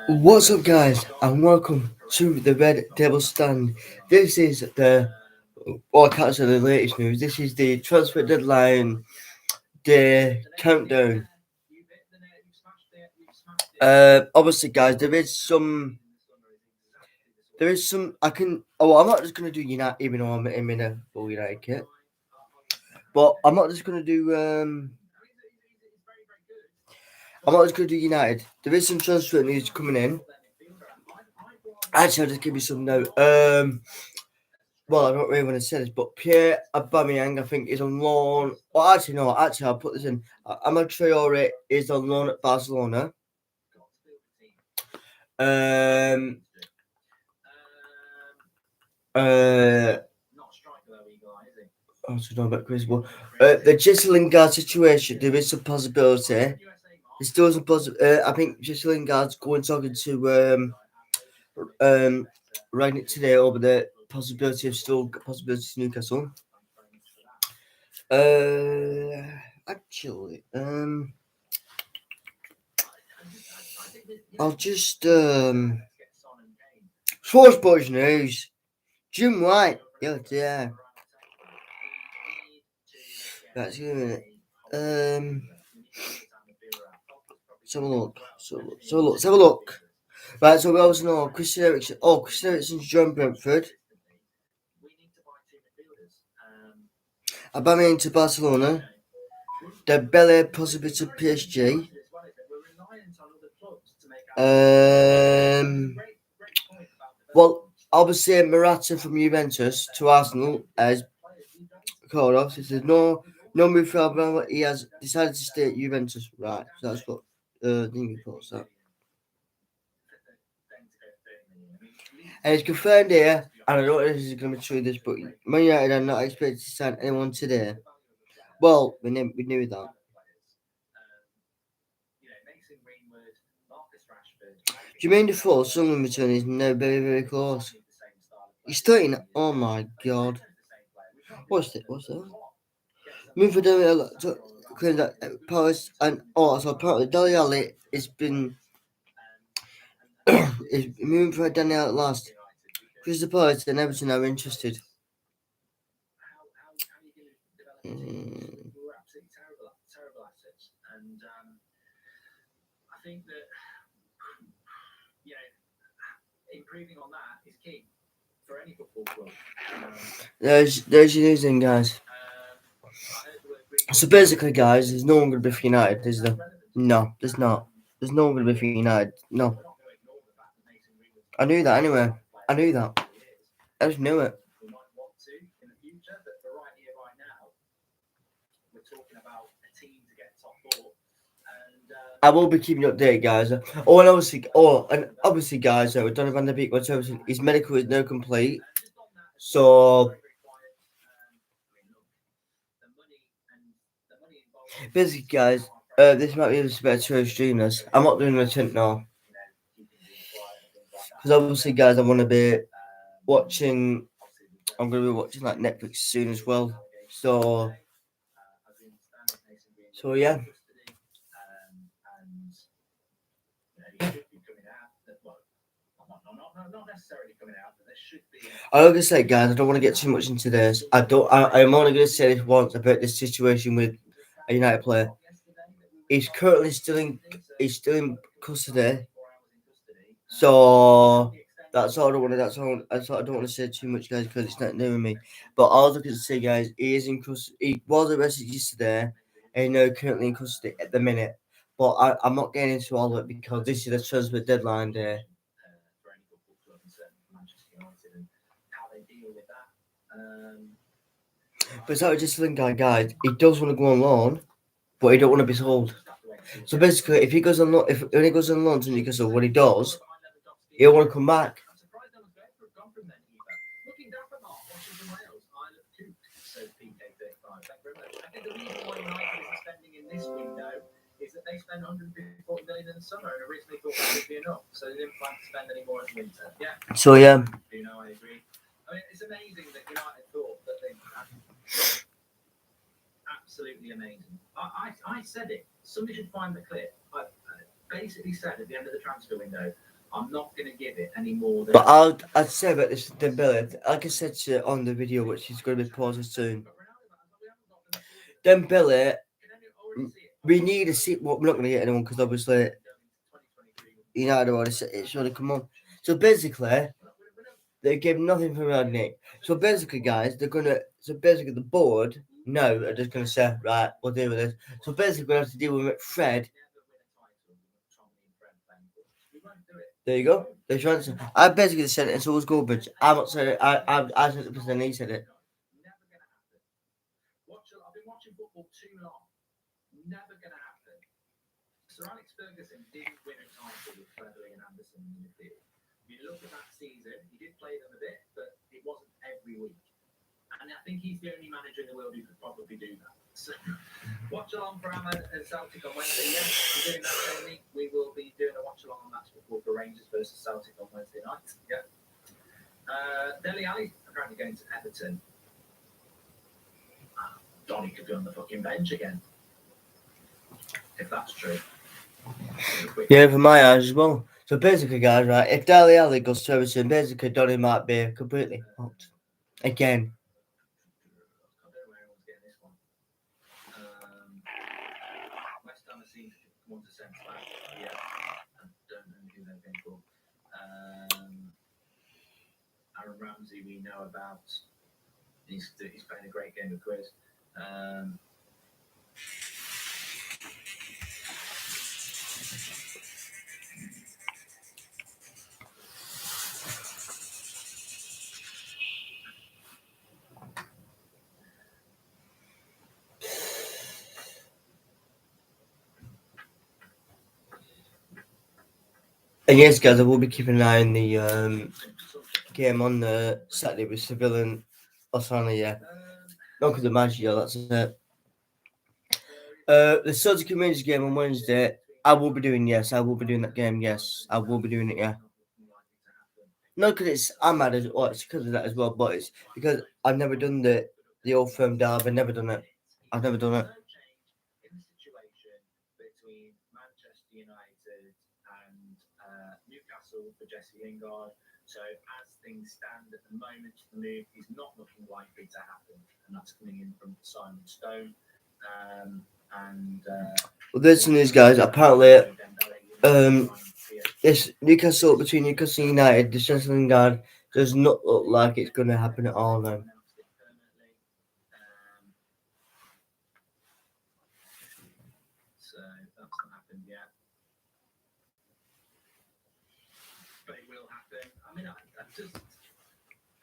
What's up, guys, and welcome to the Red Devil Stand. This is the catch of the latest news. This is the transfer deadline day countdown. Obviously, guys, there is some. I can. Oh, I'm not just gonna do United, even though I'm in a full United kit. But I'm not just gonna do. I'm not just gonna do United. There is some transfer news coming in. Actually, I'll just give you some now. Well, I don't really want to say this, but Pierre Aubameyang, I think, is on loan. Well, actually, no. Actually, I'll put this in. Amad Traore is on loan at Barcelona. The Jesse Lingard situation, there is some possibility. There's still some possibility. I think Jesse Lingard's going talking to Rangnick today over the possibility of Newcastle. Actually, I'll just Sports news. Jim White, yeah. That's good. Let's have a look. Let's have a look. Right, so we also know Christian Eriksen. Oh, Christian Eriksen's joined Brentford. Aubameyang to Barcelona. Dembele possibly to PSG. Well, obviously Morata from Juventus to Arsenal as called off. He says no move for Aubameyang. He has decided to stay at Juventus. Right, so that's what Dingy puts that. And it's confirmed here, and I don't know if this is going to be true. This, but Man United are not expected to sign anyone today. Well, we knew that. Jermaine Defoe, Sunderland return is now very, very close. He's 13. Oh my god. What's that? Move for Dele to clear that Paris and also apparently Dele Alli has been is moving for Daniel at last. Crystal Palace and Everton are interested. I think that improving on that is key for any football club. There's your news in, guys. So basically, guys, there's no one going to be for United, is there? No, there's not. There's no one going to be for United. No. I knew that anyway. I knew that. I just knew it. I will be keeping you updated, guys. And obviously, guys, Donny van der Beek, his medical is now complete. So basically, guys, this might be a bit too extreme. I'm not doing a tent now because obviously, guys, I want to be watching. I'm going to be watching like Netflix soon as well. So yeah. I'm going to say, guys, I don't want to get too much into this. I'm only going to say this once about this situation with a United player. He's currently still in custody. So that's all I don't want to. I don't want to say too much, guys, because it's not new with me. But all I can say, guys, he is in custody. He was arrested yesterday, and now currently in custody at the minute. But I'm not getting into all of it because this is the transfer deadline day. But it's not just Lingard, guys. He does want to go on loan, but he don't want to be sold. So basically, if he goes on loan, when he goes on loan to Newcastle, what he does, he'll want to come back. Is that they spend 140 million in the summer and originally thought that would be enough, so they didn't plan to spend any more in winter. Yeah. So yeah. I agree. I mean, it's amazing that United thought that they absolutely amazing. I said it. Somebody should find the clip. basically said at the end of the transfer window, I'm not going to give it any more than. But I'd say about this Dembele, like I said to you on the video, which is going to be paused soon. Dembele, we need to see. Well, we're not going to get anyone because obviously United already said it's going to come on. So basically, they gave nothing for Rodney. So basically, guys, they're gonna. So basically, the board now are just gonna say, right, we'll deal with this. So basically, we have to deal with Fred. There you go. There's your answer. I basically said it, and so was Goldbridge. I'm not saying it. I said it, he said it. I've been watching football too long. Never going to happen. Sir Alex Ferguson didn't win a title with Cleverley and Anderson in the midfield. You look at that season, he did play them a bit, but it wasn't every week. And I think he's the only manager in the world who could probably do that. So, watch along for Ahmed and Celtic on Wednesday. Yes, I'm doing that training. We will be doing a watch along on Match Football for Rangers versus Celtic on Wednesday night. Yeah. Dele Alli apparently going to Everton. Donny could be on the fucking bench again. If that's true. Yeah, for my eyes as well. So basically, guys, right, if Dele Alli goes to Everton, basically Donny might be completely hooked. Again. I don't know where everyone's getting this one. West Ham has seen come on to centre back. Yeah. I don't know who they've been for. Aaron Ramsey we know about. He's playing a great game of quiz. And yes, guys, I will be keeping an eye on the game on the Saturday with Seville and Osana, yeah. Not because of Maggio, that's it. The Celtic Rangers game on Wednesday, I will be doing that game, yes. I will be doing it, yeah. Not because I'm mad as well, it's because of that as well, but it's because I've never done the Old Firm Derby, I've never done it. I've never done it. In the situation between Manchester United and Newcastle for Jesse Lingard. So as things stand at the moment, the move is not looking likely to happen, and that's coming in from Simon Stone. Well, there's some news, guys. Apparently, this Newcastle between Newcastle and United, the Jesse Lingard does not look like it's going to happen at all now. So that's not happened yet. But it will happen. I mean, I just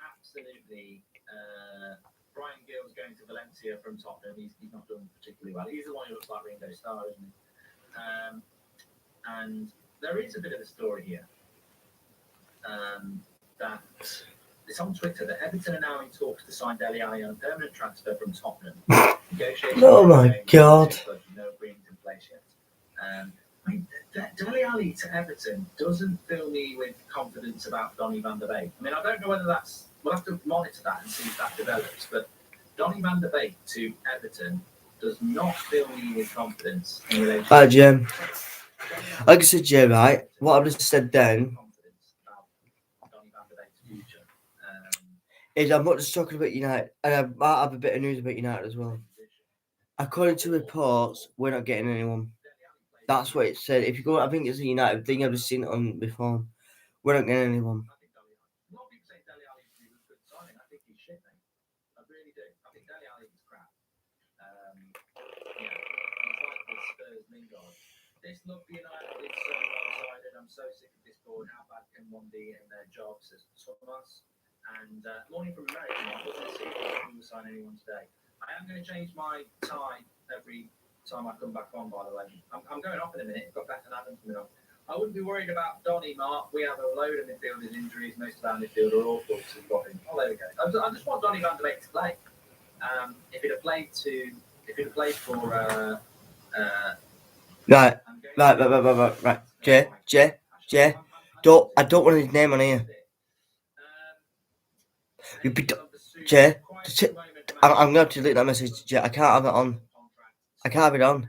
absolutely. Brian Gill's going to Valencia from Tottenham. He's not done particularly well. He's the one who looks like Ringo Starr, isn't he? And there is a bit of a story here that it's on Twitter that Everton are now in talks to sign Dele Alli on a permanent transfer from Tottenham. Oh my God! No agreement in place yet. I mean, Dele Alli to Everton doesn't fill me with confidence about Donny van der Beek. I mean, I don't know whether that's. We'll have to monitor that and see if that develops. But Donny van der Beek to Everton does not fill me with confidence in relation. Hi, Jim. Like I said, Jim, right? What I've just said then is I'm not just talking about United, and I might have a bit of news about United as well. According to reports, we're not getting anyone. That's what it said. If you go, I think it's a United thing. I've just seen it on before. We're not getting anyone. This look for United is so one-sided. I'm so sick of this board. How bad can one be in their job, says Thomas. And morning from America. I wasn't seeing if we will sign anyone today. I am going to change my tie every time I come back on, by the way. I'm going off in a minute. I've got Beth and Adam coming on. I wouldn't be worried about Donny, Mark. We have a load of midfielders injuries. Most of our midfield are awful. So we've got him. Oh, there we go. I just want Donny van der Beek to play. If he'd have played for Right. Jay. I don't want his name on here. Jay, I'm going to delete that message, Jay. I can't have it on. I can't have it on.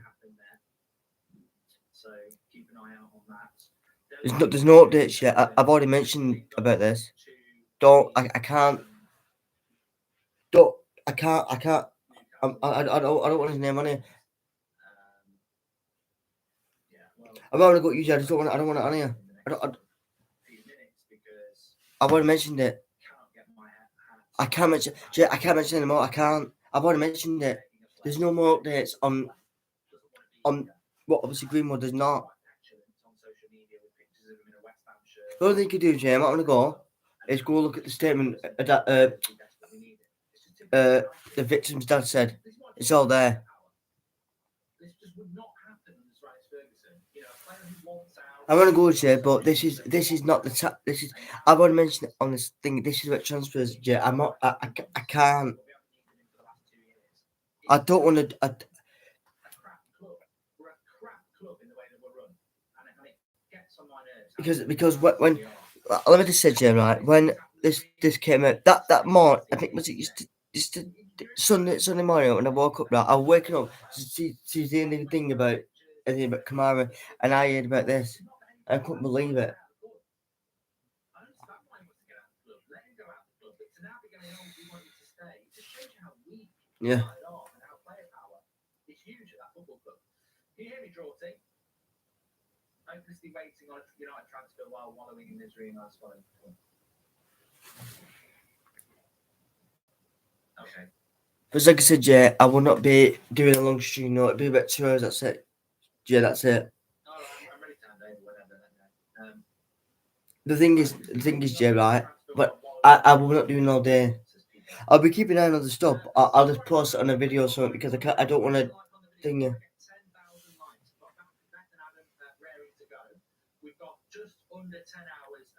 So keep an eye out on that. There's no updates yet. I've already mentioned about this. I can't. I can't. I don't want his name on here. I'm not gonna go use it. I don't want it on here. I've already mentioned it. I can't mention it anymore. I can't. I've already mentioned it. There's no more updates on what obviously Greenwood does not. The only thing you can do, Jay, I'm not gonna go, is go look at the statement that the victim's dad said. It's all there. I'm gonna go, Jay, but this is not the this is. I've already mentioned it on this thing. This is about transfers, Jay. I'm not. I can't. I don't want to. Because when let me just say, Jay, right, when this came out that morning, I think was it just Sunday morning when I woke up, right, I was waking up to see the only thing about anything about Kamara, and I heard about this. I couldn't believe it. Yeah. Can you hear me, Drawty? Hopelessly waiting on a United transfer while wallowing in misery and ice following. Okay. But like I said, Jay, I will not be doing a long stream. No, it'll be about 2 hours. That's it. Yeah, that's it. I'm ready to hand over whatever. The thing is, Jay, right? But I will not do it all day. I'll be keeping an eye on the stuff. I'll just post it on a video or something because I don't want to thing it.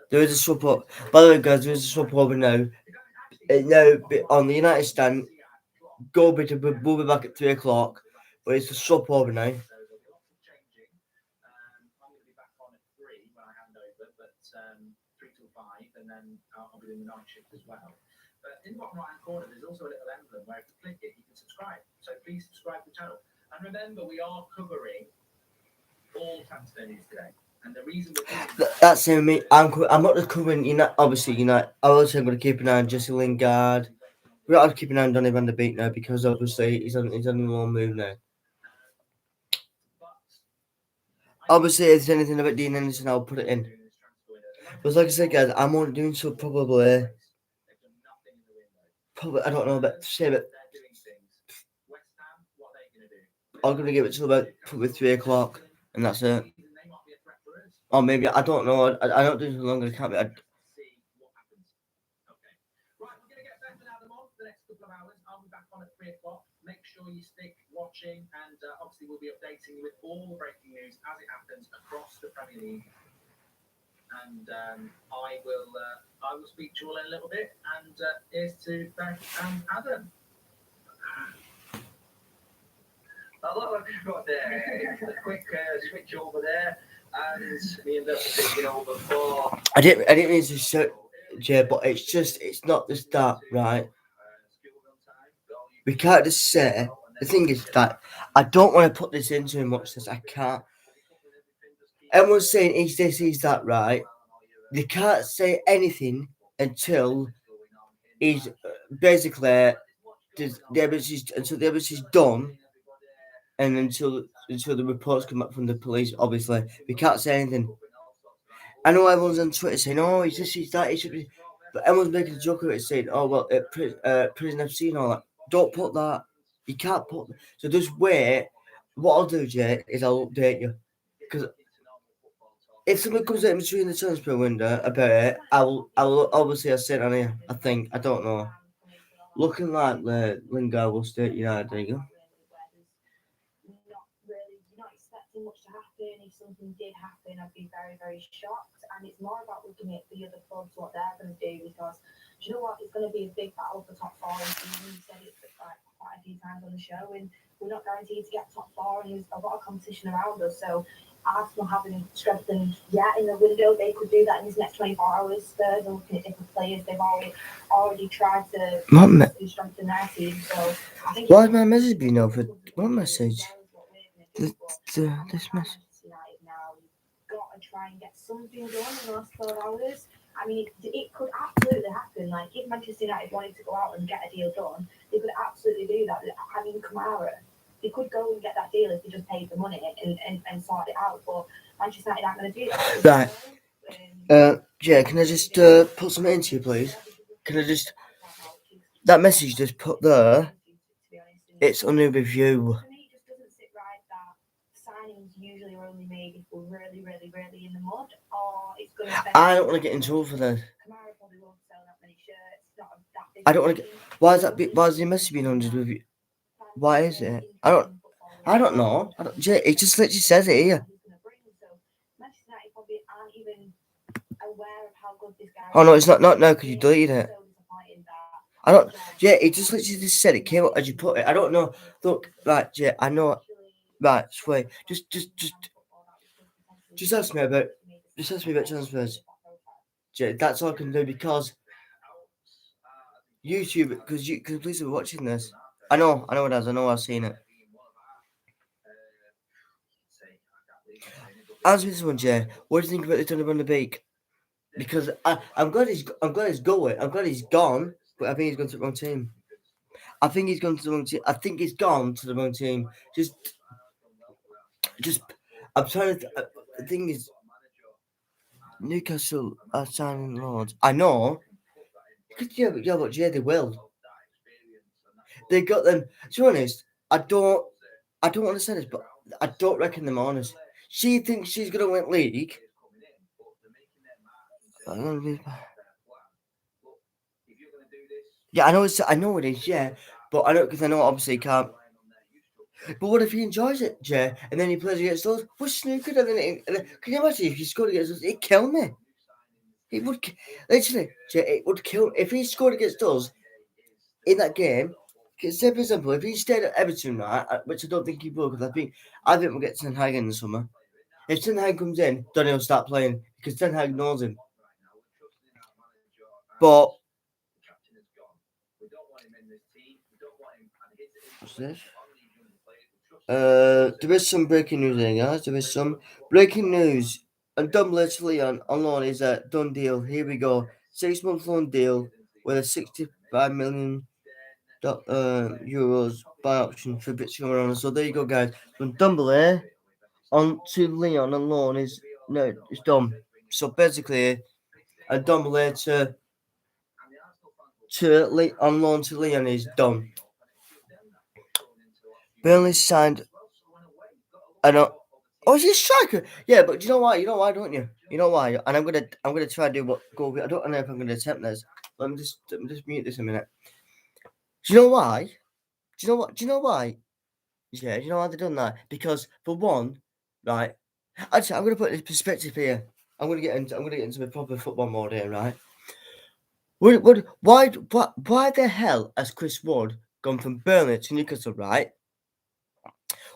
There is a swap up. By the way, guys, there is a swap over now. Now on the United stand, we'll be back at 3 o'clock. But it's a swap over now. I'm going to be back on at 3 when I hand over, but 3 till 5, and then I'll be doing the night shift as well. But in the bottom right hand corner, there's also a little emblem where if you click it, you can subscribe. So please subscribe to the channel. And remember, we are covering all transfer news today. And the reason that's me. I'm not just covering obviously I'm also going to keep an eye on Jesse Lingard. We've got to keep an eye on Donny van de Beek now because obviously he's on the long move now. Obviously, if there's anything about Dean Henderson, I'll put it in. But like I said, guys, I'm only doing so probably I don't know, but say that I'm going to give it till about probably 3 o'clock, and that's it. Or maybe, I don't know, I don't do it longer, I can't be. Right, we're going to get better now for the next couple of hours. I'll be back on at 3 o'clock. Make sure you stick watching, and obviously we'll be updating you with all the breaking news as it happens across the Premier League. And I will speak to you all in a little bit. And here's to Beth and Adam. Hello, everyone. A quick switch over there, and me and Beth are taking over for. I didn't mean to show, Jay, but it's not just that, right? We can't just say. The thing is that I don't want to put this in too much, since I can't. Everyone's saying he's this, he's that, right? They can't say anything until he's basically the evidence is done, and until the reports come back from the police. Obviously, we can't say anything. I know everyone's on Twitter saying, "Oh, he's this, he's that, he should be," but everyone's making a joke of it, saying, "Oh well, prison FC and all that." Don't put that. You can't put. So just wait. What I'll do, Jay, is I'll update you, because if something comes out in between the transfer window about it, I'll obviously I'll say it on here. I don't know. Looking like the Lingard will stay at United. There you go. Not expecting much to happen. If something did happen, I'd be very, very shocked. And it's more about looking at the other clubs, what they're going to do, because do you know what? It's going to be a big battle for top 4 in the season. You said it like quite a few times on the show, and we're not guaranteed to get top 4, and there's a lot of competition around us. So Arsenal haven't strengthened yet in the window. They could do that in these next 24 hours. Spurs are looking at different players. They've already tried to strengthen their team. So I think. Why is my message being over? What message? This message. and try and get something done in the last 12 hours. I mean, it could absolutely happen. Like, if Manchester United wanted to go out and get a deal done, they could absolutely do that. I mean, Kamara, they could go and get that deal if they just paid the money and sort it out. But Manchester United aren't going to do that. Right. Yeah, can I just put something into you, please? Can I just... That message just put there, it's under review. For me, it just doesn't sit right that signings usually are only made if we're really, really, really in the mud, or it's going to... I don't want to get in trouble for that. Kamara probably won't sell that many shirts. It's not that big. I don't want to get... Why is the message being under review? Why is it? I don't know. It just literally says it here. Manchester United probably aren't even aware of how good this guy Oh no, it's not now because you deleted it. So disappointed that I don't... Yeah, it just literally just said it came up as you put it. I don't know. Look, right, yeah, I know. Right, wait. Just ask me about... Just ask me about transfers. Yeah, that's all I can do because... YouTube, because please be watching this. I know it has. I know I've seen it. Answer this one, Jay. What do you think about the Tony Van der Beek? Because I'm glad he's going. I'm glad he's gone, but I think he's gone to the wrong team. I think he's gone to the wrong team. I think he's gone to the wrong team. Just. I'm trying to. The thing is, Newcastle are signing loads. I know. Yeah, but Jay, they will. They got them. To be honest, I don't want to say this, but I don't reckon them honest. She thinks she's gonna win league. Yeah, I know it is. Yeah, but I know obviously he can't. But what if he enjoys it, Jay, and then he plays against us? What's snooker? And then can you imagine if he scored against us? It'd kill me. It would literally, Jay. It would kill if he scored against us in that game. Say for example, if he stayed at Everton, right, which I don't think he will, because I think we'll get Ten Hag in the summer. If Ten Hag comes in, Donny will start playing because Ten Hag knows him. But what's this? There is some breaking news here, guys. There is some breaking news. And Dumbledore to Leon on loan is a done deal. Here we go. 6-month loan deal with a 65 million euros buy option for Bitch Cameron. So there you go, guys. From Dumbledore on to Leon on loan it's done. So basically, a Dumbledore on loan to Leon is done. Burnley signed. I know. Oh, is he a striker? Yeah, but you know why? You know why, don't you? You know why? And I'm gonna try to do what go. I don't know if I'm gonna attempt this. Let me just mute this a minute. Do you know why? Do you know why? Yeah, do you know why they've done that? Because for one, right? Actually, I'm gonna put it in perspective here. I'm gonna get into a proper football mode here, right? Why the hell has Chris Wood gone from Burnley to Newcastle, right?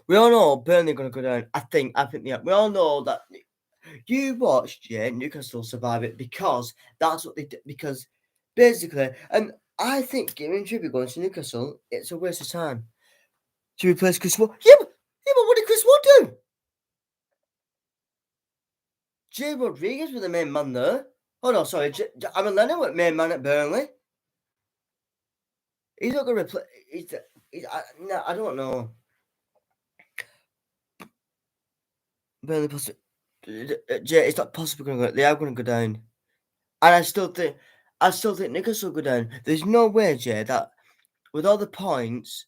We all know Burnley are going to go down. I think yeah. We all know that you watched, Newcastle survive it because that's what they did. Because basically, and I think giving Trippier going to Newcastle, it's a waste of time to replace Chris Wood. Yeah, but what did Chris Wood do? Jay Rodriguez was the main man there. Oh no, sorry, Aaron Lennon was the main man at Burnley. He's not going to replace. No, I don't know. Burnley possibly, it's not possible going to go. They are going to go down, and I still think Newcastle will go down. There's no way, Jay, that with all the points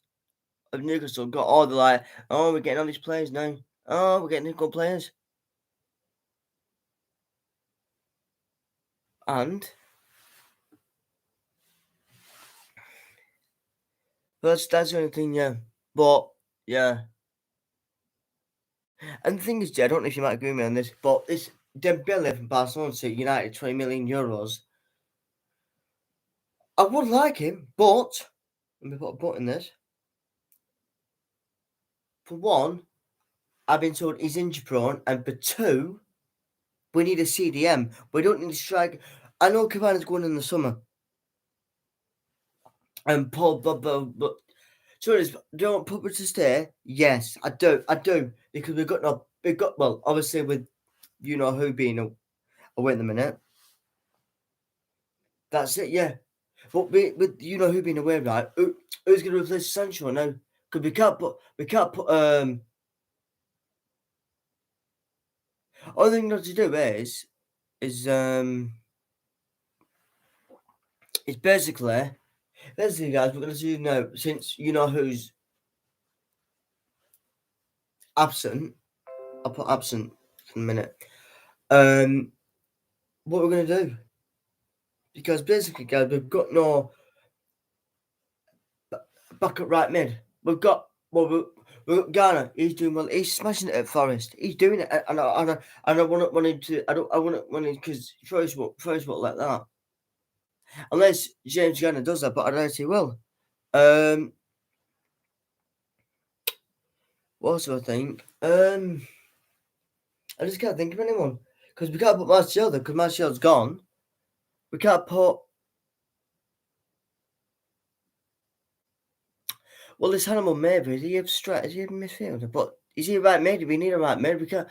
of Newcastle got all the like, oh, we're getting all these players now. Oh, we're getting good players, and that's the only thing, yeah. But yeah. And the thing is, Jay, I don't know if you might agree with me on this, but this Dembele from Barcelona to United, 20 million euros. I would like him, but let me put a but in this. For one, I've been told he's injury prone, and for two, we need a CDM. We don't need a striker. I know Cavani's going in the summer, and Paul, but so do you want Pogba to stay? Yes, I do, because we've got obviously with you know who being away at the minute. That's it, yeah. But with you know who being away, right? Who's going to replace Sancho now? Because we can't put all thing not to do is is basically guys, we're gonna do now since you know who's absent. I'll put absent for a minute. What we're gonna do? Because basically, guys, we've got no backup right mid. We've got we've got Garner. He's doing well. He's smashing it at Forest. He's doing it, and I don't want him to. I want him because Forest won't let that unless James Garner does that. But I don't see will. What else do I think? I just can't think of anyone because we can't put Martial there because Martial's gone. We can't put. Well, this Hannibal maybe is he a straight? Is he a midfielder? But is he a right mid? We need a right mid. We can't.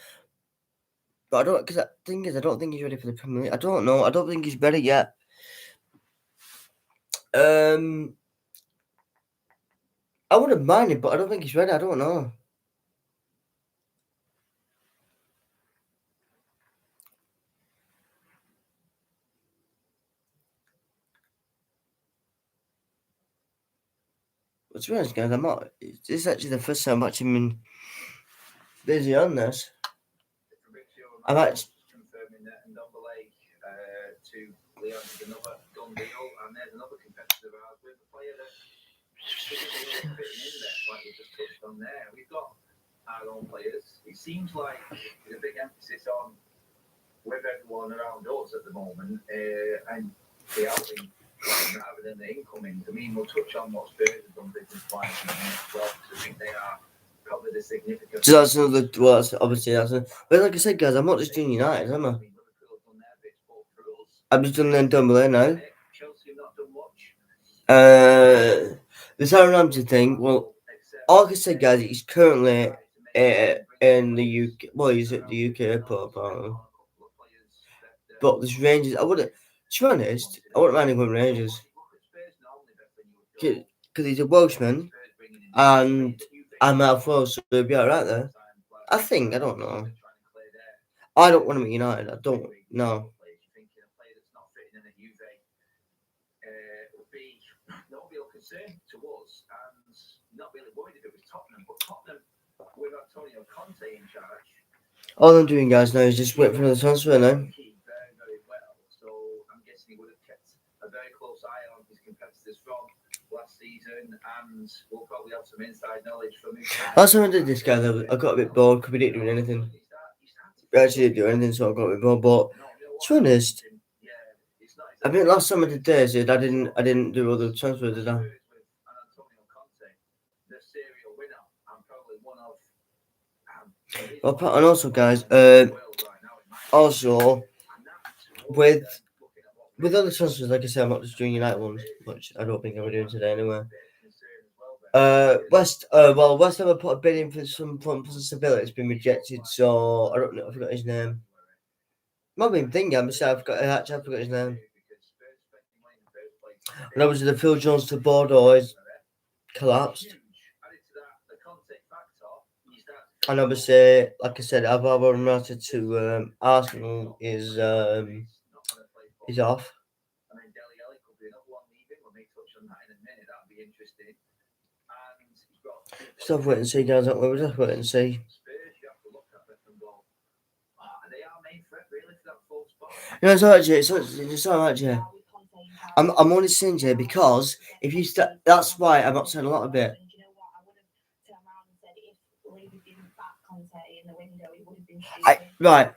But I don't because the thing is I don't think he's ready for the Premier League. I don't know. I don't think he's ready yet. I wouldn't mind it, but I don't think he's ready. I don't know. But to be honest, guys, this is actually the first time I'm actually been busy on this. I'm actually. Confirming that Ndombele to Leon is another done deal, and there's another competitor of ours with a player that fitting in there, like we just touched on there. We've got our own players. It seems like there's a big emphasis on with everyone around us at the moment, and the outing rather than the incoming. I mean, we'll touch on what Spurs have done business-wise as well, because I think they are probably the significant. So that's another. Well, that's obviously that's. But like I said, guys, I'm not just doing United, am I? I'm just doing Ndombele now. Chelsea have not done much. The Southampton thing. Well, all I can say, guys, he's currently in the UK. Well, he's at the UK airport, apparently. But there's Rangers. I wouldn't. To be honest, I wouldn't mind him going Rangers because he's a Welshman and I'm out for, so he'll be alright there. I think. I don't know. I don't want him at United. I don't know. No real concern to us, and not really worried if it was Tottenham, but Tottenham with Antonio Conte in charge. All I'm doing, guys, now is just wait for another transfer now. Very well, so I'm guessing he would have kept a very close eye on his competitors from last season, and we'll probably have some inside knowledge from him. Last time I did this, guys, I got a bit bored because we didn't do anything. We actually didn't do anything, so I got a bit bored. But to be honest, I think last time I did this, I didn't do all the transfers, did I? Well, and also, guys, also with other transfers, like I said, I'm not just doing United ones, which I don't think I'm doing today anyway. West Ham have put a bid in for some Sevilla. It's been rejected, so I don't know. I forgot his name. Not even thinking. I forgot his name. And obviously the Phil Jones to Bordeaux is collapsed. And obviously, like I said, Alvaro Morata to Arsenal is off. Still wait and see, guys. We'll just wait and see. You know, so actually, I'm only saying Jay because if you start, that's why I'm not saying a lot of it. Right.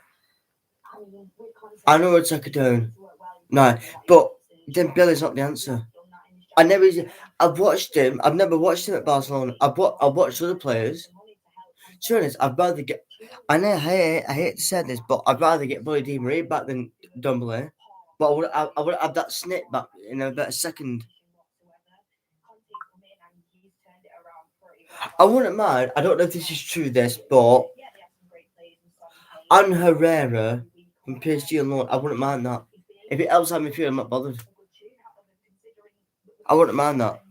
I know it's like a down. No, but then Billy's not the answer. I've watched him. I've never watched him at Barcelona. I've watched other players. To be honest, I'd rather get. I know I hate to say this, but I'd rather get Boy Di Maria back than Ndombele. But I would have that snip back in about a second. I wouldn't mind. I don't know if this is true, but and Herrera from PSG alone, I wouldn't mind that. If it helps out midfield, I'm not bothered. I wouldn't mind that.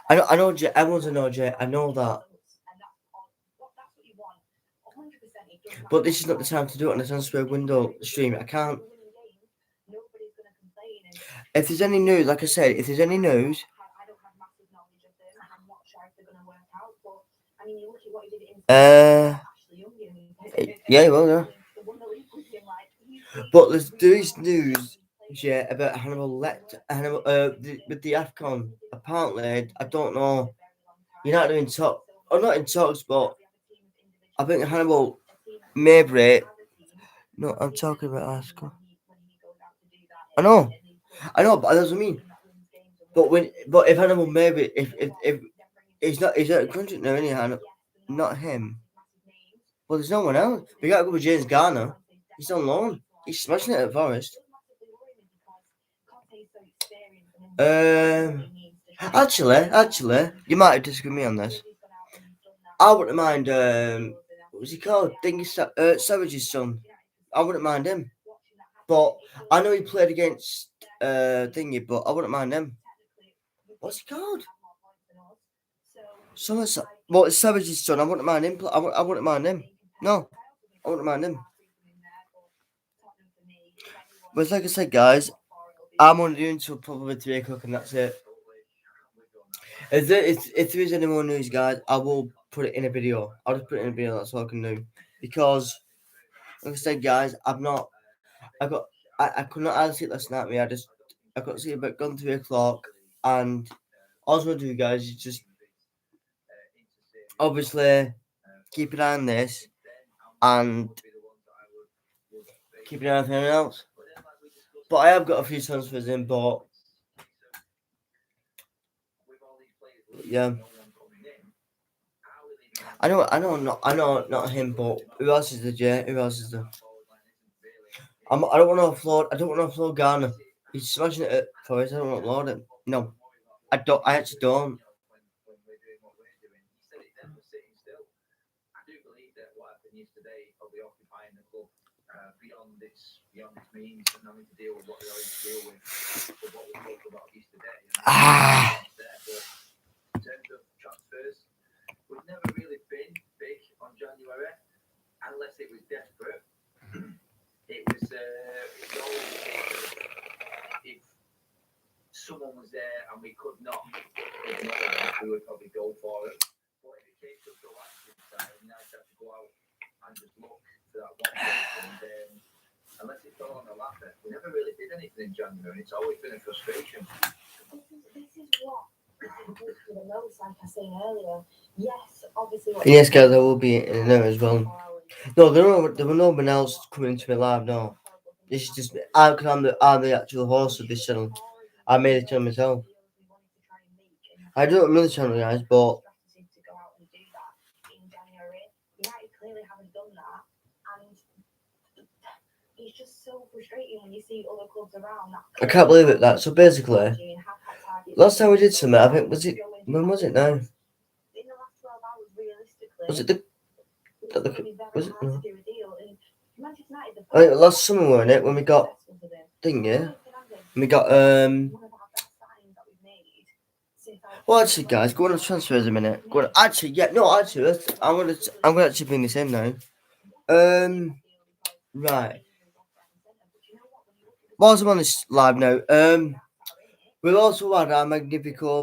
I know, Jay. Everyone's a no, Jay. I know that. But this is not the time to do it on a transfer window stream. I can't. If there's any news, like I said, if there's any news, yeah, well, yeah. But there is news, yeah, about Hannibal with the Afcon. Apparently, I don't know. You're not doing talk, or not in talks, but I think Hannibal maybe. No, I'm talking about Afcon. I know, but that's what I mean. But if Hannibal maybe if he's not a country now, anyhow, not him. Well, there's no one else. We got to go with James Garner. He's on loan. He's smashing it at Forest. Actually, you might disagree with me on this. I wouldn't mind. What's he called? Savage's son. I wouldn't mind him. But I know he played against Thingy, but I wouldn't mind him. What's he called? Well, it's Savage's son. I wouldn't mind him. I wouldn't mind him. No, I wouldn't mind him. But like I said, guys, I'm only doing until probably 3 o'clock, and that's it. If there is any more news, guys, I will put it in a video. I'll just put it in a video. That's all I can do. Because, like I said, guys, I could not add it last night. I got to see about gone 3 o'clock, and all I was going to do, guys, is just obviously keep an eye on this and keep an eye on everything else. But I have got a few transfers in, but yeah. I know, not him, but who else is there, Jay? Who else is there? I don't want to offload Garner. He's smashing it at Forest. I don't want to offload him. No, I don't. I actually don't. I do believe that what happened yesterday probably occupying the club beyond its means and having to deal with what they already deal with what we talked about yesterday. In terms of transfers, we've never really been big on January unless it was desperate. It was always if someone was there and we could not ignore them, we would probably go for it. But if it came to the action side, we might have to go out and just look for that one person. And unless it fell on the lap, we never really did anything in January. It's always been a frustration. This is what for the most, like I said earlier. Yes, obviously. Yes, guys, I will be in there as well. No, there were no one else coming to me live. No, this is just I'm the actual host of this channel. I made the channel myself. I do another channel, guys, but it's just so frustrating when you see other clubs around. I can't believe it. That so basically, last time we did something, I think when was it now? Was it was it no? I think last summer, weren't it? When we got thing, yeah. We got Well, actually, guys, go on to transfers a minute. Go on. Actually, yeah, no, actually, I'm gonna actually bring this in now. Right. Whilst I'm on this live now, we've also had our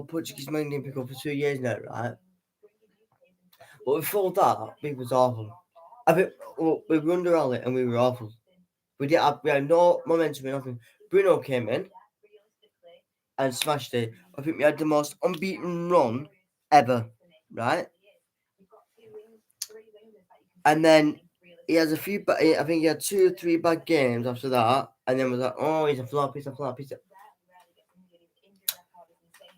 Portuguese Magnifico for 2 years now, right? But before that, it was awful. I think we were under Elliot and we were awful. We had no momentum or nothing. Bruno came in and smashed it. I think we had the most unbeaten run ever, right? And then he has a few, I think he had 2 or 3 bad games after that, and then was like, oh, he's a flop.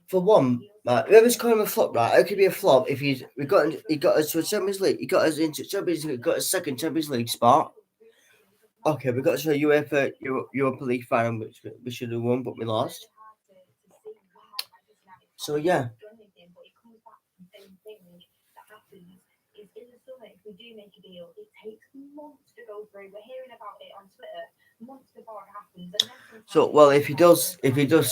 For one, right, whoever's calling him a flop, right? It could be a flop if he got us to a Champions League. He got us into Champions League, got a second Champions League spot. Okay, we got to a UEFA Europa League final, which we should have won, but we lost. So yeah. we do make a deal, it takes months to go through. We're hearing about it on Twitter months before it happens. And then sometimes So, well, if he does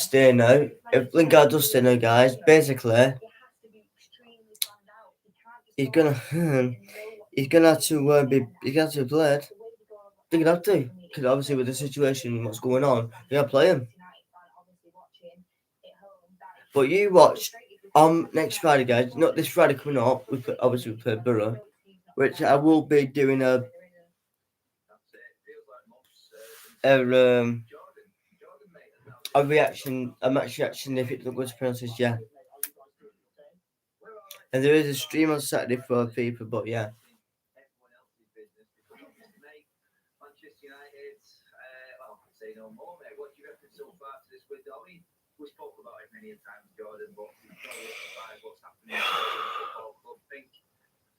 stay now, if Lingard does stay now, guys, basically, it has to be extremely planned out. You can't just he's go gonna, and know what he's you're gonna have doing. to be, he's gonna have to be played. The way we go about They're gonna have to, it, because obviously with the situation, what's going on, you gotta play him. obviously watching at home, that is But you watch next Friday, guys, not this Friday coming up. We obviously play Borough, which I will be doing a reaction, a match reaction if it looks pronounces yeah. And there is a stream on Saturday for FIFA, but yeah. Manchester United, well, I say no more, mate. What do you reckon so far to this window? I mean, we spoke about it many times, Jordan, but you know what's happening in the football club. I think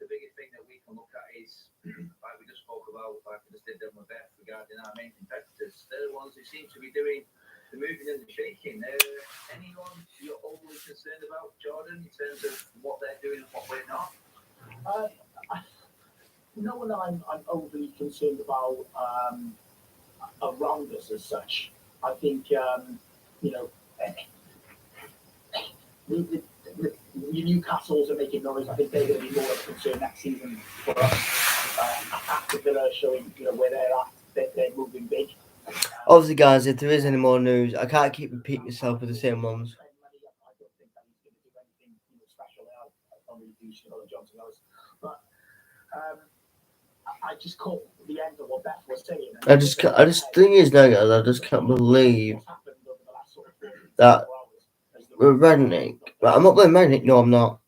the biggest thing that we can look at is, like we just spoke about, like we just did them with Beth regarding our main competitors. They're the ones who seem to be doing the moving and the shaking. Anyone you're overly concerned about, Jordan, in terms of what they're doing and what we're not? No one I'm overly concerned about around us as such. I think you know the Newcastles are making noise. I think they're going to be more of a concern next season for us. After Villa showing where they're at, they're moving big. Obviously, guys, if there is any more news, I can't keep repeating myself with the same ones. I don't think that he's going to do anything special. I only do Johnson knows, but. I just caught the end of what Beth was saying. I just thing is now, guys, I just can't believe that we're Rednick. But I'm not blaming Rednick. No, I'm not.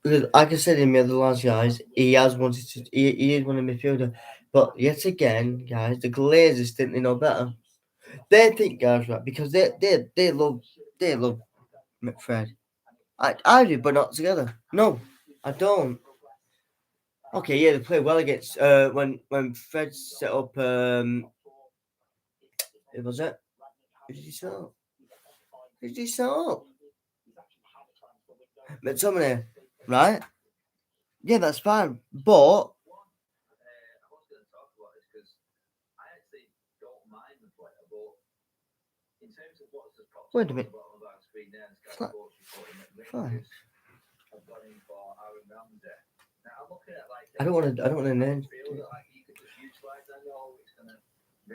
Because like I said in the other last guys, he is one of the midfielder. But yet again, guys, the Glazers think they know better. They think, guys, right, because they love McFred. I do, but not together. No, I don't. Okay, yeah, they played well against when Fred set up. Who was it? Who did he set up? Who did he set up? McTominay, right? Yeah, that's fine. But I was going to talk about this because I actually don't mind the player, but in terms of what's the top wait a minute. bottom of our screen there, and Fine. Sky Sports reporting that Fine. Rangers have gone in for Aaron Ramsey. Now I'm looking at like I don't want to name. feel that like you could just utilize that. No, it's gonna.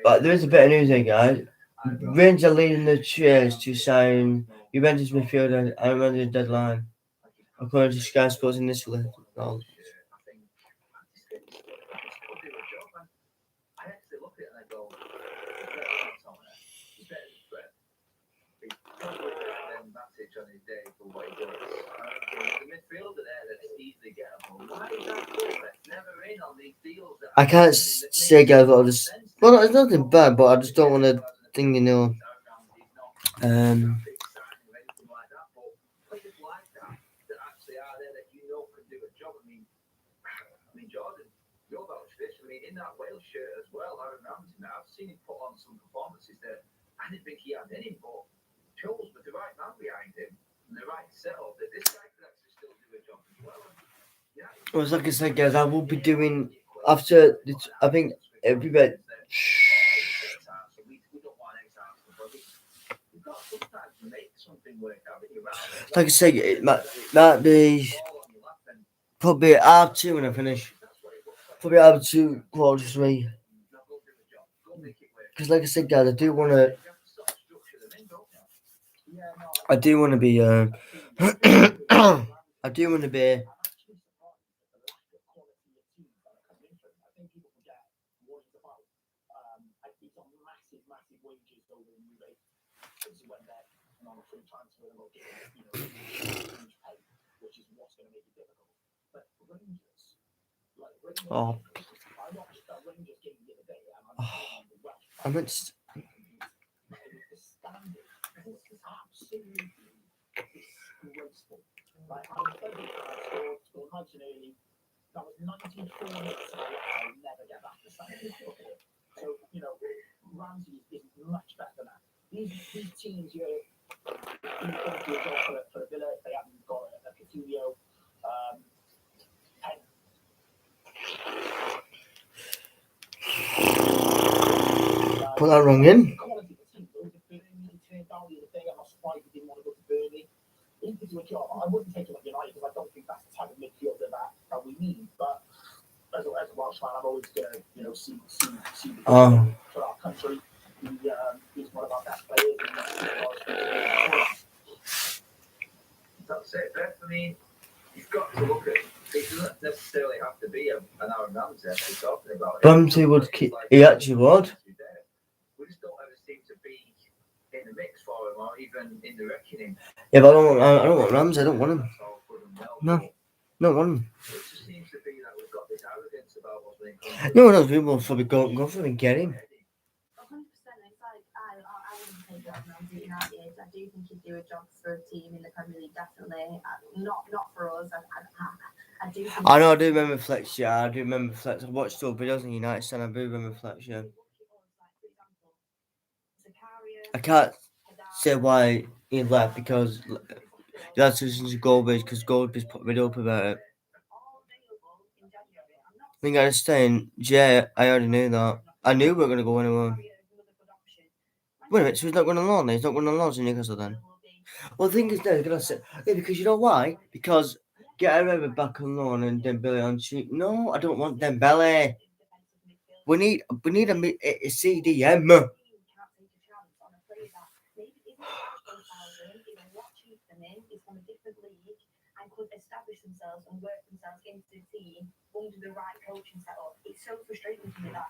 But there is a bit of news here, guys. Rangers are leading the chase to sign Juventus midfielder and run the deadline, according to Sky Sports initially. No. I actually look at it and I go, he's better than Fred. He's probably better than Matic on his day for what he does. The midfielder there that's easily gettable. Why is that Corbett's never in on these deals? I can't say, guys, what I just. Well, it's nothing bad, but I just don't want to think, Players like that actually are there that you know can do a job. I mean, Jordan, you're about fish. I mean, in that Wales shirt as well, Aaron Ramsey. Now, I've seen him put on some performances that I didn't think he had in him, but chose with the right man behind him and the right setup that this guy could actually still do a job as well. Yeah. Well, like I said, guys, I will be doing after. I think every bit. Like I said, it might be probably R2 when I finish. Probably R2, quarter 3. Because, like I said, guys, I do want to be. I do want to be. Oh. I meant to. That was 1904 minutes. I'll never get back to Stanley. So, Ramsey is much better than that. These teams, you can't do a job for Villa if they haven't got a Coutinho. put that wrong in. quality of the team. There was a Burnley, he turned down the other day. I'm not surprised he didn't want to go to Burnley. He could do a job. I wouldn't take him at United because I don't think that's the type of midfielder that we need. But as a Welshman, I'm always going to, see the Oh. for our country. He's one of our best players. That's it, Beth. I mean, you've got to look at it. Doesn't necessarily have to be an Aaron Ramsey we're talking about. Ramsey would keep. He actually would. We just don't ever seem to be in the mix for him or even in the reckoning. Yeah, but I don't want Ramsey. I don't want him. No, don't want him. It just seems to be that we've got this arrogance about what's being done. No one else will probably go for him and get him. 100%. It's like I wouldn't take Jordan Ramsey at United. I do think he'd do a job for a team in the Premier League, definitely. Not for us. I do. I know. I do remember Flex. Yeah, I do remember Flex. I watched all videos on United, and I do remember Flex. Yeah. I can't say why he left because that's just Goldbridge because Goldbridge put a video up about it. I think I was saying, Jay, I already knew that. I knew we were going to go anywhere. Wait a minute, so he's not going on loan? He's not going on loan to Newcastle then? Well, the thing is, they're going to say, yeah, because you know why? Because get Herrera back on loan and Dembele on cheap. No, I don't want Dembele. We need a CDM. Establish themselves and work themselves into the team under the right coaching setup. It's so frustrating to me that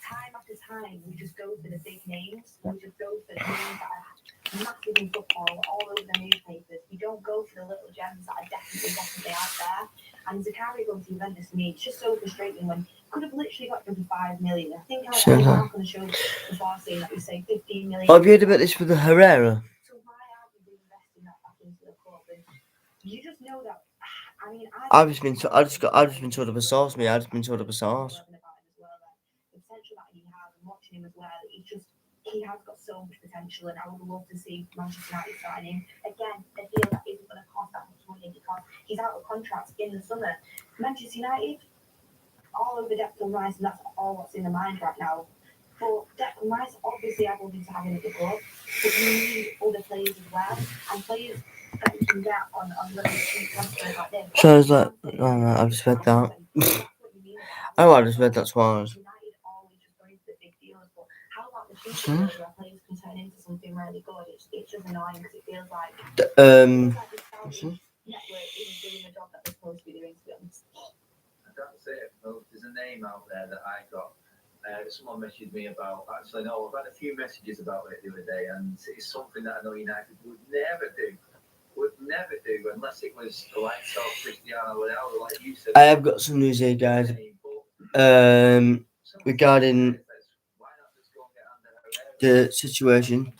time after time we just go for the big names. We just go for the names that are massive in football all over the newspapers. We don't go for the little gems that are definitely out there. And Zakaria going to Juventus to me, it's just so frustrating when could have literally got him for 5 million. I think I was on the show before saying that we say 15 million. Have you heard about this with the Herrera? So why aren't we investing that back into the club? And you just know that. I mean, I've just been told of a source, me. I've just been told of a source. The potential that he has, and watching him as well, he has got so much potential, and I would love to see Manchester United sign him. Again, a deal that isn't going to cost that much money because he's out of contract in the summer. Manchester United, all over Declan Rice, and that's all what's in the mind right now. But Declan Rice, obviously, I want him to have him at the club, but you need other players as well, and players that you can get on little cheap transfers like this. So I was like, oh man, I've just read that. Oh, I just read that's why I was. United always just going for the big deals, but how about the future where players can turn into something really good? It's just annoying because it feels like this network isn't doing the job that they're supposed to be doing, to be honest. That's it. Well, there's a name out there that I got. Someone messaged me about. Actually, no, I've had a few messages about it the other day, and it's something that I know United would never do. Unless it was the likes of Cristiano Ronaldo, like you said. I have got some news here, guys. Regarding the situation,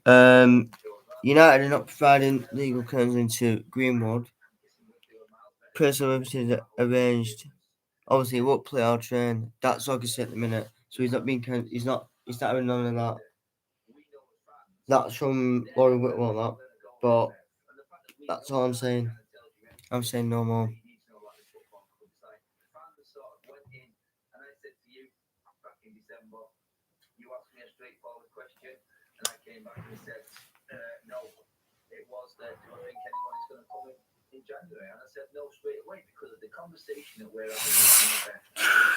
United are not providing legal counselling to Greenwood. Personal services arranged. Obviously, he won't play or train. That's August at the minute, so he's not being. He's not having none of that. That's from Laurie Whitwell, that. But that's all I'm saying. I'm saying no more. You asked me a straightforward question, and I came back and said, no. It was that, do I think anyone is going to come in January? And I said no straight away because of the conversation that we're having with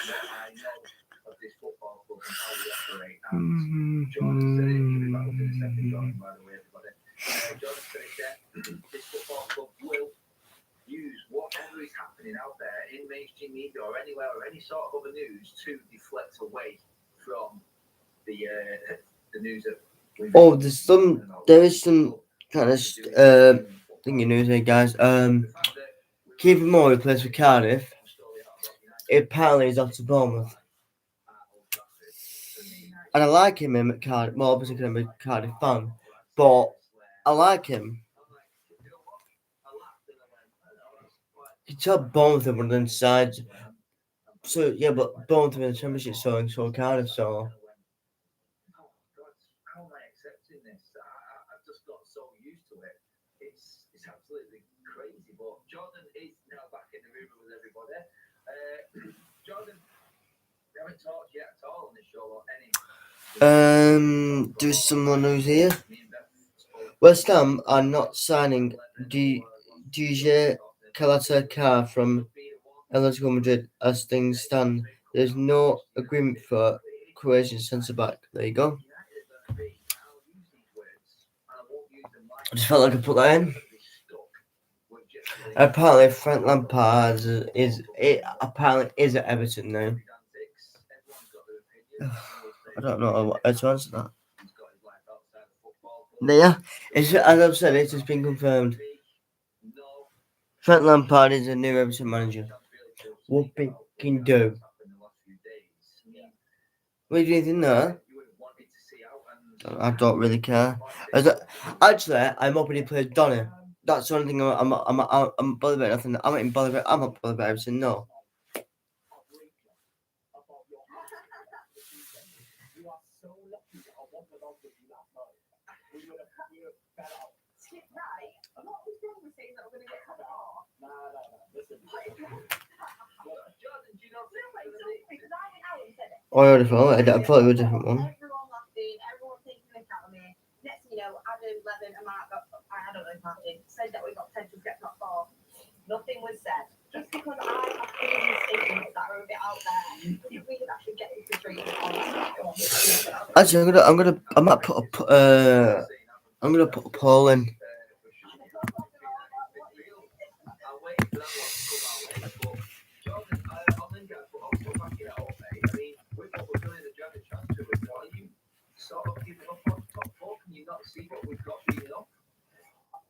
what I know of this football club and how we operate. And Jordan said it, we'll be back in a second, Jordan, by the way, everybody. Jordan said it there, this football club will use whatever is happening out there in mainstream media or anywhere or any sort of other news to deflect away from the news that there is some kind of thing in news here, guys. Kevin Moore plays for Cardiff. Apparently he's off to Bournemouth. And I like him at Cardiff. Well, obviously because I'm a Cardiff fan, but I like him. You tell Bournemouth are one of them sides. So yeah, but Bournemouth in the Championship, so Cardiff, so. How am I accepting this? I've just got so used to it. It's absolutely crazy. But Jordan is now back in the room with everybody. Jordan, we haven't talked yet at all on this show about any There's someone who's here. West Ham are not signing DJ Calata-Car from Atletico Madrid as things stand. There's no agreement for Croatian centre back. There you go. I just felt like I put that in. Apparently, Frank Lampard apparently is at Everton now. I don't know how to answer that. Yeah, as I've said, it has been confirmed. Frank Lampard is a new Everton manager. What big can do? What do you think there? I don't really care. Actually, I'm hoping he plays Donny. That's the only thing I'm bothered about. Nothing. I'm not bothered about. I'm not bothered about Everton. No. You are so lucky that I wanted on with you last night. We would have better off. Skip right. What was wrong with saying that we're going to get cut off? No. Listen. Jordan, do you know Because I went out and said it. Oh, I already thought it. I thought it was a different one. Everyone laughing, everyone taking the mick out of me. Next thing you know, Adam, Levin, and Mark I don't know if Mark did, said that we got potential to get top 4. Nothing was said. Just because I have feelings statements that are a bit out there, if we could actually get into the street Actually, I might put a poll in.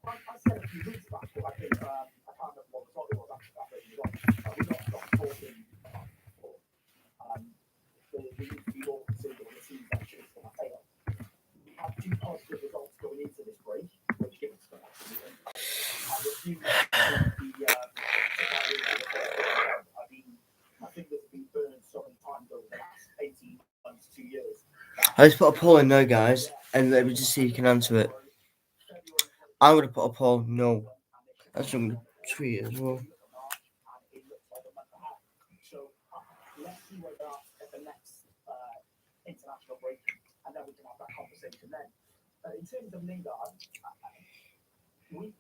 I said a few weeks back, but I think I can't remember what the topic was after that. We're not talking. We need to be more considerate of the teams that should have failed. We had 2 positive results going into this break, which gives us an optimism. I refuse my fingers have been burned so many times over the last 18 months, 2 years. I just put a poll in now, guys, and let me just see if you can answer it. I'm gonna put a poll. No. That's what I'm gonna tweet as well. So let's see where they're at the next international break, and then we can have that conversation then. In terms of Lingard, we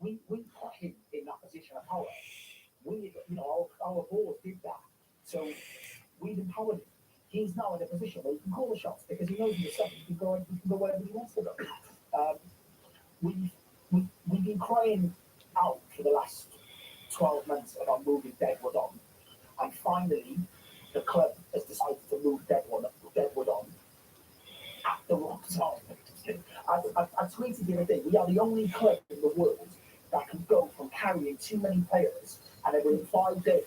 put him in that position of power. Our board did that. So we've empowered him. He's now in a position where he can call the shots because he knows himself. He can go wherever he wants to go. We've been crying out for the last 12 months about moving Deadwood on, and finally the club has decided to move Deadwood on at the wrong time. I tweeted the other day, we are the only club in the world that can go from carrying too many players and then within 5 days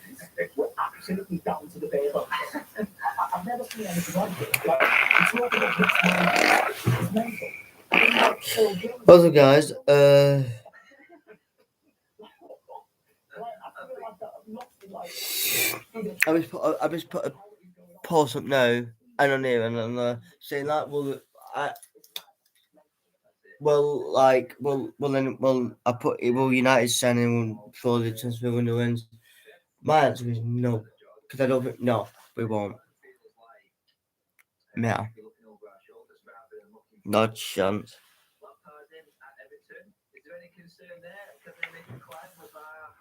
we're absolutely down to the bare bones. I've never seen anything like it. Like, it's not about it's mental. Also, guys, I just put a post up now and on here and I'm saying that I put it will United signing before the transfer window ends. My answer is no, because I don't think we won't. Yeah, not a chance. Is there any concern there? Can they make a climb with our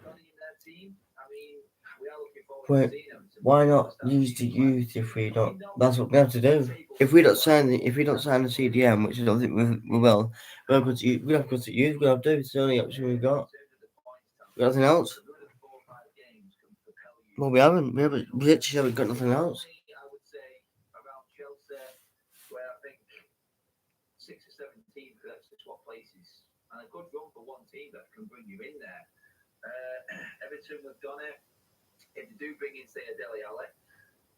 Donny in their team? I mean, we are looking forward to seeing them. Why not use the youth if we don't? That's what we have to do. If we don't sign the CDM, which I don't think we will, we have to go to youth. We have to do. It's the only option we've got. We got nothing else. Well, we literally haven't got nothing else. I would say around Chelsea, where I think 6 or 7 teams could actually swap places, and a good run for one team that can bring you in there. Everton with Donny, if they do bring in, say, a Dele Alli,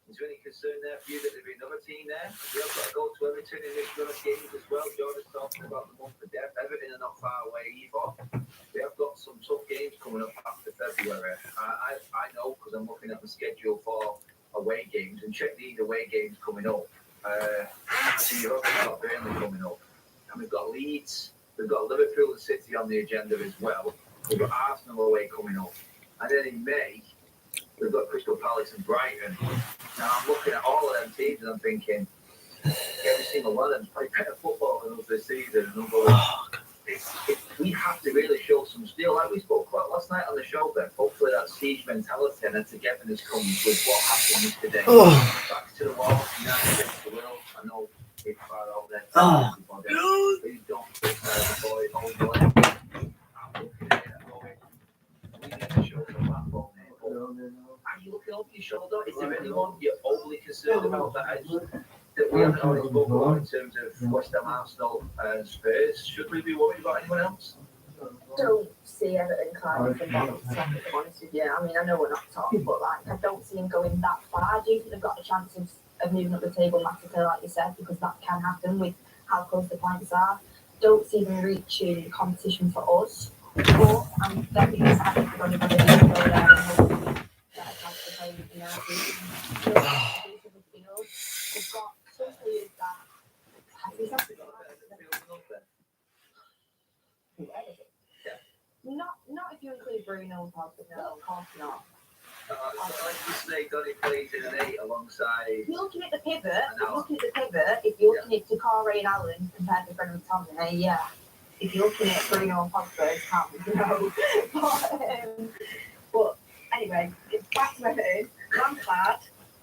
is there any concern there for you that there'll be another team there? We have got to go to Everton in this run of games as well. Jordan's talking about the month of depth. Everton are not far away either. We have got some tough games coming up after February. I know because I'm looking at the schedule for away games and check these away games coming up. So you've also got Burnley coming up, and we've got Leeds, we've got Liverpool and City on the agenda as well. We've got Arsenal away coming up, and then in May we've got Crystal Palace and Brighton. Now I'm looking at all of them teams and I'm thinking, every single one of them play better football than us this season. And going, we have to really show some steel, like we spoke about last night on the show. But hopefully that siege mentality and that togetherness comes with what happened yesterday. Back to the wall, United against the will. I know it's far out there. Please don't put the boy hold the leg. I'm looking at it going, we need to show some backbone there. Are you looking over your shoulder? Is there anyone you're overly concerned about that we haven't already spoken about in terms of West Ham, Arsenal, and Spurs? Should we be worried about anyone else? Don't see Everton climbing from bottom to top, if I'm honest with you. I mean, I know we're not top, but like, I don't see them going that far. I do think they've got a chance of moving up the table massively, like you said, because that can happen with how close the points are. Don't see them reaching competition for us. But I'm very excited for going to go there and hopefully get a chance to play with United. We've got some players that have these Not if you include Bruno and Pogba, no, of course not. Like you say, Donny plays in an 8 alongside. If you're looking at the pivot, if you're looking at Takare and Allen compared to Brennan McTominay, yeah. If you're looking at Bruno and Pogba, it's no. But anyway, back to Everton. Lampard,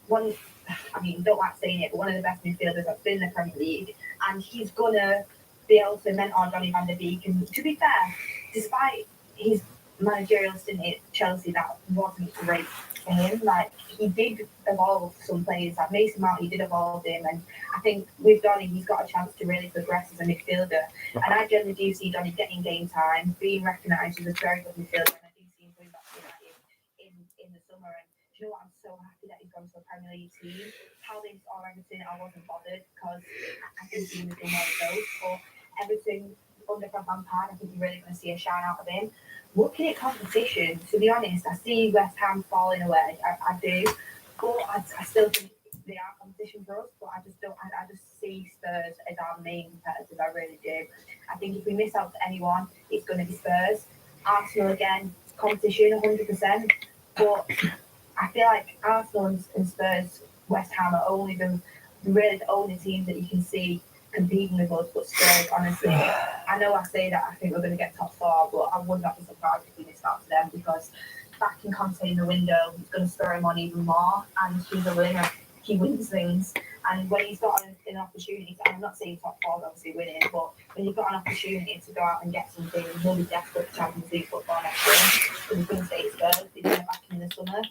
don't like saying it, but one of the best midfielders that's been in the Premier League, and he's gonna be able to mentor Donny van de Beek. And to be fair, despite his managerial stint at Chelsea, that wasn't great for him. Like, he did evolve some players, like Mason Mount, he did evolve him, and I think with Donny, he's got a chance to really progress as a midfielder. And I generally do see Donny getting game time, being recognised as a very good midfielder, and I do see him going back to United in the summer. And do you know what? I'm so happy that he's gone to a Premier League team. Palace or Everton, I wasn't bothered because I think he was doing one of those. But Everton under Frank Lampard, I think you're really going to see a shine out of him. Looking at competition, to be honest, I see West Ham falling away. I do, but I still think they are competition for us. But I just see Spurs as our main competitors. I really do. I think if we miss out to anyone, it's going to be Spurs. Arsenal again, competition 100%. But I feel like Arsenal and Spurs, West Ham are really the only teams that you can see competing with us. But Spurs, honestly, I know I say that I think we're going to get top 4, but I would not be surprised if we missed out to them, because back in Conte in the window, it's going to spur him on even more, and he's a winner. He wins things, and when he's got an opportunity, I'm not saying top 4 obviously winning, but when you've got an opportunity to go out and get something, he'll be desperate for Champions League football next year. So he's going to say Spurs, they did it back in the summer.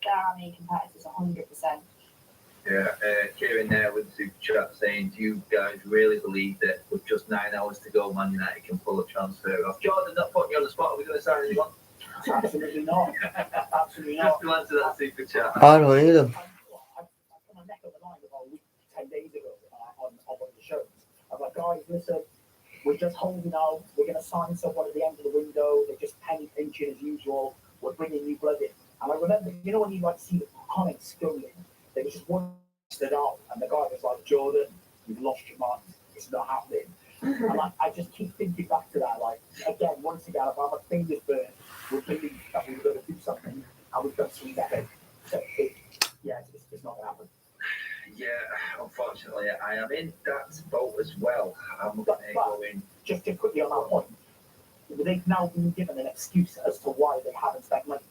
They're our main competitors 100%. Yeah, Kieran there with the super chat saying, do you guys really believe that with just 9 hours to go, Man United can pull a transfer off? Jordan, not putting you on the spot, are we going to sign anyone? Absolutely not. Absolutely not. Just to answer that super chat. I don't either. I'm a neck of the line about a week, 10 days ago on one of the shows. I'm like, guys, listen, we're just holding out. We're going to sign someone at the end of the window. They're just penny pinching as usual. We're bringing new blood in. And I remember, you know, when you like see the comments going, there was just one stood out, and the guy was like, Jordan, you've lost your mind. It's not happening. And I just keep thinking back to that. Like, again, once again, if I have a fingers burnt, we believe that we were going to do something, and we've done something epic. So, it's not going to happen. Yeah, unfortunately, I am in that boat as well. I'm going. Just to quickly on that point, they've now been given an excuse as to why they haven't spent money.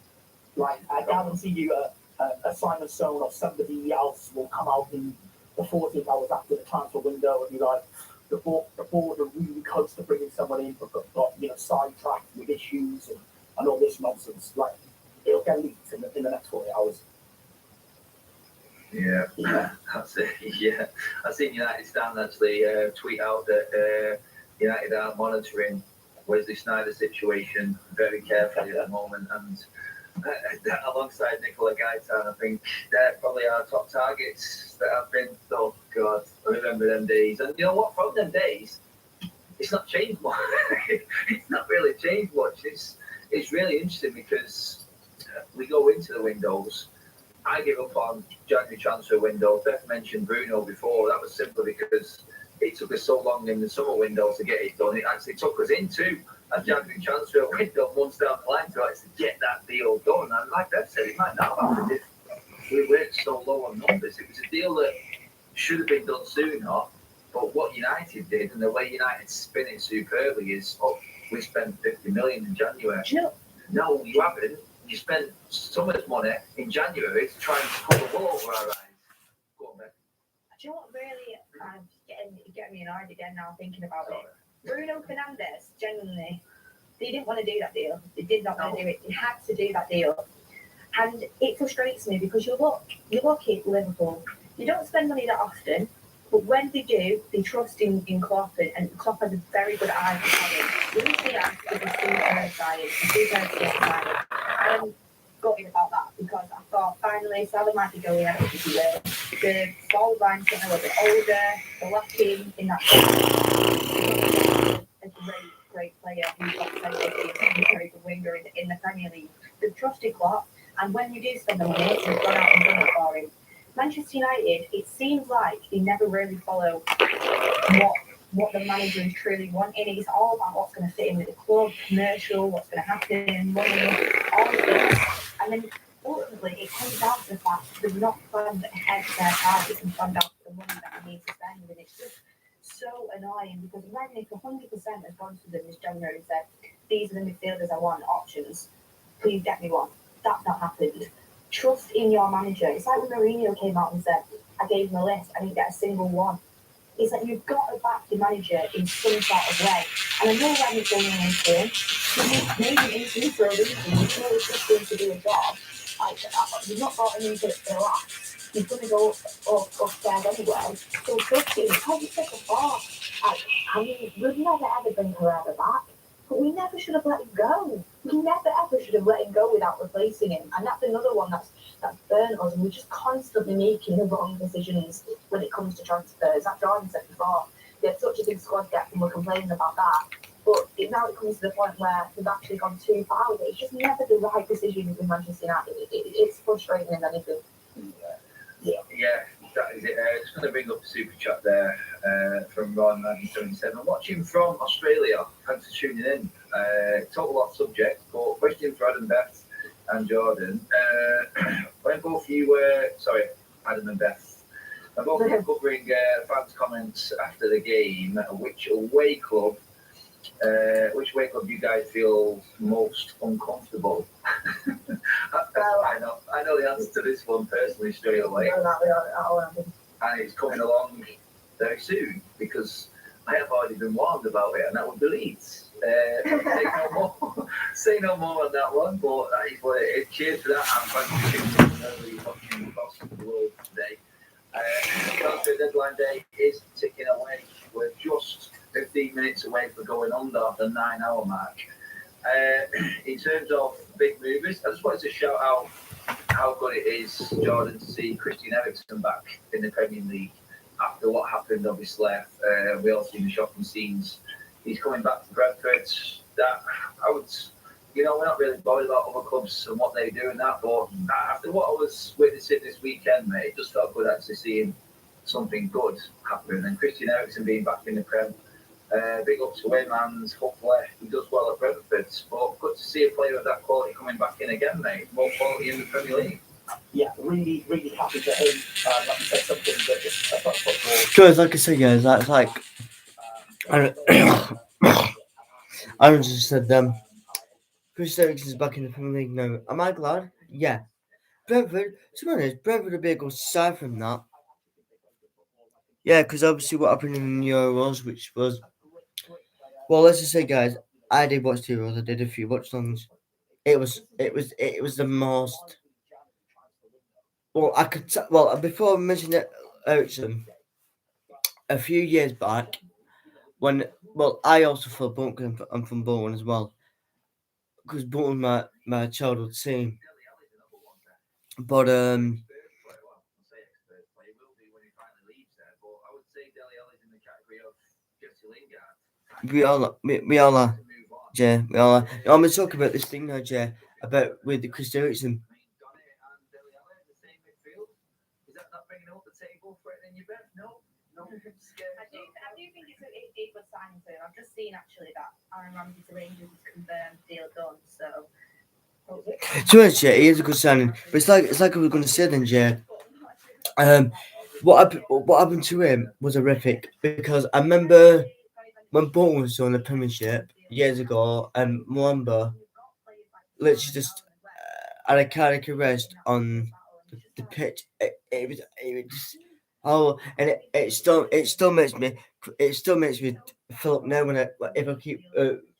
Like, I guarantee you a Simon Stone or somebody else will come out in the 48 hours after the transfer window and be like, the board are really close to bringing someone in, but got sidetracked with issues and all this nonsense. Like, it'll get leaked in the next 48 hours. Yeah, that's it. Yeah, I've seen United stand actually tweet out that United are monitoring Wesley Sneijder's situation very carefully at the moment, and alongside Nicola Gaitan, I think they're probably our top targets that have been. Oh God, I remember them days. And you know what? From them days, it's not changed much. It's not really changed much. It's really interesting because we go into the windows. I give up on January transfer window. Beth mentioned Bruno before. That was simply because it took us so long in the summer window to get it done. It actually took us into a January transfer window months down the line to actually get that deal done. And like Beth said, it might not have happened if we weren't so low on numbers. It was a deal that should have been done sooner. But what United did, and the way United spin it superbly, is, oh, we spent 50 million in January. Do you know, No, you haven't. You spent so much money in January to try and pull the wool over our eyes. Go on, Ben. do you know what really kind of getting me annoyed again now thinking about it? Bruno Fernandes, genuinely, they didn't want to do that deal. They did not want to do it. They had to do that deal. And it frustrates me because you look at Liverpool. You don't spend money that often, but when they do, they trust in Klopp, and Klopp has a very good eye for talent. Luis Diaz is a superb signing, a superb signing. I'm gutted about that because I thought finally Salah might be going out if he will. The forward line's getting a little bit older, they're lacking in that. A great player who's got a very good winger in the Premier League. They've trusted Klopp, and when you do spend the money, they've gone out and done it for him. Manchester United, it seems like they never really follow what the manager is truly wanting. It's all about what's going to fit in with the club, commercial, what's going to happen, money, all of this. And then ultimately it comes down to the fact that they've not planned ahead of their targets and planned out the money that they need to spend. And it's just so annoying because imagine if 100% has gone to them this January and said, these are the midfielders I want, options, please get me one. That's not happened. Trust in your manager. It's like when Mourinho came out and said, I gave him a list, I didn't get a single one. It's like you've got to back your manager in some sort of way. And I know that he's going into him. He made him into for a reason. He's really trusting to do a job. Like, you've not got him into it for the last. He's going to go upstairs anyway. So trust him. Because it's like a force. I mean, we'd never ever bring Herrera back. But we never should have let him go. We never ever should have let him go without replacing him. And that's another one that's burnt us. And we're just constantly making the wrong decisions when it comes to transfers. That Jordan said before, they had such a big squad depth and we're complaining about that. But now it comes to the point where we've actually gone too far with it. It's just never the right decision with Manchester United. It's frustrating as anything. Yeah, that is it. Just going to bring up the super chat there from Ron 1977. Watching from Australia. Thanks for tuning in. Talk a lot of subjects, but question for Adam, Beth, and Jordan. When both of you were, Adam and Beth, when both of you were covering fans' comments after the game, which away club do you guys feel most uncomfortable? I know the answer to this one personally straight away. And it's coming along very soon because I have already been warned about it, and that would be Leeds. Say no more on that one, but that is what it is. Cheers for that, and thanks for tuning in. Watching across the world today. Transfer deadline day is ticking away. We're just 15 minutes away from going under the 9-hour mark. In terms of big movers, I just wanted to shout out how good it is, Jordan, to see Christian Eriksen back in the Premier League after what happened, obviously. We all seen the shocking scenes. He's coming back to Brentford. That I would, we're not really bothered about other clubs and what they do and that, but after what I was witnessing this weekend, mate, it just felt good actually seeing something good happen. And Christian Eriksen being back in the Prem. Big up to him, and hopefully he does well at Brentford. But good to see a player of that quality coming back in again, mate. More quality in the Premier League. Yeah, really, really happy for him. Like you said, something that just football. Because, like I say, guys, that's like I just said Chris Eriksen's back in the Premier League now. Am I glad? Yeah. Brentford, to be honest, Brentford would be a good side from that. Yeah, because obviously what happened in the Euros, which was, well, let's just say, guys, I did watch the Euros. I did a few watch songs. It was the most. Well, before I mentioned Eriksen, a few years back, I also follow Bolton. I'm from Bolton as well, because Bolton my childhood team. But we all are, Jay. We all are. I'm going to talk about this thing now, Jay, about with the Chris Eriksen. I do think it's a good signing for him. I've just seen actually that Aaron Ramsey to Rangers is confirmed, deal done. So. To be honest, Jay, he is a good signing. But it's like I was going to say then, Jay. what happened to him was horrific because I remember when Bolton was on the Premiership years ago, and Mwamba literally just had a cardiac arrest on the pitch. It was just, and it still makes me fill up now if I keep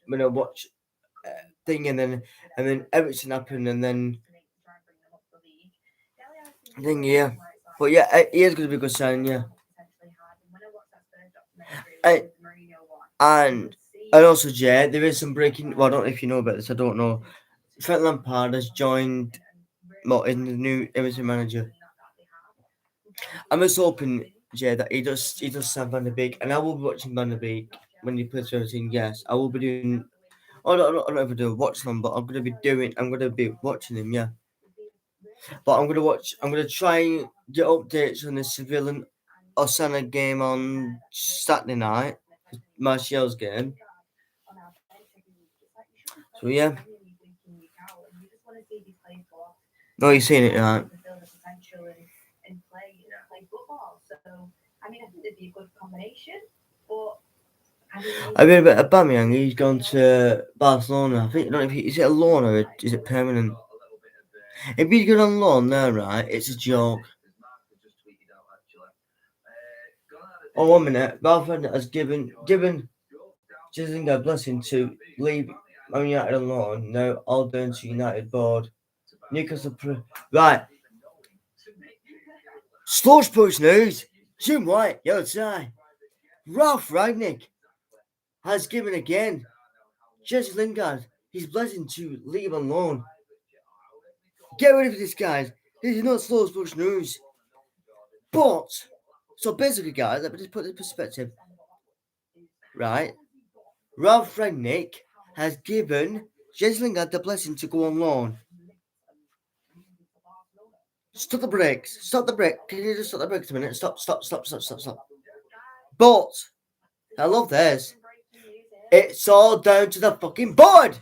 when I watch thing and then everything happened and then thing but yeah, he is going to be a good sign, yeah. And also, Jay, there is some breaking. Well, I don't know if you know about this. I don't know. Frank Lampard has joined. Well, in the new Everton manager. I'm just hoping, Jay, that he does sign Van der Beek, and I will be watching Van der Beek when he plays for Everton. Yes, I will be doing. I don't ever do watching him, but I'm gonna be watching him. Yeah. But I'm gonna try and get updates on the Seville and Osasuna game on Saturday night, Martial's game. So yeah. No, you've seen it, right? I mean, I think they'd be a good combination, but I read about Aubameyang. He's gone to Barcelona. I think. I don't know if is it a loan or is it permanent? If he's good on loan there, right? It's a joke. Oh, 1 minute. Ralph has given Jizinga a blessing to leave Man United on loan. Now all down to United board. Newcastle right. Slow sports news. Jim White, yellow tie. Ralph Ragnick has given again Jesse Lingard his blessing to leave on loan. Get rid of this, guys. This is not slow sports news. But, so basically, guys, let me just put it in perspective. Right? Ralph Ragnick has given Jesse Lingard the blessing to go on loan. Stop the brakes. Stop the brake. Can you just stop the brakes a minute? Stop. But, I love this. It's all down to the fucking board.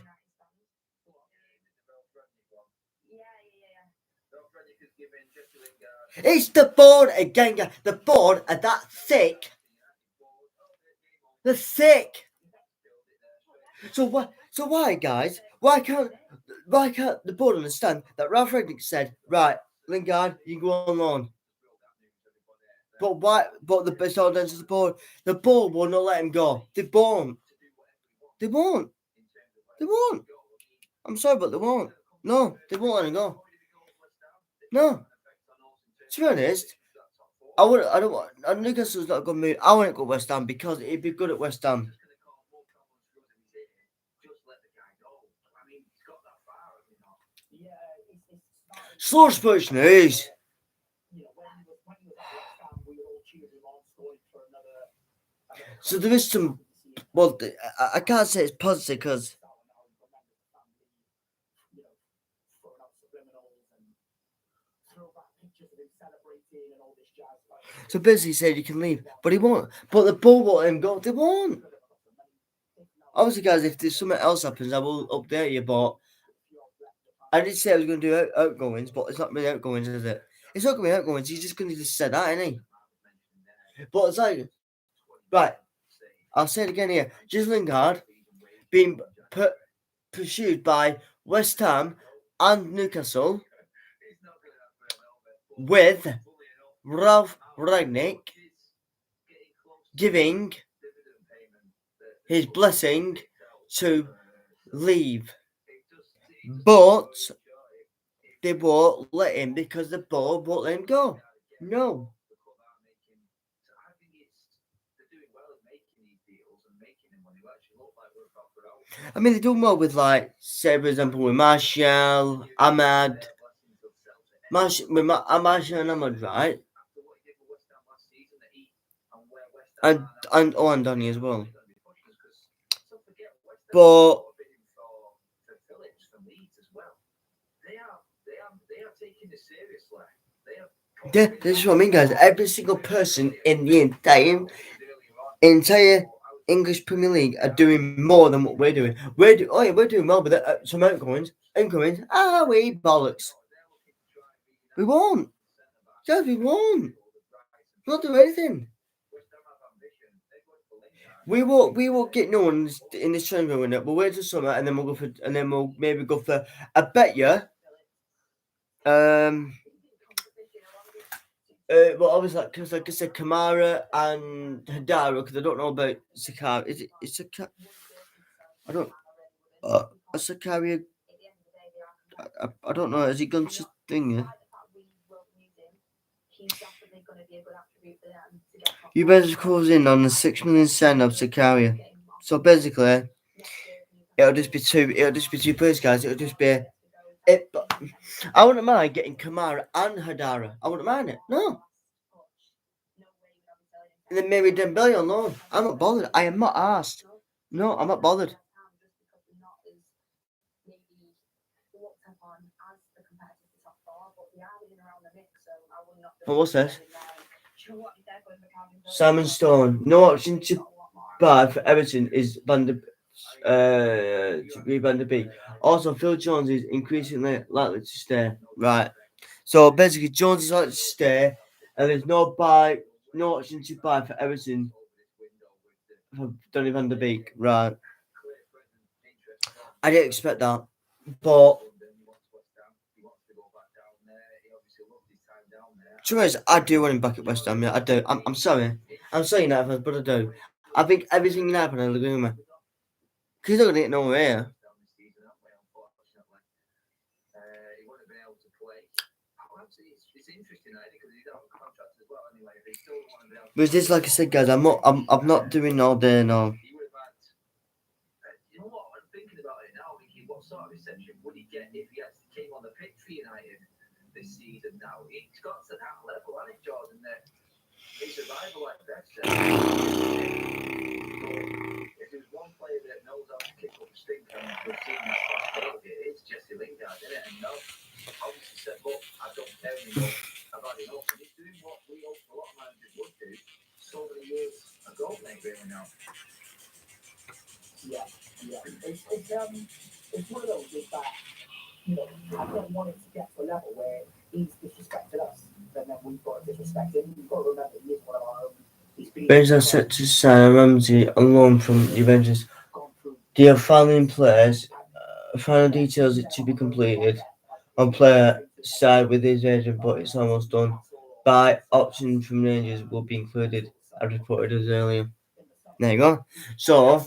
It's the board again, guys. The board are that thick. They're thick. So why, guys? Why can't the board understand that Ralph Ragnick said, right, Lingard, you can go on loan. But why? But it's all down to the board. The board will not let him go. They won't. I'm sorry, but they won't. No, they won't let him go. No. To be honest, Newcastle's not a good move. I want to go West Ham because he'd be good at West Ham. Slow sports news. So there is some. Well, I can't say it's positive because. So basically, he said you can leave, but he won't. But the ball won't let him go. They won't. Obviously, guys, if there's something else happens, I will update you. But I did say I was going to do outgoings, but it's not really outgoings, is it? It's not going to be outgoings. He's just going to just say that, isn't he? But it's like, right. I'll say it again here. Jesse Lingard being pursued by West Ham and Newcastle with Ralph Ragnick giving his blessing to leave. But they won't let him because the board won't let him go. No. I mean, they're doing well with, like, say, for example, with Martial, Ahmad. Martial and Ahmad, right? And Donny as well. But yeah, this is what I mean, guys. Every single person in the entire English Premier League are doing more than what we're doing. We're doing well with some outgoings. Incomings, we bollocks. We won't. Guys, we won't. Not do anything. We won't get no one in this transfer window. We'll wait till summer and then we'll maybe go for. I bet you. Well, obviously, because like I said, Kamara and Hadara, because I don't know about Sakari. Is it Sakari? I don't. Sakari. I don't know. Has he gone to thing? You better close in on the 6 million send of Sakari. So basically, it'll just be two players, guys. It'll just be it. But I wouldn't mind getting Kamara and Hadara. I wouldn't mind it. No. And then maybe Dembele on loan. I'm not bothered. I am not asked. No, I'm not bothered. Well, what's this? Simon Stone. No option to buy for Everton is to be Van der Beek. Also, Phil Jones is increasingly likely to stay. Right. So basically, Jones is likely to stay, and there's no option to buy for Everton for Donny Van der Beek. Right. I didn't expect that, but. To be honest, I do want him back at West Ham. Yeah, I do. I'm sorry. I'm sorry, United fans, but I do. I think everything United fans will agree with me. Because he's not going to get nowhere here. But this, like I said, guys, I'm not doing all day now. You know what? I'm thinking about it now. What sort of reception would he get if he actually came on the pitch for United this season? Now it's got to that level, hasn't it, Jordan? That his arrival like that. If there's one player that knows how to kick up a stink, and we've seen that last year, it's Jesse Lingard, isn't it? And no, obviously said, look, I don't care anymore. I've had enough. And he's doing what we hope a lot of managers would do so many years ago, mate, really now. Yeah. It's one of those is that, you know, I don't want it to get to a level where he's disrespected us, and then we've got to disrespect him. We've got to remember he is one of our own. Bears are set to sign Ramsey on loan from Juventus. They are filing players. Final details are to be completed on player side with his agent, but it's almost done. Buy option from Rangers will be included, as reported as earlier. There you go. So,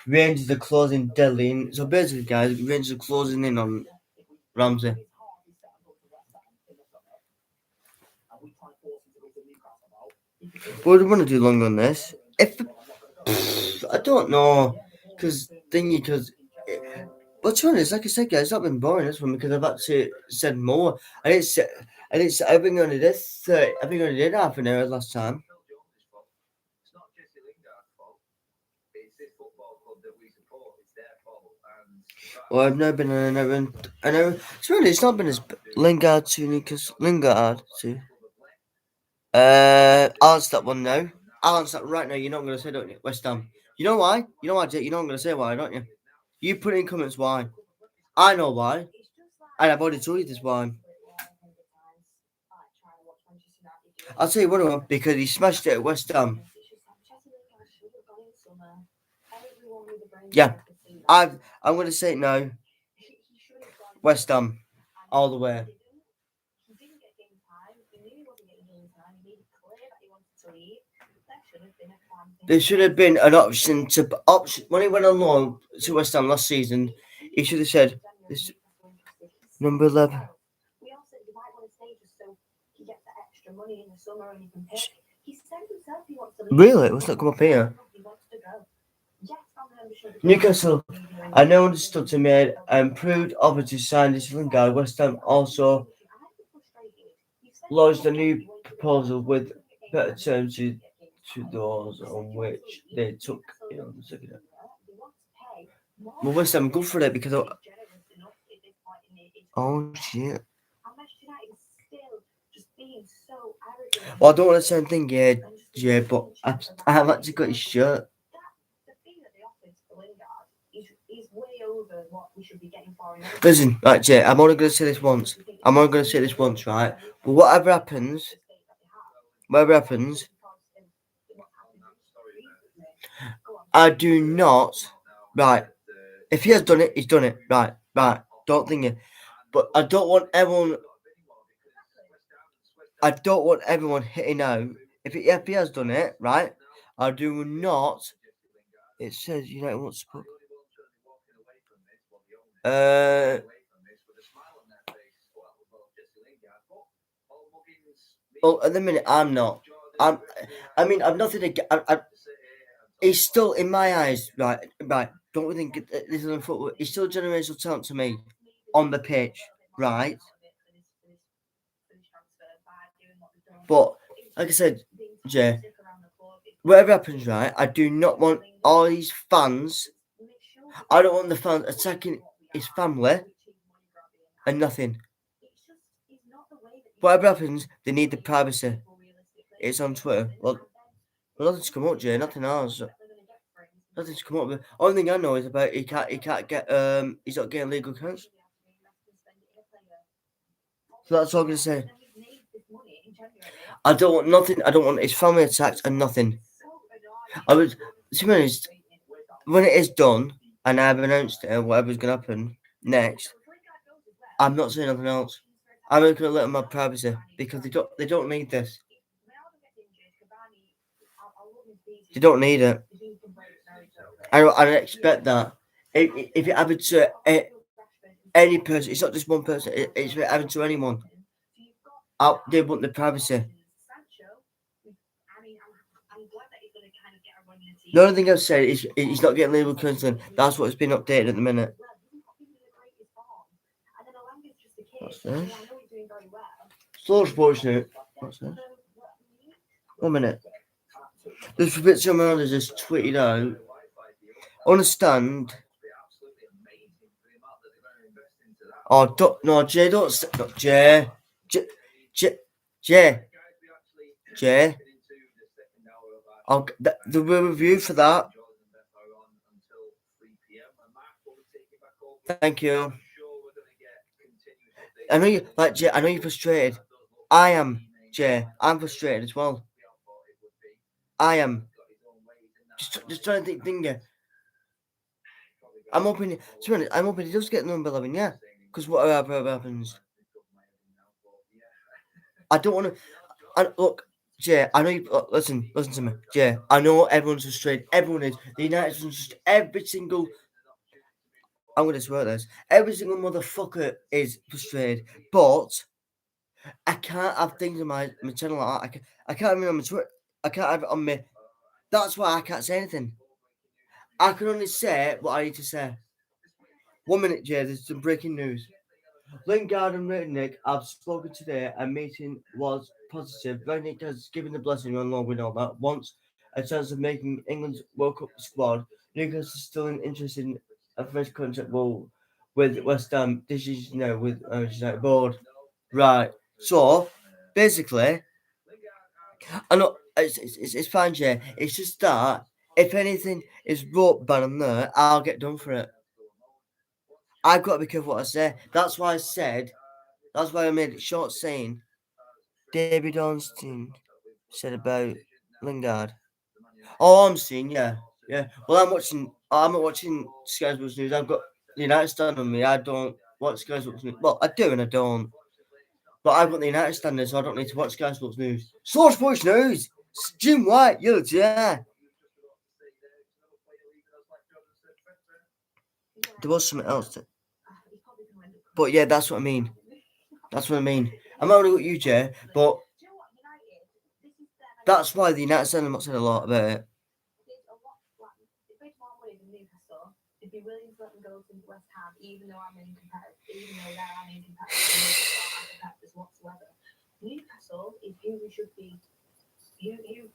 Rangers are closing deadline. So basically, guys, Rangers are closing in on Ramsey. What do you want to do long on this? I don't know, because but to be honest, like I said, guys, it's not been boring this one because I've actually said more. I think I think I only did half an hour last time. It's not Jesse Lingard's fault. It's this football club that we support. It's their fault. Well, I've never been on an I know. To be honest, it's not been as Lingard to Newcastle. Lingard to. I'll answer that one now. I'll answer that right now. You're not going to say, don't you? West Ham. You know why? You know why, Jake? You're not going to say why, don't you? You put in comments why. I know why. And I've already told you this why. I'll tell you one, because he smashed it at West Ham. Yeah. I'm going to say it now. West Ham. All the way. There should have been an option when he went on loan to West Ham last season. He should have said this number 11. Really? What's not come up here? Newcastle. I know understood to made improved offer to sign this Lingard. West Ham also lodged a new proposal with better terms to those on which they took. Well, West Ham good for that because oh shit. Well, I don't want to say anything, yeah, but I have actually got his shirt. Listen, right, Jay, I'm only going to say this once. Right? But whatever happens, whatever happens, I do not. Right. If he has done it, he's done it. Right. Don't think it. But I don't want everyone. I don't want everyone hitting out. If he has done it, right, I do not. It says United wants to put. Well, at the minute, I'm not. I mean, I've nothing to. He's still in my eyes, right. Don't we think this is on football? He's still generational talent to me on the pitch, right? But like I said, Jay, whatever happens, right, I do not want all these fans. I don't want the fans attacking his family and nothing. Whatever happens, they need the privacy. It's on Twitter. Well, nothing's come up, Jay. Nothing else. Nothing's come up. The only thing I know is about he can't get he's not getting legal counsel. So that's all I'm gonna say. I don't want nothing. I don't want his family attacked and nothing. I was, to be honest, when it is done and I've announced it and whatever's gonna happen next, I'm not saying nothing else. I'm not gonna let them have privacy because they don't need this. They don't need it. I expect that. If it happened to any person, it's not just one person. It's happened to anyone. They want the privacy. The only thing I've said is he's not getting legal counselling. That's what's been updated at the minute. What's this? Slow sports now. What's this? 1 minute. This Fabrizio Ronaldo just tweeted out. Understand. Oh, no, Jay, don't. No, Jay. I'll the review for that. Thank you. I know you like Jay. I know you're frustrated. I am, Jay. I'm frustrated as well. I am. Just trying to think. I'm hoping. To be honest, I'm hoping he does get number 11. Yeah, because whatever happens, I don't want to. Look, Jay. I know you. Listen to me, Jay. I know everyone's frustrated. Everyone is. The United's just every single. I'm going to swear this. Every single motherfucker is frustrated, but I can't have things on my channel like that. I can't have it on my Twitter. I can't have it on me. That's why I can't say anything. I can only say what I need to say. 1 minute, Jay. There's some breaking news. Lingard and Rangnick have spoken today. A meeting was positive. Rangnick has given the blessing on loan. We know that. Wants a chance of making England's World Cup squad. Newcastle is still interested in a fresh contract with West Ham. This is now with United board. Right. So basically, I know it's fine, Jay. It's just that if anything is wrote bad on there, I'll get done for it. I've got to be careful what I say. That's why I made it short saying David Ornstein said about Lingard. Oh, I'm seeing, yeah. Well, I'm not watching Sky Sports News. I've got the United stand on me. I don't watch Sky Sports News. Well, I do and I don't. But I've got the United standard, so I don't need to watch Sky Sports News. Slow Sports News! Jim White, yeah. There was something else. But yeah, that's what I mean. I'm not going to you, Jay, but that's why the United stand have not said a lot about it. They'd be willing to let them go to West Ham, even though they're incompetitive whatsoever. Newcastle is who we should be.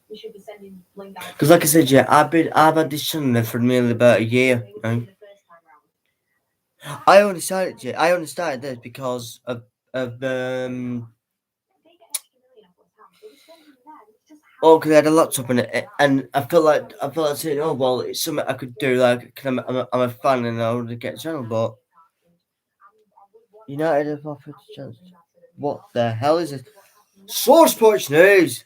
We should be sending Lingard. Because, like I said, yeah, I've had this channel for nearly about a year now. I only started this because of because I had a laptop in it, and I felt like saying, oh well, it's something I could do. Like, I'm a fan, and I want to get a channel, but United have offered a chance. What the hell is this? Source Sports News.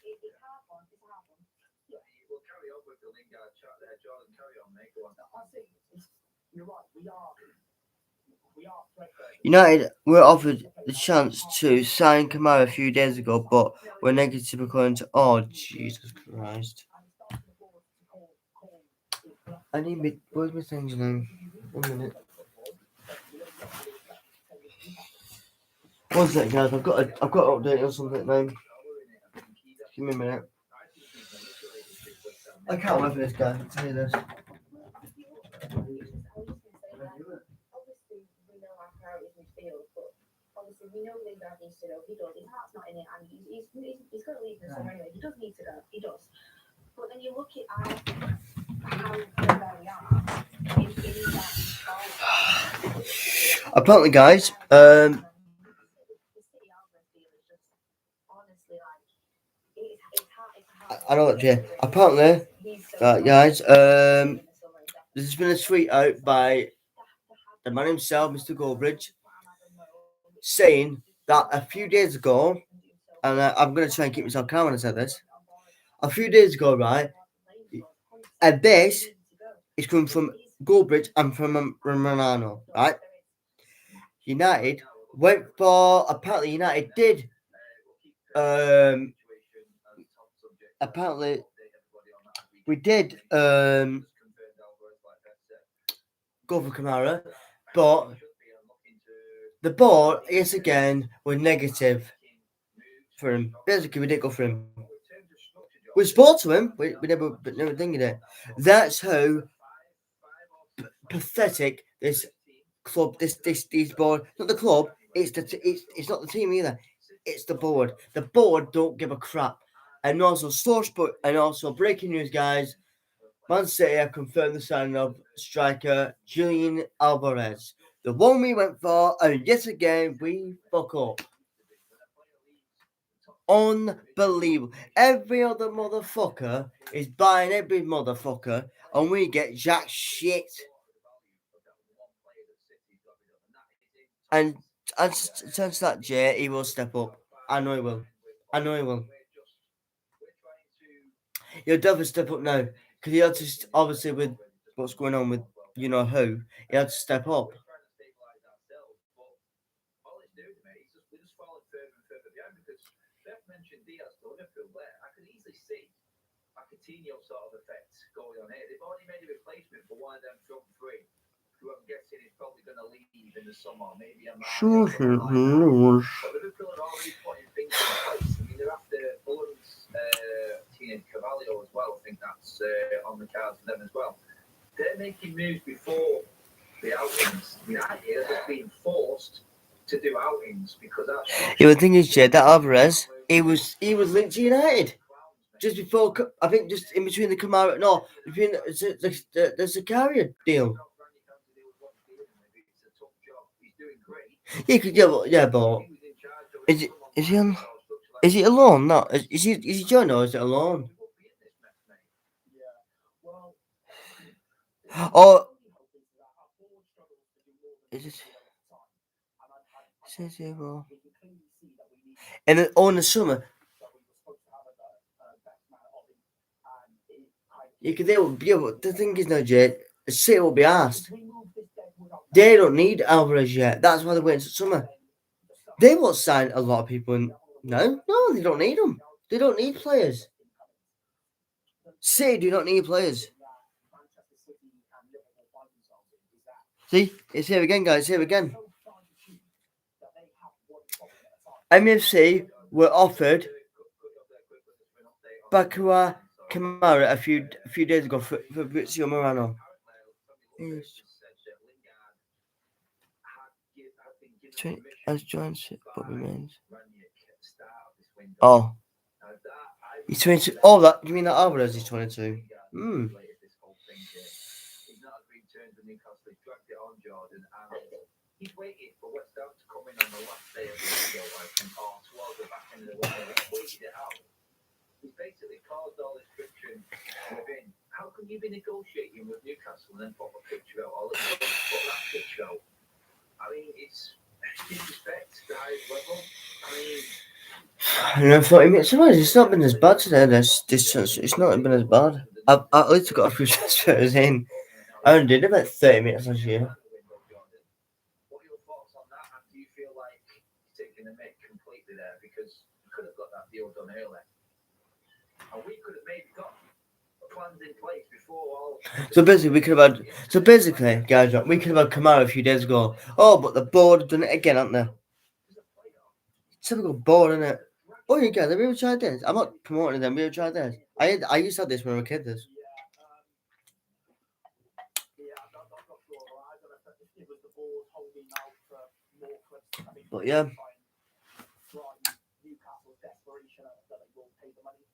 United were offered the chance to sign Kamara a few days ago, but were negative according to. Oh, Jesus Christ. I need me. Where's my thing's name? 1 minute. One second, guys. I've got to update on something now. Give me a minute. I can't wait for this, guys. I'll tell you this. Obviously, we know our priorities midfield, but obviously we know Lingard needs to go. He does. His heart's not in it, and he's going to leave the summer anyway. He does need to go. He does. But then you look at how where we are in that. Apparently, guys, The City Alvarez deal is just honestly like it's hard. I know that, yeah. Apparently, guys, there's been a tweet out by the man himself, Mr. Goldbridge, saying that a few days ago, and I'm going to try and keep myself calm when I say this, a few days ago, right, and this is coming from Goldbridge and from Romano, right? United went for, apparently United did, apparently we did go for Kamara, but the board, yes again, were negative for him. Basically, we didn't go for him. We spoke to him, we never thinking it. That's how pathetic this club, this board, not the club, it's not the team either. It's the board. The board don't give a crap. And also, Sportsbook, and also breaking news, guys. Man City have confirmed the signing of striker Julian Alvarez, the one we went for, and yet again we fuck up. Unbelievable. Every other motherfucker is buying every motherfucker, and we get jack shit. And since that, Jay, he will step up. I know he will. He'll definitely step up now. Because he had to, obviously, with what's going on with you know who, he had to step up. Mentioned Diaz to Liverpool there. I could easily see a Coutinho sort of effect going on here. They've already made a replacement for one of them front three, who I'm guessing is probably going to leave in the summer, maybe a man. But Liverpool are already putting things in place. I mean, they're after Fulham's Tino Carvalho as well. I think that's on the cards for them as well. They're making moves before the outings. United are just being forced to do outings because that's. Yeah, the thing is, Jay, that Alvarez, he was linked to United just before. I think just in between the Kamara, no, between the Zakaria deal. Yeah, but is he on? Is it a loan? No, is he joining or is it a loan? Or is it? Says here, bro. And then in the summer, you could yeah, but the thing is now, Jay, City will be asked. They don't need Alvarez yet. That's why they're waiting until summer. They won't sign a lot of people. No, they don't need them. They don't need players. City do not need players. See, it's here again, guys. Here again. MFC were offered Bakura Kamara a few days ago for Fabrizio Morano. As John said, but remains. Oh, he's 22. Oh, that you mean that Alvarez is 22? He's waiting for West Ham to come in on the last day of the video, like, or towards the back end of the window. He's waited it out. He's basically caused all this friction within. How can you be negotiating with Newcastle and then put a picture out, or let's put that picture out? I mean, it's disrespect to the highest level. I mean, 40 minutes. It's not been as bad today. It's not been as bad. I've at least got a few transfers in. I only did about 30 minutes last year. deal done early. And we could have maybe got plans in place before all. So basically, we could have had. So basically, guys, we could have had Kamara a few days ago. Oh, but the board done it again, haven't they? Typical board, isn't it? Oh, you guys, have you ever tried this? I'm not promoting them. Have you ever tried this? I used to have this when I was a kid. This. I'm not sure. I don't know if it was the board holding out for more clips to come in. But yeah. From Newcastle's desperation that they will pay the money.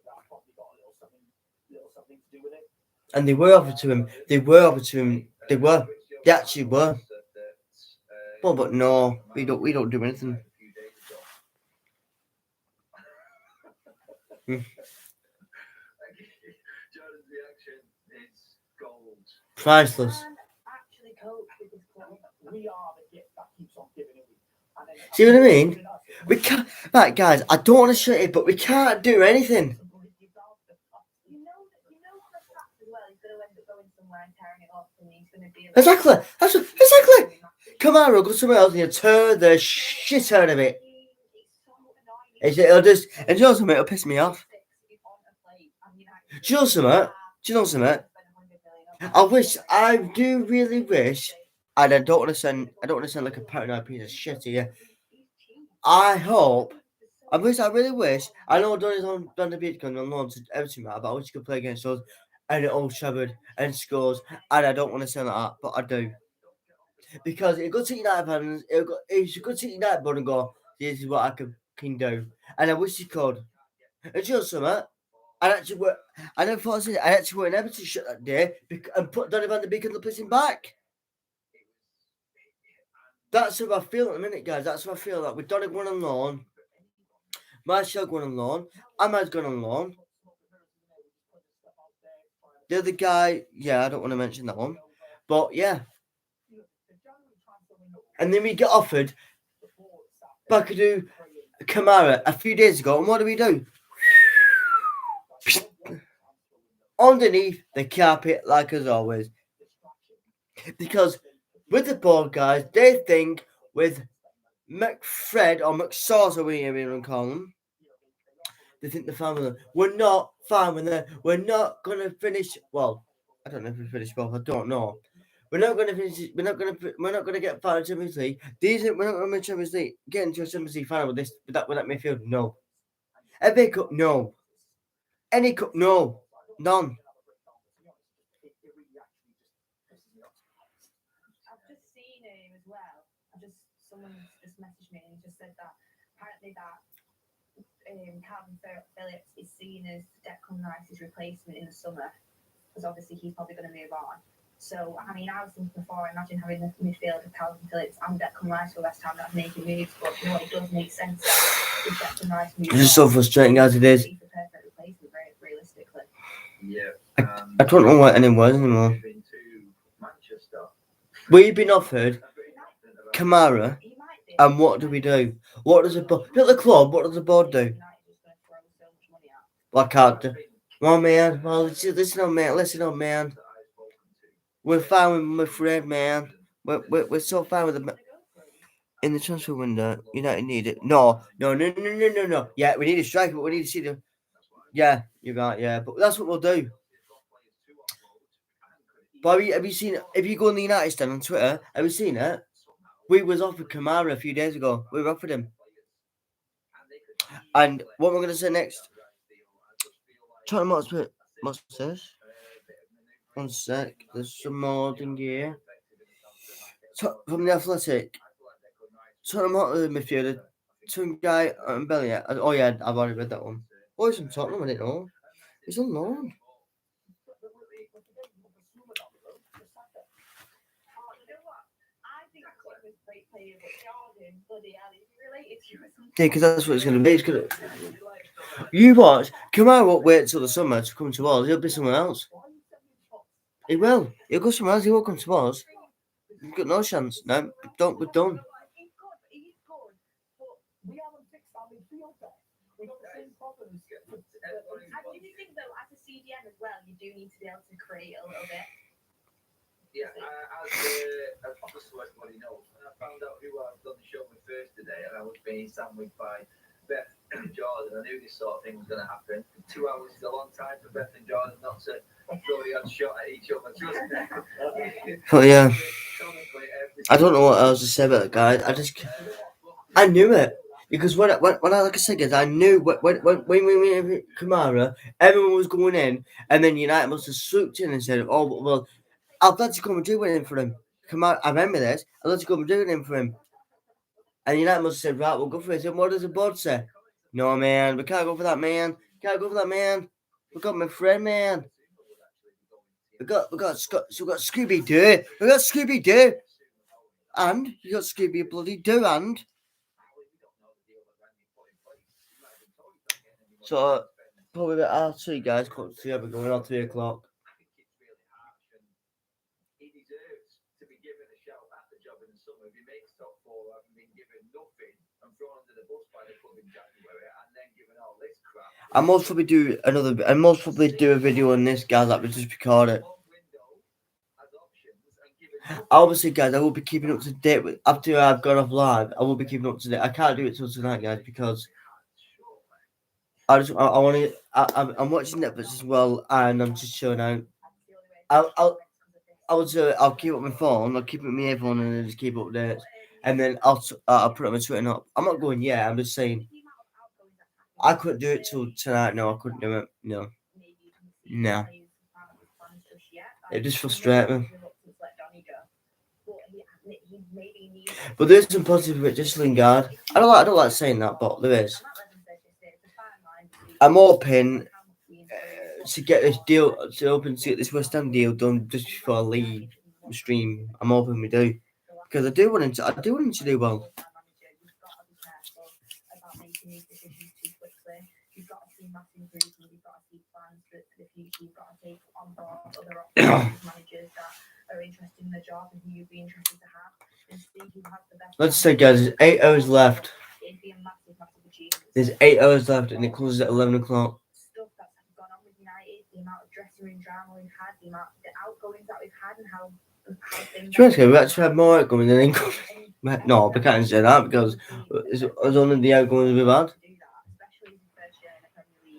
That probably got a little something to do with it. And they were offered to him. They were offered to him. They were. They actually were. Well, but no, we don't do anything. Jordan's reaction is gold. Priceless. Can actually cope with this club. We are the gift that keeps on giving away. And then See what I mean? We can't. Right, guys, I don't want to shut it, but we can't do anything. You know for a fact as well, he's going to end up going somewhere and tearing it up, and he's going to be Exactly. That's what, exactly. Kamara, go somewhere else and you turn the shit out of it. It'll just, and you know something, it'll piss me off. Do you know something? Do you know something? I do really wish, and I don't want to sound like a paranoid piece of shit here. I really wish, I know Donny's on the beach going on loan to Everton, but I wish he could play against us and at Old Trafford and scores, and I don't want to sound like that, but I do. Because it got to United fans, it should go to United board and go, this is what I can do. And I wish he could. And you know something? I actually work. I never thought I actually went in Everton shut that day and put Donny van de Beek and place him back. That's how I feel at the minute, guys. That's how I feel. Like with Donny going on loan, Martial going on loan, Ahmad's going on loan. The other guy, yeah, I don't want to mention that one, but yeah. And then we get offered Bakadu Kamara a few days ago, and what do? Underneath the carpet, like as always. Because with the board, guys, they think with McFred or McSauce, or whatever you want to call them, they think they're fine with them. We're not fine with them. We're not going to finish. Well, I don't know if we finish both. I don't know. We're not going to finish. We're not going to get final Champions League. We're not going to win Champions League. Get into a Champions League final with this. With that midfield, no. FA Cup, no. Any cup, no. None. I've just seen as well. Someone just messaged me and just said that apparently that Calvin Phillips is seen as Declan Rice's replacement in the summer, because obviously he's probably going to move on. So, I mean, I was thinking before, imagine having the midfield of Calvin Phillips and Declan Rice for West Ham, that's making moves, but you know what, it does make sense if Declan Rice moves on. It's so frustrating as it is. He's the perfect replacement, realistically. Yeah. I don't know what anyone was anymore. Moving to Manchester. We've been offered Kamara, He might be. and what do we do? What does the board? At the club, what does the board do? Well, I can't do. Well, man. Well, listen on, man. Listen on, man. We're fine with my friend, man. We're so fine with the in the transfer window. United need it. No. Yeah, we need a striker, but we need to see the. Yeah, you're right. Yeah, but that's what we'll do. But have you seen? If you go on the United stand on Twitter, have you seen it? We was offered Kamara a few days ago. We were offered him. And what we're going to say next? Tottenham Hotspur. What's this? One sec. There's some more in here. From the Athletic. Tottenham Hotspur midfielder. Some guy and Belly. Oh yeah, I've already read that one. Oh, he's from Tottenham. I didn't know. He's on loan. Yeah, because that's what it's going to be. It's going to. You watch. Kamara won't wait till the summer to come to us. He'll be someone else. He will. He'll go somewhere else. He won't come to us. We've got no chance. No, we're done. I do think though, as a CDM as well, you do need to be able to create a little bit. Yeah, as obviously everybody knows, I found out who I've done the show with first today, and I was being sandwiched by and I knew this sort of thing was going to happen. 2 hours is a long time for Beth and Jordan not to throw the odd shot at each other. Trust me. But yeah, Comically, every I don't know what else to say about it, guys. I knew it. Because when I, like I said, guys, I knew when we went Kamara, everyone was going in, and then United must have swooped in and said, "Oh, well, Atletico Madrid went in for him." Kamara, I remember this. Atletico Madrid went in for him, and United must have said, "Right, we'll go for it." And what does the board say? No, man, we can't go for that, man. Can't go for that, man. We got my friend, man. We got Scooby Doo. We got Scooby Doo, and you got Scooby bloody Doo, and. So, probably about I'll see you guys come to we're going on 3 o'clock. he deserves to be given a shout at the job in the summer. If he makes top 4, having been given nothing and thrown under the bus by the club in January, and then given all this crap. I most probably do a video on this, guys. Like we just record it. Obviously, guys, I will be keeping up to date with after I've gone off live. I will be keeping up to date. I can't do it till tonight, guys, because I want to. I'm watching Netflix as well, and I'm just showing out. I'll keep up my phone. I'll keep it with my earphone, and then just keep updates. And then I'll put it on my Twitter. Up. I'm not going yet. I'm just saying. I couldn't do it till tonight. No, I couldn't do it. No. It just frustrates me. But there's some positive with just Lingard. I don't like saying that, but there is. I'm hoping to get this deal to get this West Ham deal done just before I leave the stream. I'm hoping we do, because I do want him to do well. Let's say, guys, there's 8 hours left. There's 8 hours left, and it closes at 11 o'clock. Stuff that's gone on with United, the amount of dressing room drama we've had, the outgoings that we've had, and how things. We actually had more outgoing than incoming. No, we can't say that because it's only the outgoings we've had.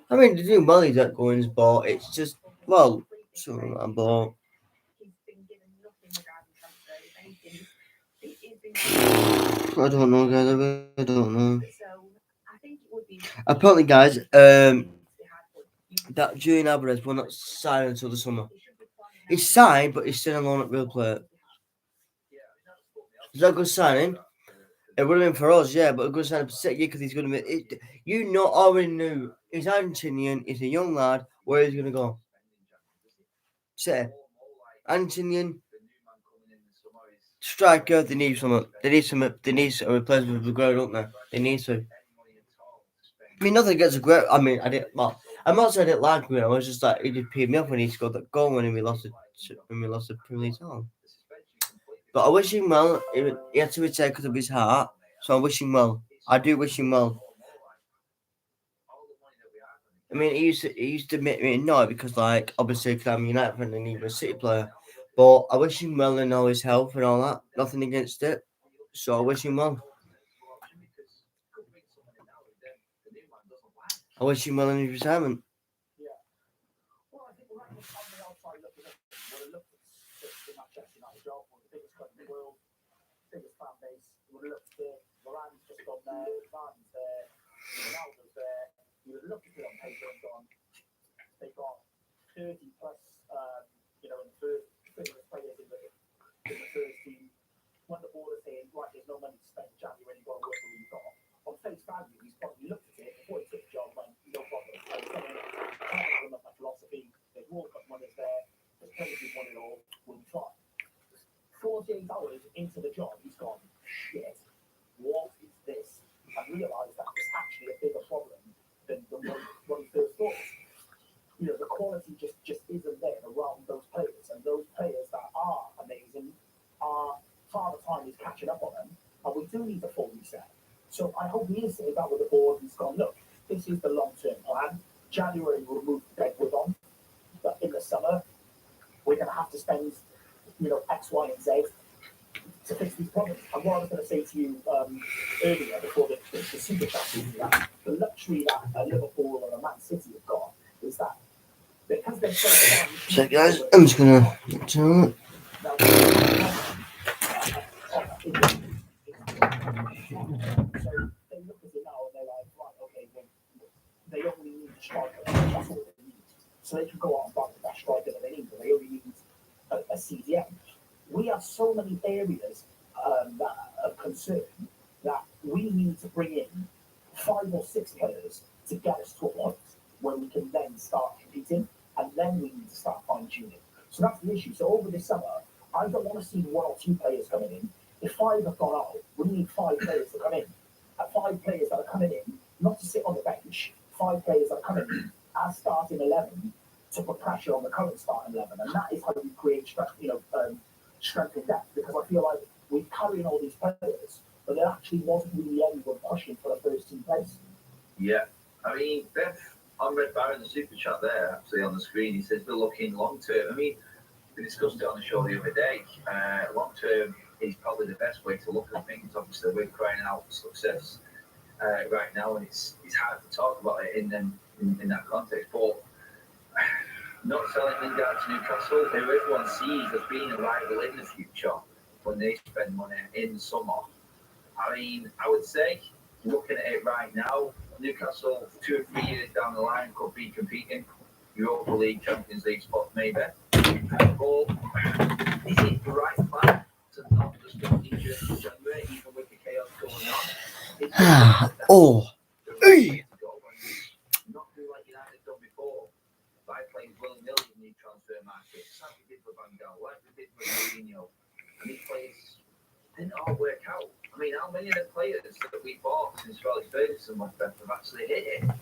I mean, they're doing well, these outgoings, but it's just, well, something like that, but. I don't know, guys. I really don't know. Apparently, guys, that Julian Alvarez will not sign until the summer. He's signed, but he's still on loan at Real Plate. Is that a good signing? It would have been for us, yeah, but a good signing for City because he's going to be. Already knew he's Argentinian. He's a young lad. Where he's going to go? City. Argentinian. Striker, they need some. They need a replacement for Aguero, don't they? They need to. I mean, nothing against Aguero. I mean, I'm not saying I didn't like Aguero. I was just like, it just peed me off when he scored that goal when we lost the Premier League title. But I wish him well. He had to retire because of his heart, so I wish him well. I do wish him well. I mean, he used to make me annoyed because, like, obviously, because I'm a United fan and he was a City player. But I wish him well in all his health and all that. Nothing against it. So I wish him well. I wish him well in his retirement. Yeah. Well, I think we're on the outside looking at the Manchester United job, one of the biggest clubs in the world, biggest fan base. We look at Varane's just gone there, Vardy's there, Ronaldo's there. You would look at it on paper and gone, they've got 30 plus, in the first players in the first team. When the board is saying, right, there's no money to spend in January, you've got to work with what you've got. On face value, he's probably looked at it before he took the job, went, no problem. My philosophy, there's World Cup money's there, there's players who've won it all, we'll try. 48 hours into the job, he's gone, shit, what is this? And realised that it's actually a bigger problem than what he first thought. The quality just isn't there around those players, and those players that are amazing are Father Time is catching up on them, and we do need a full reset. So I hope he is sitting down with the board and he's gone, look, this is the long-term plan. January we'll move Deadwood on, but in the summer we're going to have to spend, X, Y, and Z to fix these problems. And what I was going to say to you earlier before the super chat is that the luxury luxury that a Liverpool or a Man City have got is that because they're so far. So guys, I'm just gonna turn it. So they look at it now and they're like, right, okay, well, they only need a striker. That's all they need. So they can go out and buy the best striker that they need, but they only need a CDM. We have so many areas that are concerned that we need to bring in 5 or 6 players to get us to a point where we can then start competing, and then we need to start fine tuning. So that's the issue. So over this summer, I don't want to see 1 or 2 players coming in. If 5 have gone out, we need 5 players to come in. And 5 players that are coming in, not to sit on the bench, 5 players that are coming in as starting 11 to put pressure on the current starting 11. And that is how we create strength, strength in depth. Because I feel like we're carrying all these players, but there actually wasn't really anyone pushing for the first team place. Yeah, I mean, Beth, on Red Baron, the super chat there, actually on the screen, he says we're looking long term. I mean, we discussed it on the show the other day. Long term is probably the best way to look at things. Obviously, we're crying out for success right now, and it's hard to talk about it in that context. But not selling Lingard to Newcastle, who everyone sees as being a rival in the future when they spend money in the summer. I mean, I would say, looking at it right now, Newcastle 2 or 3 years down the line could be competing Europa League, Champions League spots maybe. But is it the right plan to not just go in January, even with the chaos going on? Oh. The right way to go and not do like United done before by playing willy-nilly in the transfer market, like we did with Van Gaal, like we did with Mourinho, and these players didn't all work out. I mean, how many of the players that we bought since Alex Ferguson have actually hit it? You know what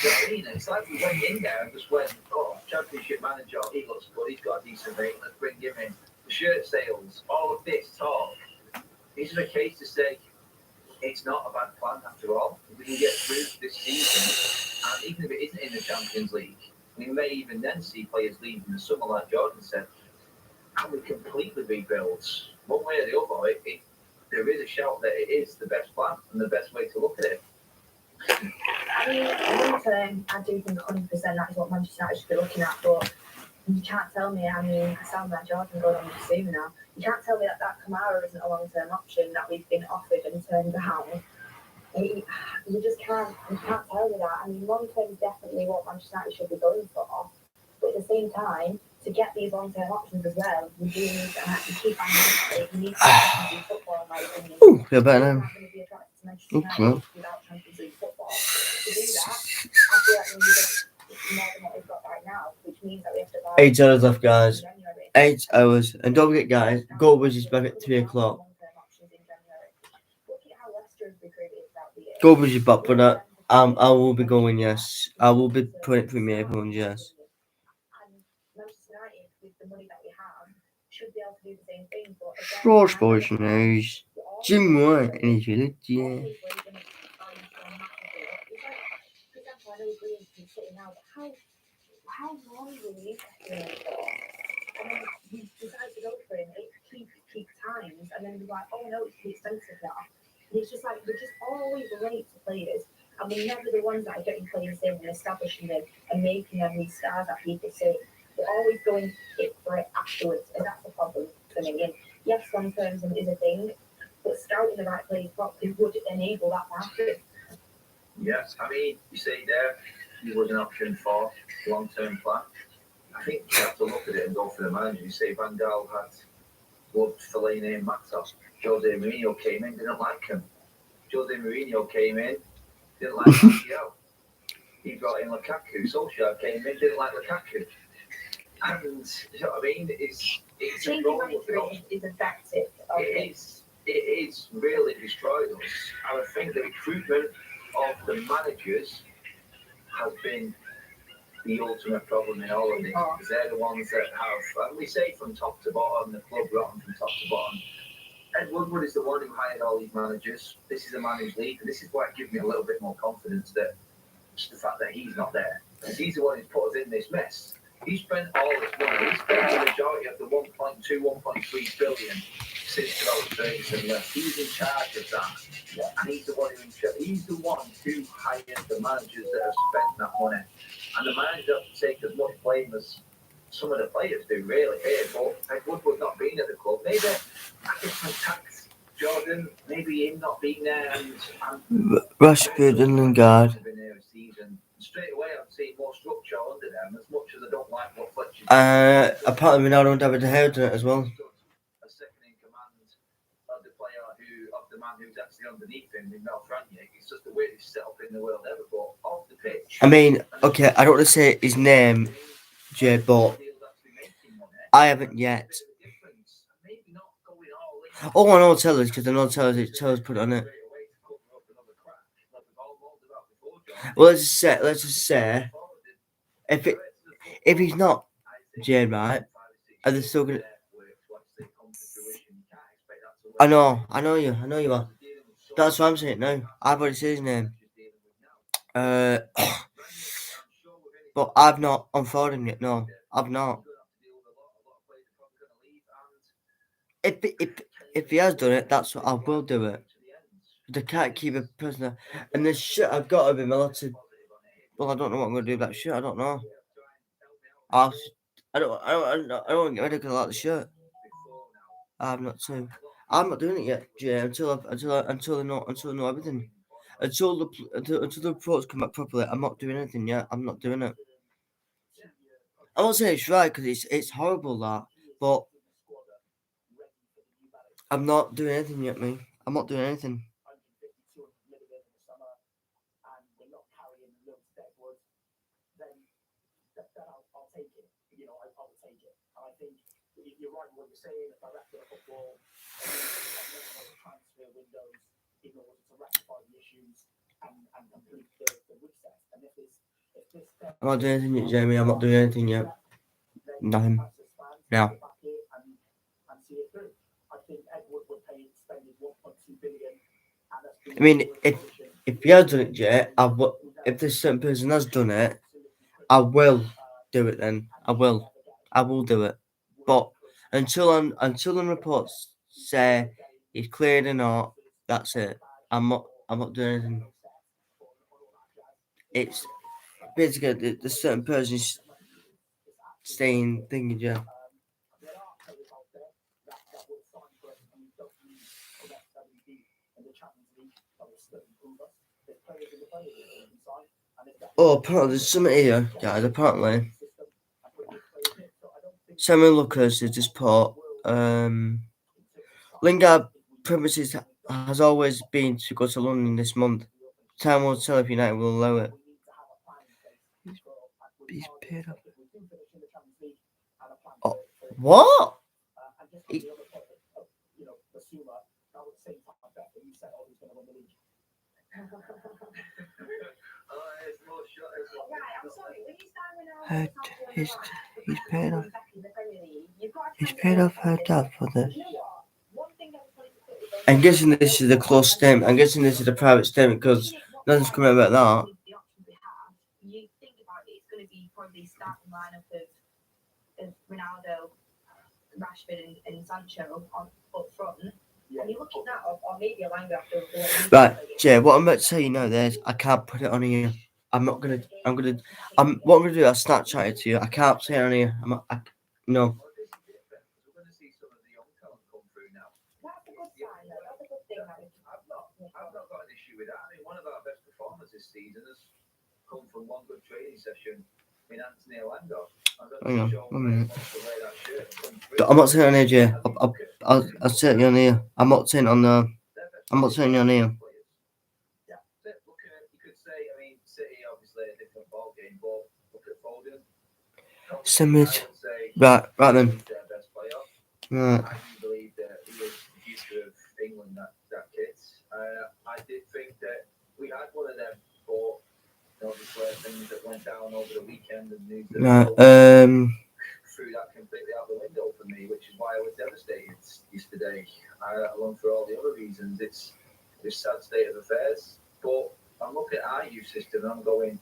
I mean? It's like we went in there and just went, oh, Championship manager, he looks good, he's got a decent rate, let's bring him in. The shirt sales, all of this talk, is it a case to say it's not a bad plan after all? If we can get through this season, and even if it isn't in the Champions League, we may even then see players leave in the summer, like Jordan said, and we completely rebuild. One way or the other, there is a shout that it is the best plan and the best way to look at it. I mean, long term, I do think 100% that is what Manchester United should be looking at, but you can't tell me, I mean, I sound like Jordan going on to Zoom now, you can't tell me that Kamara isn't a long-term option that we've been offered and turned down. You just can't tell me that. I mean, long-term is definitely what Manchester United should be going for, but at the same time, to get these long-term options as well, we do need to actually keep an eye on it. We need to do football, in my opinion. Ooh, feel better now. We're not going to be attracted to Manchester United without Champions League football. To do that, I feel like we need more than what we've got right now, which means that we have to buy 8 hours left, guys. in January. 8 hours. And don't forget, guys, Goldbridge is back at 3 o'clock. Long-term options in January. Look at how Leicester have recruited throughout the year. Goldbridge is back for that. I will be going, yes. I will be putting it through my headphones, yes. And Manchester United, with the money that we have, should be able to do the same thing. But again, Raw Sports News. Jim White and his village, yeah. always raising it value so massively. It's like, for example, I know Green's been sitting now, but how long were we interested in it for? And then we decided to go for him at peak times, and then we're like, oh no, it's too expensive now. And it's just like, we're just always late to players, and we're never the ones that are getting players in and establishing them and making them these stars that people see. We're always going it for it afterwards, and that's the problem for me. And yes, long termism is a thing, but scouting the right players properly would enable that to happen. Yes, I mean, you say there, he was an option for long-term plan. I think you have to look at it and go for the manager. You say Van Gaal had loved Fellaini and Mata. Jose Mourinho came in, didn't like him. Jose Mourinho came in, didn't like Martial. He brought in Lukaku. Solskjaer came in, didn't like Lukaku. And, you know what I mean? It's a Changing role management is effective. it is really destroyed us. And I think the recruitment of the managers has been the ultimate problem in all of this, because they're the ones that have, and we say from top to bottom, the club rotten from top to bottom. Ed Woodward is the one who hired all these managers. This is a managed league, and this is why it gives me a little bit more confidence that just the fact that he's not there, because he's the one who's put us in this mess. He spent all this money. He spent the majority of the 1.2, 1.3 billion since Alex Ferguson left. He's in charge of that. And he's the one who hired the managers that have spent that money. And the managers have to take as much blame as some of the players do, really. But Ed Woodward not being at the club, maybe I can contact Jordan, maybe him not being there and Rashford and Lingard. been there a season. Straight away, I'm seeing more structure under them. As much as I don't like what Fletcher. Apparently Ronaldo and David De Gea done it as well. A second in command of the player of the man who's actually underneath him, in Mel Franier. It's just the weirdest setup in the world ever. But off the pitch. I mean, okay, I don't want to say his name, Jay, but I haven't yet. Oh, I know Tellers, because I know Tellers put it on it. Well, let's just say, if he's not Jay, right, are they still gonna? I know you are. That's what I'm saying now. I've already said his name. But I've not unfolded him yet. No, I've not. If he has done it, that's what I will do it. They can't keep a prisoner. And the shit I've got of him, well, I don't know what I'm gonna do with that shirt. I don't know. I don't get rid of it like the shirt. I'm not doing it yet, Jay. Until I know everything. Until the reports come back properly, I'm not doing anything yet. I'm not doing it. I'm not saying it's right because it's horrible that, but I'm not doing anything yet, me. I'm not doing anything. You're right in what you're saying. The director of football transfer windows in order to rectify the issues and complete the reset. And if this I'm not doing anything yet, Jamie. I'm not doing anything yet. Nothing. Yeah. And see it through. I think Ed Woodward spending 1.2 billion. I mean, if he has done it, Jay, if this certain person has done it, I will do it. Then I will do it. But until the reports say he's cleared or not, that's it. I'm not doing anything. It's basically the certain person's staying thinking, yeah. Oh, apparently there's something here, guys. Apparently, Samuel Lucas has just put Lingard premises has always been to go to London this month. Time will tell if United will allow it. He's paid off. Oh, what? He's paid off. He's paid off her dad for this. I'm guessing this is a close statement. I'm guessing this is a private statement because nothing's coming out about that. You think about it, it's going to be probably starting lineup of Ronaldo, Rashford, and Sancho up front. And you look at that, or maybe a linebacker after. Right, Jay. What I'm about to say, there's I can't put it on here. What I'm gonna do, I'll Snapchat it to you. I can't say it on here. No. I've not got an issue with that. I mean, one of our best performers this season has come from one good training session in Anthony Elanga. Hang on, 1 minute. I'm not saying it on here, Jay. I'll say it on here. I'm not saying it on here. You could say, I mean, City obviously a different ball game, but look at Foden. Send me it. Right then. Right. I do believe that he was the future of England, that kid. I did think that we had one of them, but obviously things that went down over the weekend and news threw that completely out the window for me, which is why I was devastated yesterday. Along for all the other reasons, it's this sad state of affairs. But I'm looking at our youth system and I'm going,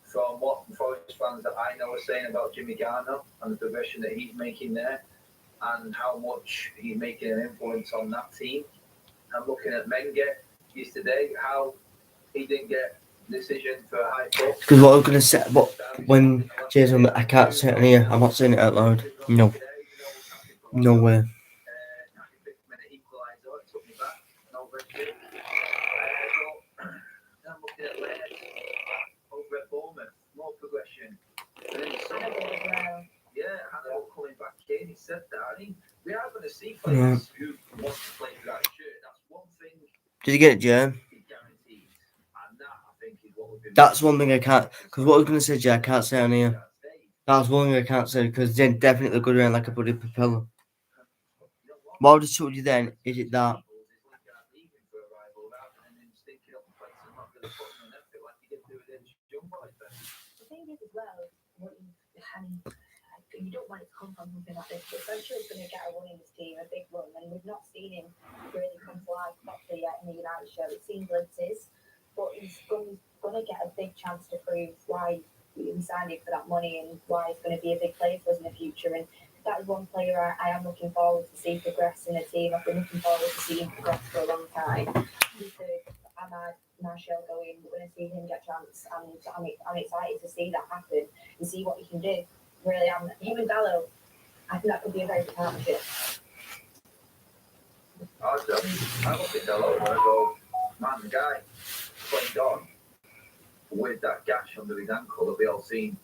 from what Forest fans that I know are saying about Jimmy Garner and the progression that he's making there, and how much he's making an influence on that team. I'm looking at Menga yesterday, how he didn't get decision for a high foot. Because what I was going to say, but when Jason, I can't say it in here. I'm not saying it out loud. No. No way. I'm looking at Laird over at Bournemouth, more progression. And then Hannibal as well. yeah, Hannibal coming back in, he said that. I mean, we are going to see players who want to play for that shirt. That's one thing Did you get it, Jen? he guarantees. And that, I think, is what we've been. That's one thing I can't. Because what I was going to say, Jay, I can't say on here. That's one thing I can't say because Jen definitely go around like a bloody propeller. What I would have told you then is it that. The thing is as well, what you don't want it to come from something like this, but Sancho's going to get a run in this team, a big run, and we've not seen him really come to life properly yet in the United show. It seems glimpses, but he's going to get a big chance to prove why we signed him for that money and why he's going to be a big player for us in the future. And that is one player I am looking forward to see progress in the team. I've been looking forward to seeing him progress for a long time. Martial going, we're going to see him get a chance, and I'm excited to see that happen and see what he can do. Really, him and Gallo, I think that could be a very good partnership. I look at Gallo and I go, man, the guy played on with that gash under his ankle that we all seen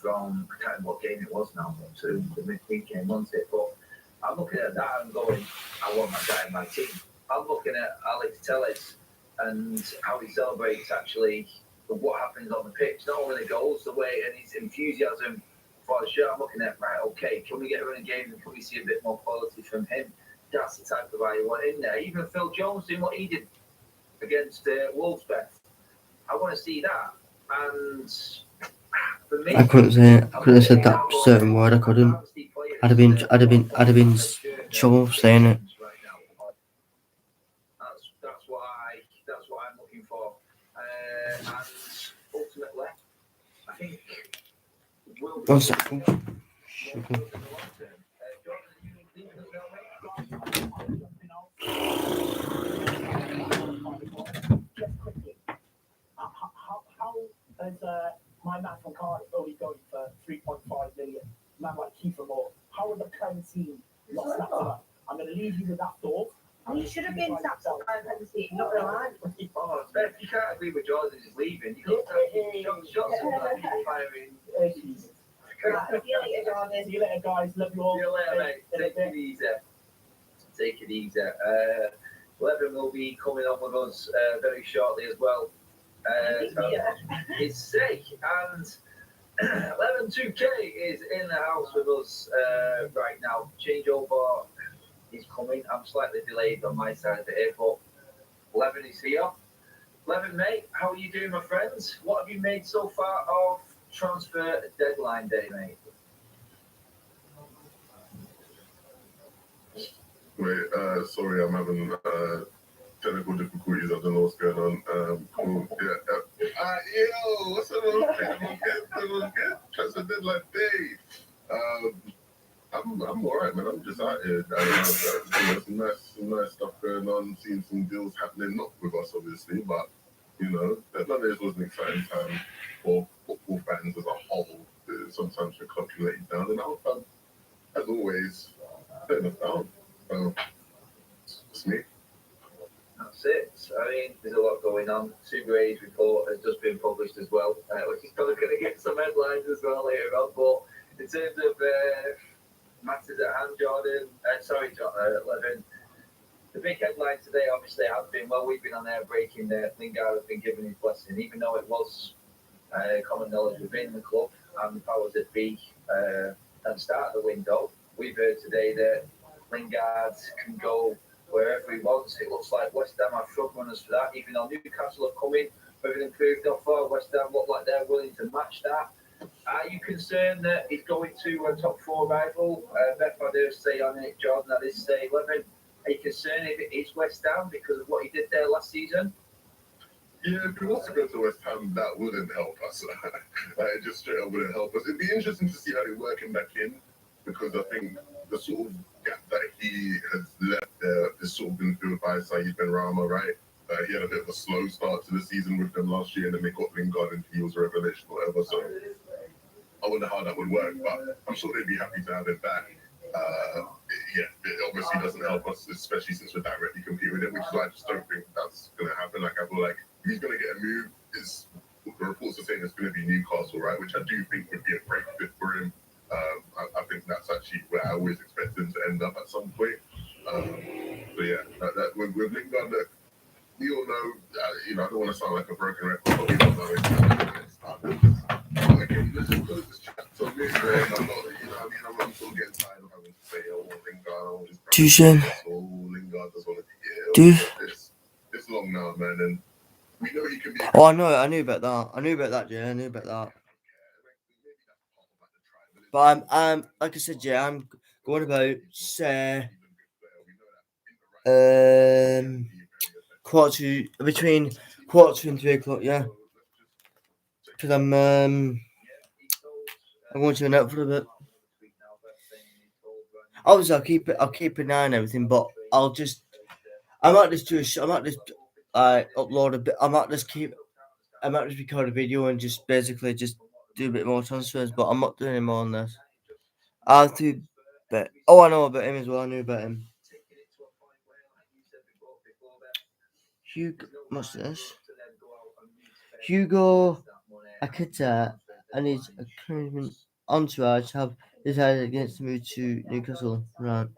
from, I can't remember what game it was now, to the midweek game, wasn't it? But I'm looking at that and going, I want that guy in my team. I'm looking at Alex Telles and how he celebrates actually what happens on the pitch, not only the goals, the way and his enthusiasm for the shirt. I'm looking at, right, okay, can we get her in a game and can we see a bit more quality from him? That's the type of guy you want in there. Even Phil Jones doing what he did against Wolfsbeth. I want to see that. And for me, I couldn't say it. I couldn't have said that certain word. I couldn't. I'd have been trouble saying it. That's what I'm looking for. And ultimately, I think we'll be 1 second. Just quickly, how is my man from Cardiff only going for 3.5 million? Man like Kiefer Moore. How would the current team lost that to? I'm going to leave you with that thought. He should have been sacked up by the team, not going to lie. Oh, Steph, you can't agree with Jordan is leaving. You got to shots on that. You're firing. Right, see you later, Jordan. See you later, guys. Love you all. See you later, mate. Take it easy. Take it easy. Levin will be coming on with us very shortly as well. So it's sick. And Levin 2K is in the house with us right now. Changeover is coming. I'm slightly delayed on my side of the airport. Levin is here. Levin, mate, how are you doing, my friends? What have you made so far of transfer deadline day, mate? Wait, sorry, I'm having technical difficulties. I don't know what's going on. Cool. Yeah. Yo, what's up? Everyone good? Transfer deadline day. I'm alright, man. I'm just out here. Some nice stuff going on. Seeing some deals happening, not with us, obviously, but deadline days was an exciting time for football fans as a whole. Sometimes the club can let you down, and our club, as always, letting us down. It's me. That's it. I mean, there's a lot going on. Super A's report has just been published as well, which is probably going to get some headlines as well later on. But in terms of matters at hand, Levin, the big headline today obviously has been, well, we've been on air breaking that Lingard has been given his blessing, even though it was common knowledge within the club and the powers that be at the start of the window. We've heard today that Lingard can go wherever he wants. It looks like West Ham are front runners for that, even though Newcastle have come in with an improved offer. West Ham look like they're willing to match that. Are you concerned that he's going to a top four rival? Beth Bader say on it, Jordan at this say, Levin, are you concerned if it is West Ham because of what he did there last season? Yeah, if he wants to go to West Ham, that wouldn't help us. It just straight up wouldn't help us. It'd be interesting to see how they work him back in. because I think the sort of gap that he has left there is sort of been filled by Saeed Benrahma, right? He had a bit of a slow start to the season with them last year, and then they got Lingard, and he was a revelation, or whatever. So I wonder how that would work, but I'm sure they'd be happy to have him back. Yeah, it obviously doesn't help us, especially since we're directly competing with him, which is why I just don't think that's going to happen. Like, I feel like if he's going to get a move, the reports are saying it's going to be Newcastle, right? Which I do think would be a great fit for him. I think that's actually where I always expect him to end up at some point. So yeah, with Lingard, look, we all know, I don't want to sound like a broken record, but we all know it's again, let's just close this chapter. I'm not, I'm still getting tired of having to say, Lingard, Touche. Lingard doesn't want to be here. It's long now, man, and we know he can be. Oh, I knew about that, Jay. I knew about that. But I'm like I said, Jay, I'm going about between quarter to and 3 o'clock, yeah. Because I'm going to an out for a bit. Obviously, I'll keep an eye on everything, but I might just upload a bit. I might just record a video and just basically just do a bit more transfers, but I'm not doing any more on this. I'll do bet. Oh, I know about him as well. I knew about him. What's this? Hugo Akita and his entourage have decided against the move to Newcastle. Right.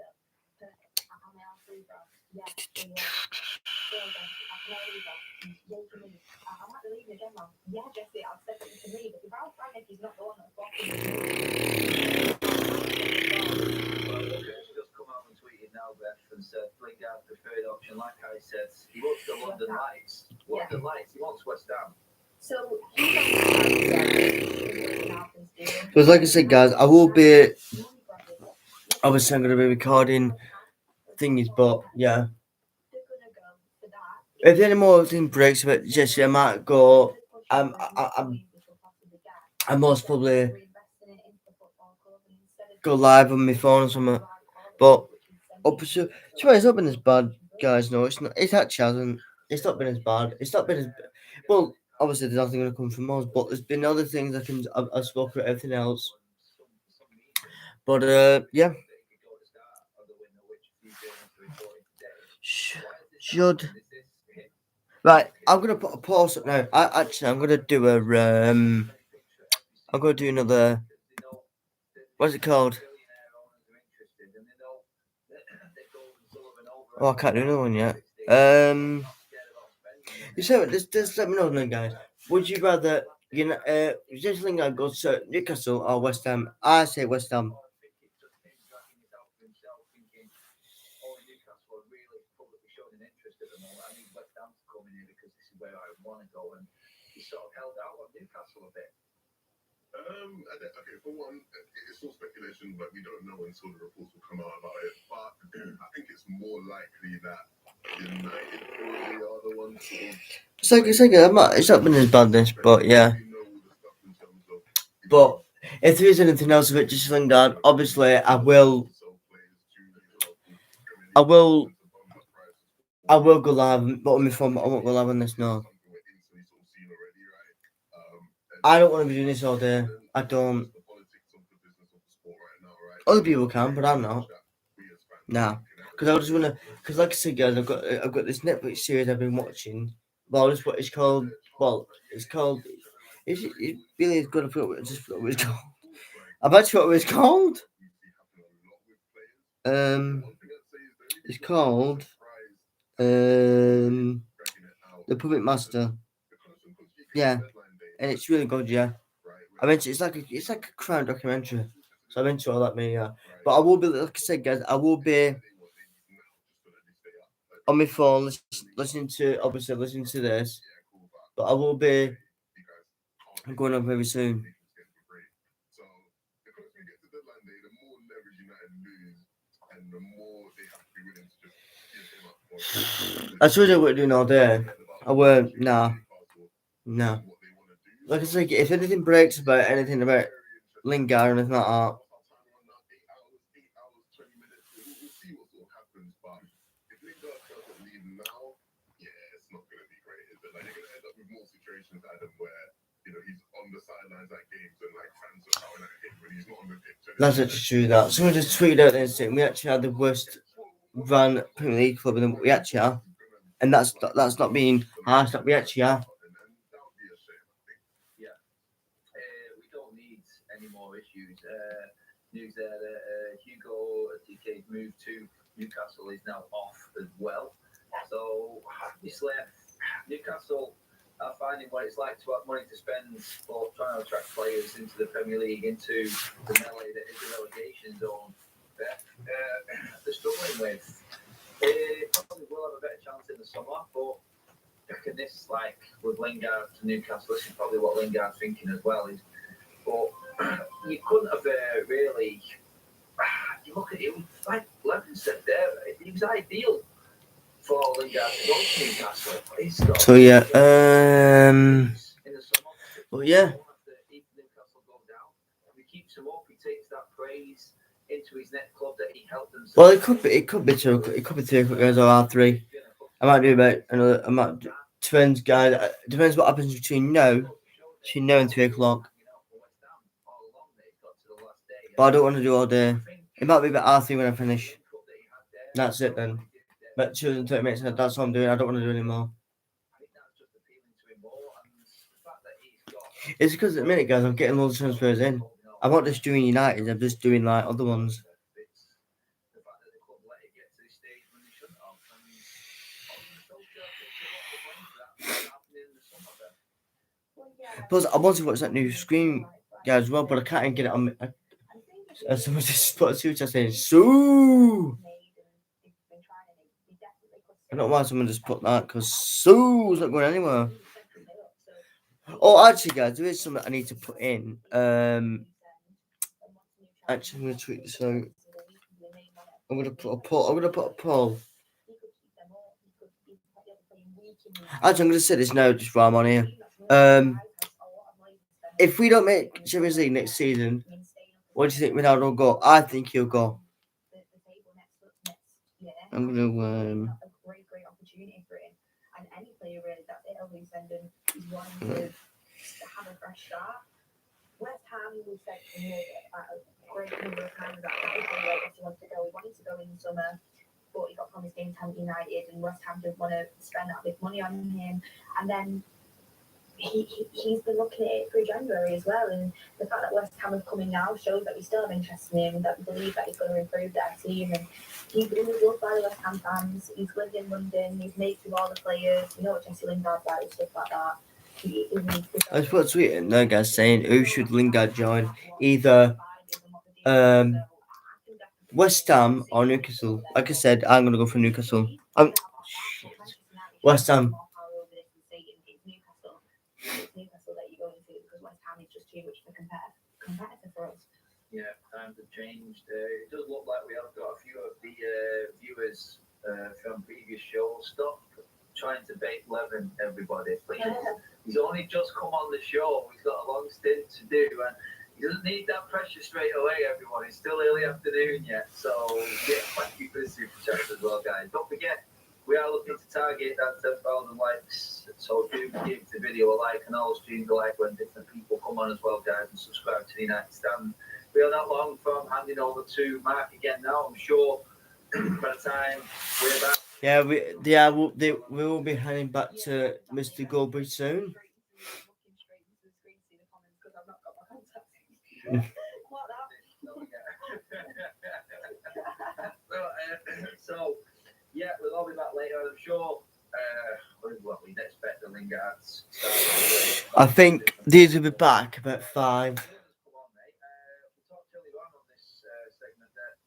Yeah, Jesse, I've said that you can leave, but if Ralph Rangnick is not the one that's blocking Just come out and tweeted now, Beth, and said Lingard preferred option. Like I said, he wants the London Lights. London Lights. He wants West Ham. So Because like I said, guys, I will be. Obviously, I'm going to be recording thingies, but yeah. If any more thing breaks about Jesse, I might go. I'm most probably go live on my phone or something. But it's not been as bad, guys. No, it's not. It actually hasn't. It's not been as bad. It's not been as well. Obviously, there's nothing going to come from us, but there's been other things I've spoken about everything else. But yeah. Should. Right, I'm gonna put a pause up now. I'm gonna do I'm gonna do another. What's it called? Oh, I can't do another one yet. Just let me know then, guys. Would you rather just Lingard goes to Newcastle or West Ham? I say West Ham. Where I want to go, and he sort of held out on Newcastle a bit. Okay, for one, it's all speculation, but we don't know until the reports will come out about it. But I think it's more likely that United probably are the ones sort of. It's not been as bad this, but yeah. But if there is anything else of it, just Lingard, obviously I will go live, but on my phone. I won't go live on this now. I don't want to be doing this all day. I don't. Other people can, but I'm not. Nah, because I just want to. Because like I said, guys, I've got this Netflix series I've been watching. Well, it's what it's called. Well, it's called. It really is good to put. Just what it's called. I've actually what it's called. It's called. The Puppet Master. Yeah, and it's really good. Yeah, I mean it's like a crime documentary. So I'm into all that, me. Yeah, but I will be, like I said, guys, I will be on my phone listening to this, but I will be going on very soon. I told you what we're doing all day. I weren't. Nah. Like I said, if anything breaks about anything about Lingard or anything like that, where he's on the sidelines at games and like fans are shouting at him when he's not on the pitch. And That's actually true. That someone just tweeted out there saying we actually had the worst run Premier League club than we actually are, and that's not being harsh. That we actually are. And that would be a shame, I think. We don't need any more issues. News there that Hugo TK's move to Newcastle is now off as well. So obviously, Newcastle are finding what it's like to have money to spend for trying to attract players into the Premier League, into the melee that is the relegation zone. That they're struggling with. They probably will have a better chance in the summer, but reckon this, like with Lingard to Newcastle, this is probably what Lingard's thinking as well. Is, but you couldn't have really. You look at it, like Levin said there, it was ideal for Lingard to go to Newcastle. He's got So yeah, in the summer. well yeah, If Newcastle go down, if he keeps him up, he takes that praise into his next club that he helped them. well it could be 2 guys or R3. I might do about another. I might depends, guys. Depends what happens between now and 3 o'clock. But I don't want to do all day. It might be about R3 when I finish. That's it then. But 230 minutes. That's what I'm doing. I don't want to do any more. It's because at the minute, guys, I'm getting loads of transfers in. I'm not just doing United. I'm just doing like other ones. Plus, I want to watch that new Scream, guys, as well, but I can't even get it on. Someone just put a suit saying Sue. I don't know why someone just put that because Sue's not going anywhere. Oh, actually, guys, there is something I need to put in. Actually, I'm going to tweet this out. I'm going to put a poll. Actually, I'm going to say this now, just while I'm on here. If we don't make Champions League next season, what do you think Ronaldo will go? I think he'll go. I'm going to. A great opportunity for him, and any player really that Italy sending is wanting to have a fresh start. West Ham, we said a great number of times that he wants to go. He wanted to go in the summer, but he got promised game time United, and West Ham didn't want to spend that big money on him. And then he's been looking at it through January as well, and the fact that West Ham is coming now shows that we still have interest in him, that we believe that he's going to improve that team, and he's loved by the West Ham fans. He's lived in London, he's mates with all the players, you know what Jesse Lingard's like, stuff like that. I just put a tweet in there, guys, saying who should Lingard join? Either West Ham or Newcastle. Like I said, I'm going to go for Newcastle. West Ham. Newcastle that you go into because West Ham is just too much of a competitor for us. Yeah, times have changed. It does look like we have got a few of the viewers from previous shows. Stop trying to bait Levin, everybody, please. He's only just come on the show. He's got a long stint to do, and he doesn't need that pressure straight away, everyone. It's still early afternoon yet, so yeah, thank you for the super chat as well, guys. Don't forget, we are looking to target that 10,000 likes, so do give the video a like and all streams a like when different people come on as well, guys, and subscribe to the United Stand. We are not long from handing over to Mark again now. I'm sure by the time we're back. Yeah, we will be heading back to Mr. Goldbridge soon. So, yeah, we'll all be back later. I'm sure. What we'd expect the Lingards. I think these will be back about 5. Come on, mate. We talked earlier on this segment that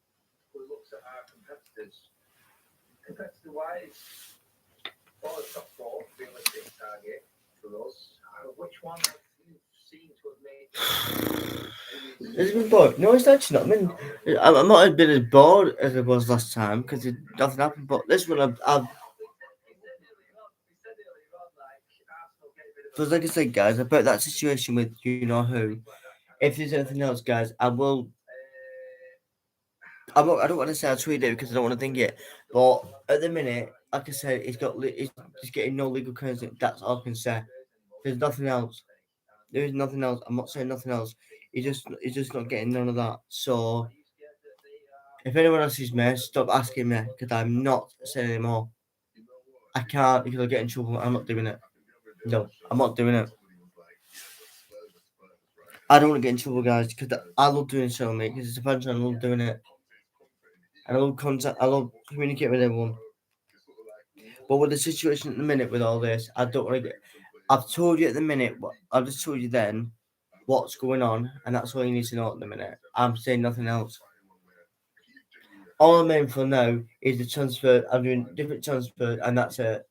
we looked at our competitors. Competitor-wise, for the top 4 realistic target for us. Which one have you seen to have made? Has it been bored? No, it's actually not. I mean, I'm not as been as bored as I was last time because nothing happened. But this one, I've so like I said, guys, about that situation with you know who. If there's anything else, guys, I will. I don't want to say I tweet it because I don't want to think it. But at the minute, like I said, he's getting no legal currency. That's all I can say. There's nothing else. There is nothing else. I'm not saying nothing else. He's just not getting none of that. So if anyone else is me, stop asking me because I'm not saying anymore. I can't because I'll get in trouble. I'm not doing it. No, I'm not doing it. I don't want to get in trouble, guys, because I love doing so, mate. Because it's a fun channel, I love doing it. And I love contact. I love communicating with everyone. But with the situation at the minute with all this, I don't want to get. I've told you at the minute. I've just told you then what's going on, and that's all you need to know at the minute. I'm saying nothing else. All I'm aiming for now is the transfer. I'm doing different transfer, and that's it.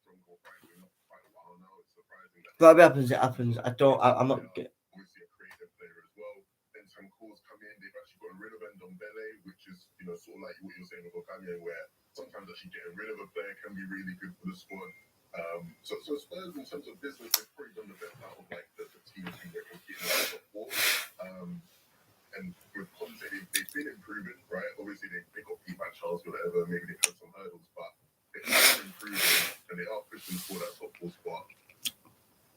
Whatever happens, it happens. I'm not. Obviously a creative player as well. Then some calls come in, they've actually gotten rid of Ndombele, which is, sort of like what you're saying with Okanye, where sometimes actually getting rid of a player can be really good for the squad. So Spurs, in terms of business, they've probably done the best out of like the teams who they're competing with before. And with Conte, they've been improving, right? Obviously, they got beat by Chelsea or whatever, maybe they've had some hurdles, but they are improving and they are pushing for that top 4 spot.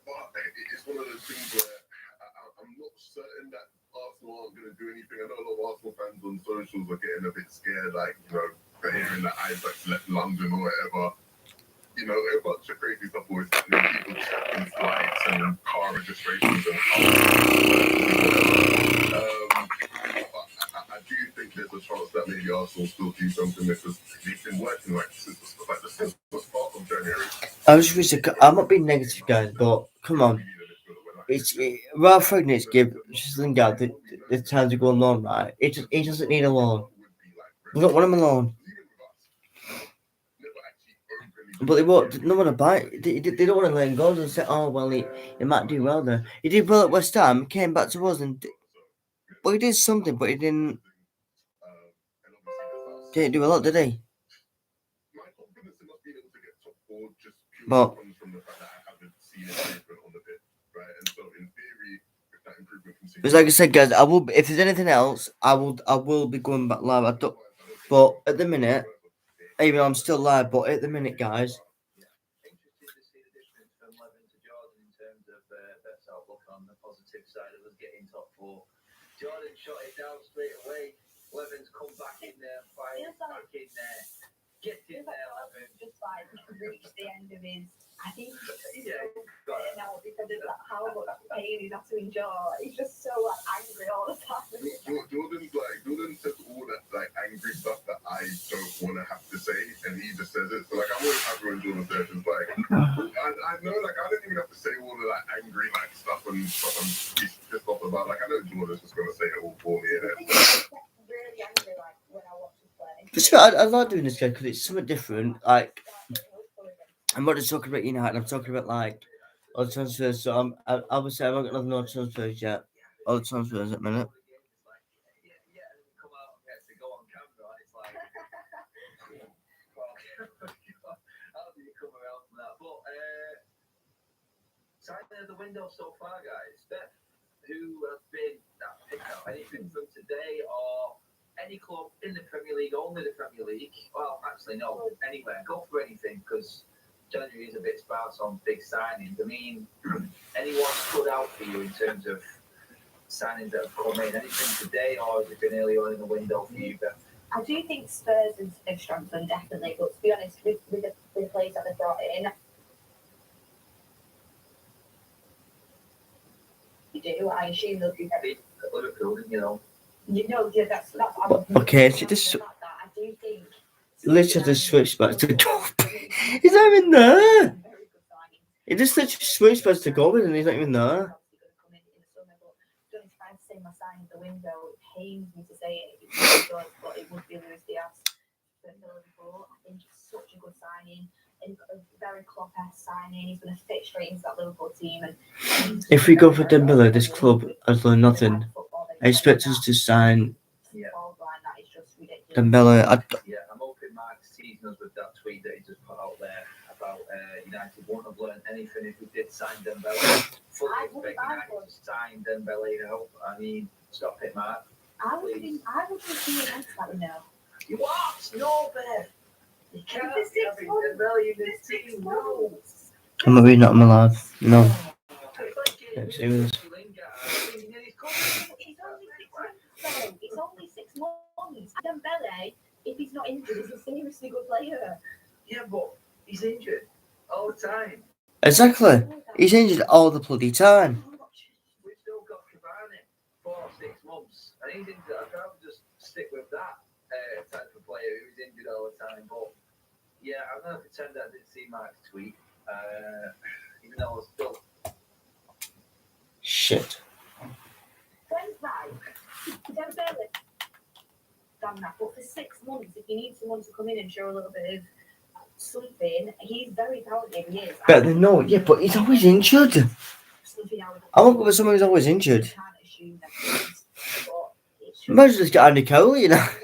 But it's one of those things where I'm not certain that Arsenal aren't going to do anything. I know a lot of Arsenal fans on socials are getting a bit scared, like, they're hearing that Isaac's left London or whatever. A bunch of crazy stuff always happening. People checking flights and car registrations and I do think there's a chance that maybe Arsenal still do something because they've been working since the start of January. I'm not being negative, guys, but come on. Ralph Ragnick's give Lingard the time to go on loan, right? He doesn't need a loan. We don't want him alone. But they won't. No one to buy. They don't want to let him go and say, "Oh well, he might do well there." He did well at West Ham. Came back to us and he did something, but he didn't do a lot, did he? But it's like I said, guys. I will. If there's anything else, I will be going back live. But at the minute, even I'm still live. But at the minute, guys. Interesting to see the difference from Levin to Jordan in terms of best outlook on the positive side of us getting top 4. Jordan shot it down straight away. Levin's come back in there, fired back in there. Get in there, Levin. Just like reached the end of his. I think he's Yeah, so now because of how much pain he's had to endure. He's just so angry all the time. Jordan says all that angry stuff that I don't want to have to say, and he just says it. So I'm always happy when Jordan says it's I know I don't even have to say all of that angry stuff and stuff I'm pissed off about. I know Jordan's just gonna say it all for me. Really angry when I watch him play. For sure, I like doing this guy because it's something different. I'm not just talking about United. I'm talking about all the transfers. So I would say I've not got nothing on transfers yet. All the transfers at the minute. Come out and get to go on camera. It's like, how do you come around from that? But signing of the window so far, guys. Beth, who has been that pick up? Anything from today or any club in the Premier League? Only the Premier League? Well, actually, no. Anywhere. Go for anything because January is a bit sparse on big signings. I mean, anyone stood out for you in terms of signings that have come in? Anything today, or has it been early on in the window for you, Beth? I do think Spurs have strengthened, definitely, but to be honest, with the players that they brought in, I assume they'll be very. Liverpool, Yeah, that's Okay, so this. I do think. Literally just switched back to goal. He's not even there. He just literally switched back to goal and he's not even there. My sign of the window, it pains me to say it, but it would be Luis Diaz for Liverpool. I think it's such a good signing and a very Klopp-esque signing. He's going to fit straight into that Liverpool team. And if we go for Dembele, this club has learned nothing. I expect us to sign Dembele. I'm hoping Mark's teasing us with that tweet that he just put out there about United won't have learned anything if we did sign Dembele. Fully expect United to sign Dembele now. I mean, stop it, Mark. I would be against that now. You what? No, Beth. You can't have Dembele in this team. No. I'm not reading that on my live. No. It's serious. he's not injured. He's a seriously good player. Yeah, but he's injured all the time. Exactly. He's injured all the bloody time. We've still got Cavani for 6 months, and he's injured. I'd rather just stick with that type of player who's injured all the time. But yeah, I'm gonna pretend I didn't see Mark's tweet, even though I was still. Shit. When's right? Dembele. Damn that. But for 6 months, if you need someone to come in and show a little bit of something, he's very talented. He is. But no, yeah, but he's always injured. Something I would I won't go with someone who's always injured. can't assume that he is, but it's Imagine just get Andy Cole, you know. talent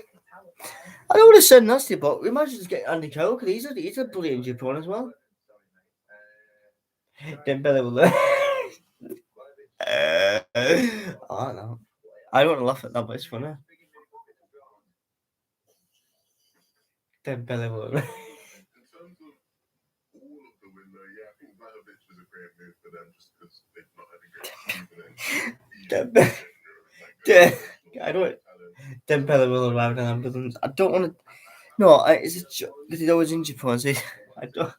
there. I don't want to sound nasty, but imagine just getting Andy Cole because he's a bloody injury prone as well. Dembele will. Oh no, I don't want to laugh at that, but it's funny. Dembele will. In terms of all of the window, yeah, I think Vlahovic was a great move for them just because they've not had a great season. I don't. Dembele will arrive in an ambulance. I don't want to. No, it's a joke because he's always injured prone. So I don't.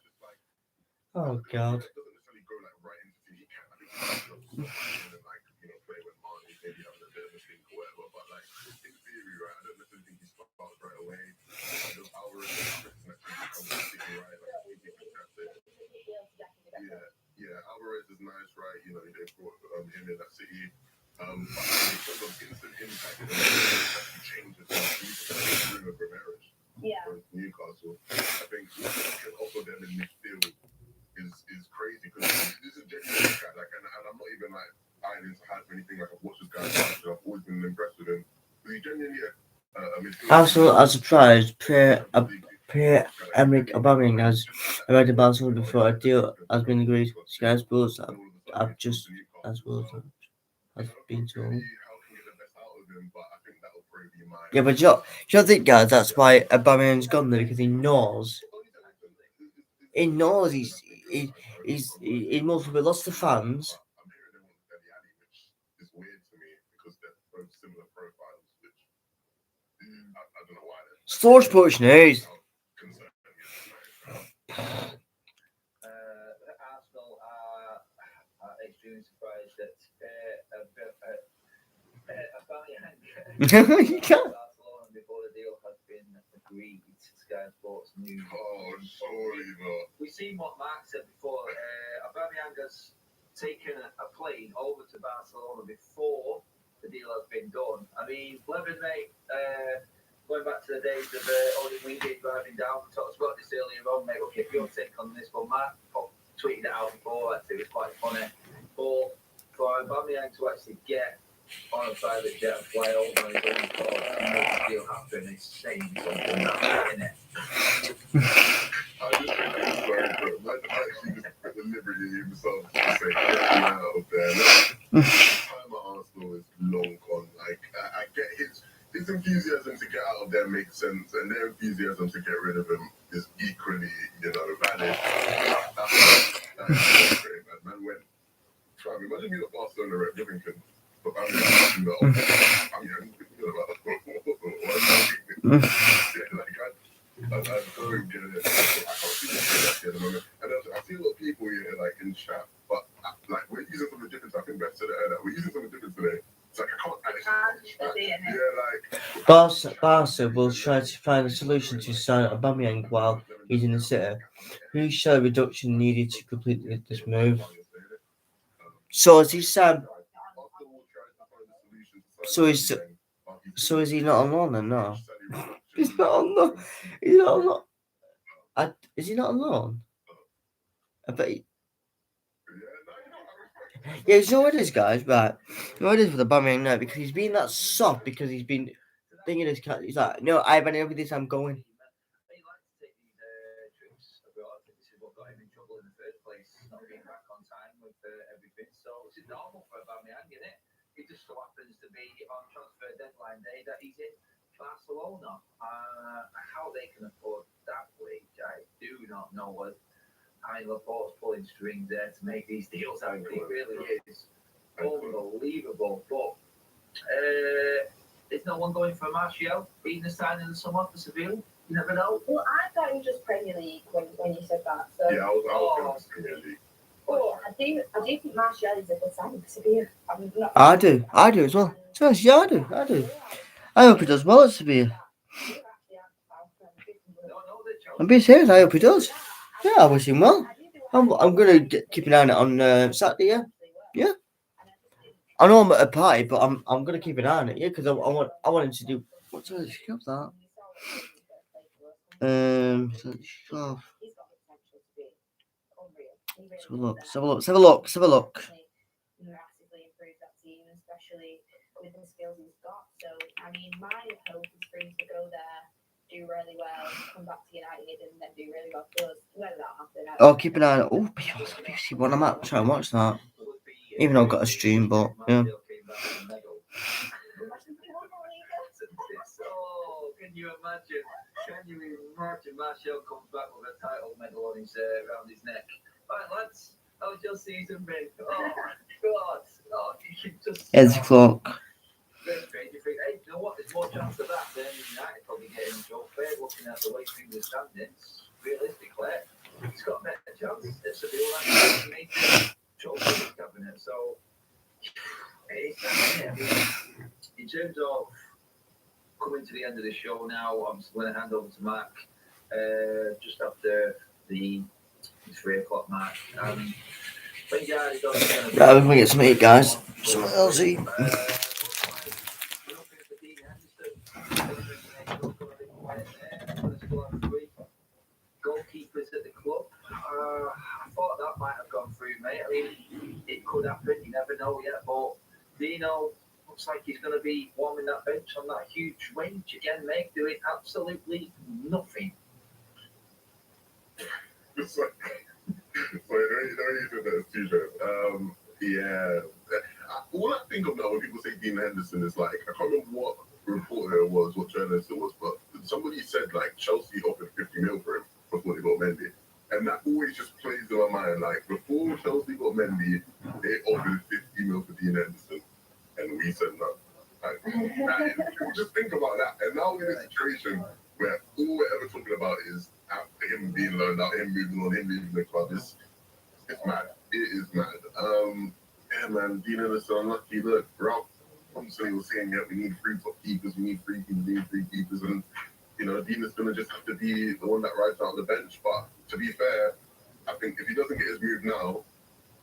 Oh God. It doesn't necessarily go like right into the camp. I think he's like, you know, play with Marty, maybe having a bit of a think or whatever. But like in theory, right, I don't necessarily think he starts right away. I know Alvarez is right. Like, I think he can catch it. Yeah, Alvarez is nice, right? You know, they brought him in at City. But in terms of instant impact, it actually changes Bruno Ramirez Yeah. for Newcastle. I think what he can offer them in midfield is crazy because this is genuinely like, and I'm not even like eyeing into hype or anything. Like I've watched this guy, I've always been impressed with him. But he genuinely a midfielder. Also, I'm surprised Pierre-Emerick Aubameyang has arrived in Barcelona before a deal has been agreed. Sky Sports have just as well has been told. Yeah, but you don't think, guys, that's why Aubameyang's gone there because he knows he's most probably lost the fans. I'm hearing they want Dele Alli, which is weird to me because they're both similar profiles, which I don't know why. Sports Push News. Arsenal are extremely surprised that You can't. Barcelona before the deal has been agreed. Sky Sports News. Oh, sorry, bro. We've seen what Mark said before. Aubameyang has taken a plane over to Barcelona before the deal has been done. I mean, Levin, mate, going back to the days of Oli Wingate driving down, we talked about this earlier on, mate. We'll keep your take on this one. Mark tweeted it out before, actually, it was quite funny. But for Aubameyang to actually get on a private jet and fly over on his own car and make the deal happen is saying something, isn't it? I just think it's very good. Like, actually just put the liberty himself to say, get me out of there. Like, time at Arsenal is long gone. Like, I get his enthusiasm to get out of there makes sense, and their enthusiasm to get rid of him is equally, you know, valid. That's great, man. When, try me, imagine being at Barcelona rep Livingston. But I'm thinking about like, I don't get it. I don't get it. I can't see that at the moment. And I see a lot of people here, like, in chat, but, like, we're using something different. I think Beth said it earlier. We're using something different today. It's like, I can't Barca will try to find a solution to sign Aubameyang while he's in the city. Who shall reduction needed to complete this move? So is he Sam? So is he not on loan then? No, he's not on loan. He's not on loan. Is he not on loan? I bet. Yeah, you know what it is, guys. Right, you know what it is with Aubameyang now because he's been that soft because he's been thinking his cat. He's like, no, I've been every this I'm going. He likes to take these trips abroad. This is what got him in trouble in the first place, not being back on time with everything. So it's normal for Aubameyang, isn't it? It just so happens to be on transfer deadline day that he's in Barcelona. How they can afford that wage, I do not know. I mean, Laporte's pulling strings there to make these deals out. It really is unbelievable. But is no one going for Martial being the sign in the summer for Seville? You never know. Well, I thought it was just Premier League when you said that. So, Yeah, I was going to Premier League. oh, I do think Martial is a good signing for Sevilla. I'm not. I do as well. To be honest, yeah, I do. I hope he does well at Sevilla. I'm being serious. I hope he does. Yeah, I wish him well. I'm gonna keep an eye on it on Saturday. Yeah. I know I'm at a party, but I'm gonna keep an eye on it. Yeah, because I want him to do. What's the shelf that? Shelf. Let's have a look. Let's have a look. Massively improve that team, especially with the skills he's got. So, I mean, my hope is for him to go there, do really well, come back to United, and then do really well for us. Whether that happens, I don't Oh, know. keep an eye on it. Oh, BBC One. I might try and watch that. Even though I've got a stream, but yeah. So, can you imagine? Martial comes back with a title medal on his around his neck? Right, lads, how's your season been? Oh, God. Oh, you can just. Here's the clock. Very strange. You think, hey, you know what? There's more chance of that than United probably getting a trophy. Looking at the way through the standings, realistically, it's got a better chance. It's a deal like to make the trophy cabinet. So, it's in terms of coming to the end of the show now, I'm just going to hand over to Mark just after the 3 o'clock mark. When Gary does, Right, we're gonna get some eat, guys. Some else eat. Goalkeepers at the club. I thought that might have gone through, mate. I mean, it could happen. You never know yet. But Dino looks like he's going to be warming that bench on that huge wage again, mate, doing absolutely nothing. It's like, don't use that as t-shirt. Yeah. All I think of now when people say Dean Henderson is like, I can't remember what reporter it was, what journalist it was, but somebody said like Chelsea offered 50 mil for him before they got Mendy. And that always just plays in my mind. Like, before Chelsea got Mendy, they offered 50 mil for Dean Henderson. And we said no. Like, just think about that. And now we're in a situation where all we're ever talking about is him being loaned out, him moving on, him leaving the club. It's mad. It is mad. Yeah, man, Dean Henderson, unlucky. Look, Ralph Thompson was saying, yeah, we need 3 top keepers, we need 3 keepers, and you know, Dean is gonna just have to be the one that rides out on the bench. But to be fair, I think if he doesn't get his move now,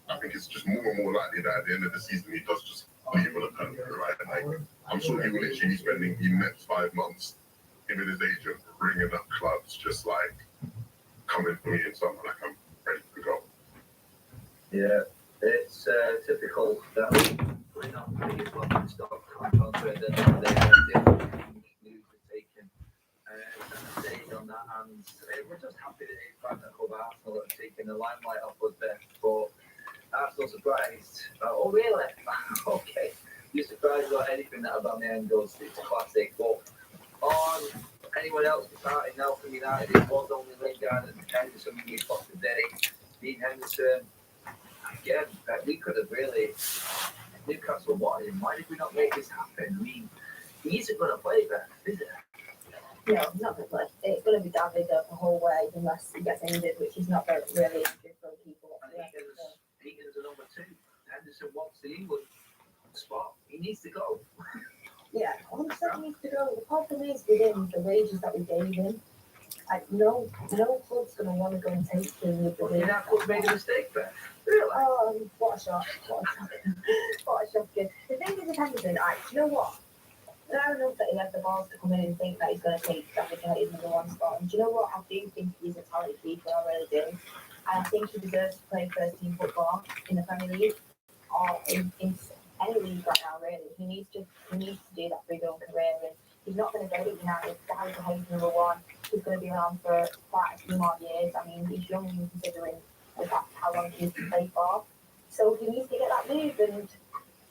I think it's just more and more likely that at the end of the season he does just leave on a permanent, right? Like, I'm sure he will literally be spending the next 5 months, him and his agent, bringing up clubs, just like coming for me in summer, like I'm ready to go. Yeah, it's typical that we're not really fucking stock transfer that the news is taken. Staying on that, and we're just happy that it's back at Club Arsenal that have taken the limelight off us there. But Arsenal surprised. Oh, really? Okay. You're surprised about anything that Aubameyang does. It's classic. But on anyone else starting now from United, it was only Lingard and Henderson we got today. Dean Henderson. Again, we could have really. Newcastle wanted him. Why did we not make this happen? I mean, he isn't going to play there, is it? No, he's not going to play. It's going to be David the whole way unless he gets injured, which is not really good for people. Egan's a number 2. Henderson wants the England spot. He needs to go. Yeah, 100% needs to go. The problem is with him, the wages that we gave him. Like, no club's going to want to go and take him with the Well, that club made a mistake there. Really? Oh, what a shot. What a shot. The thing is with Henderson, do you know what? Fair enough that he had the balls to come in and think that he's going to take David De Gea's number 1 spot. And do you know what? I do think he's a talented keeper. I really do. And I think he deserves to play first team football in the Premier League or in any league right now, really. He needs to do that for his own career. And he's not going to get it United. David De Gea's number 1. He's going to be around for quite a few more years. I mean, he's young considering how long he needs to play for. So he needs to get that move. And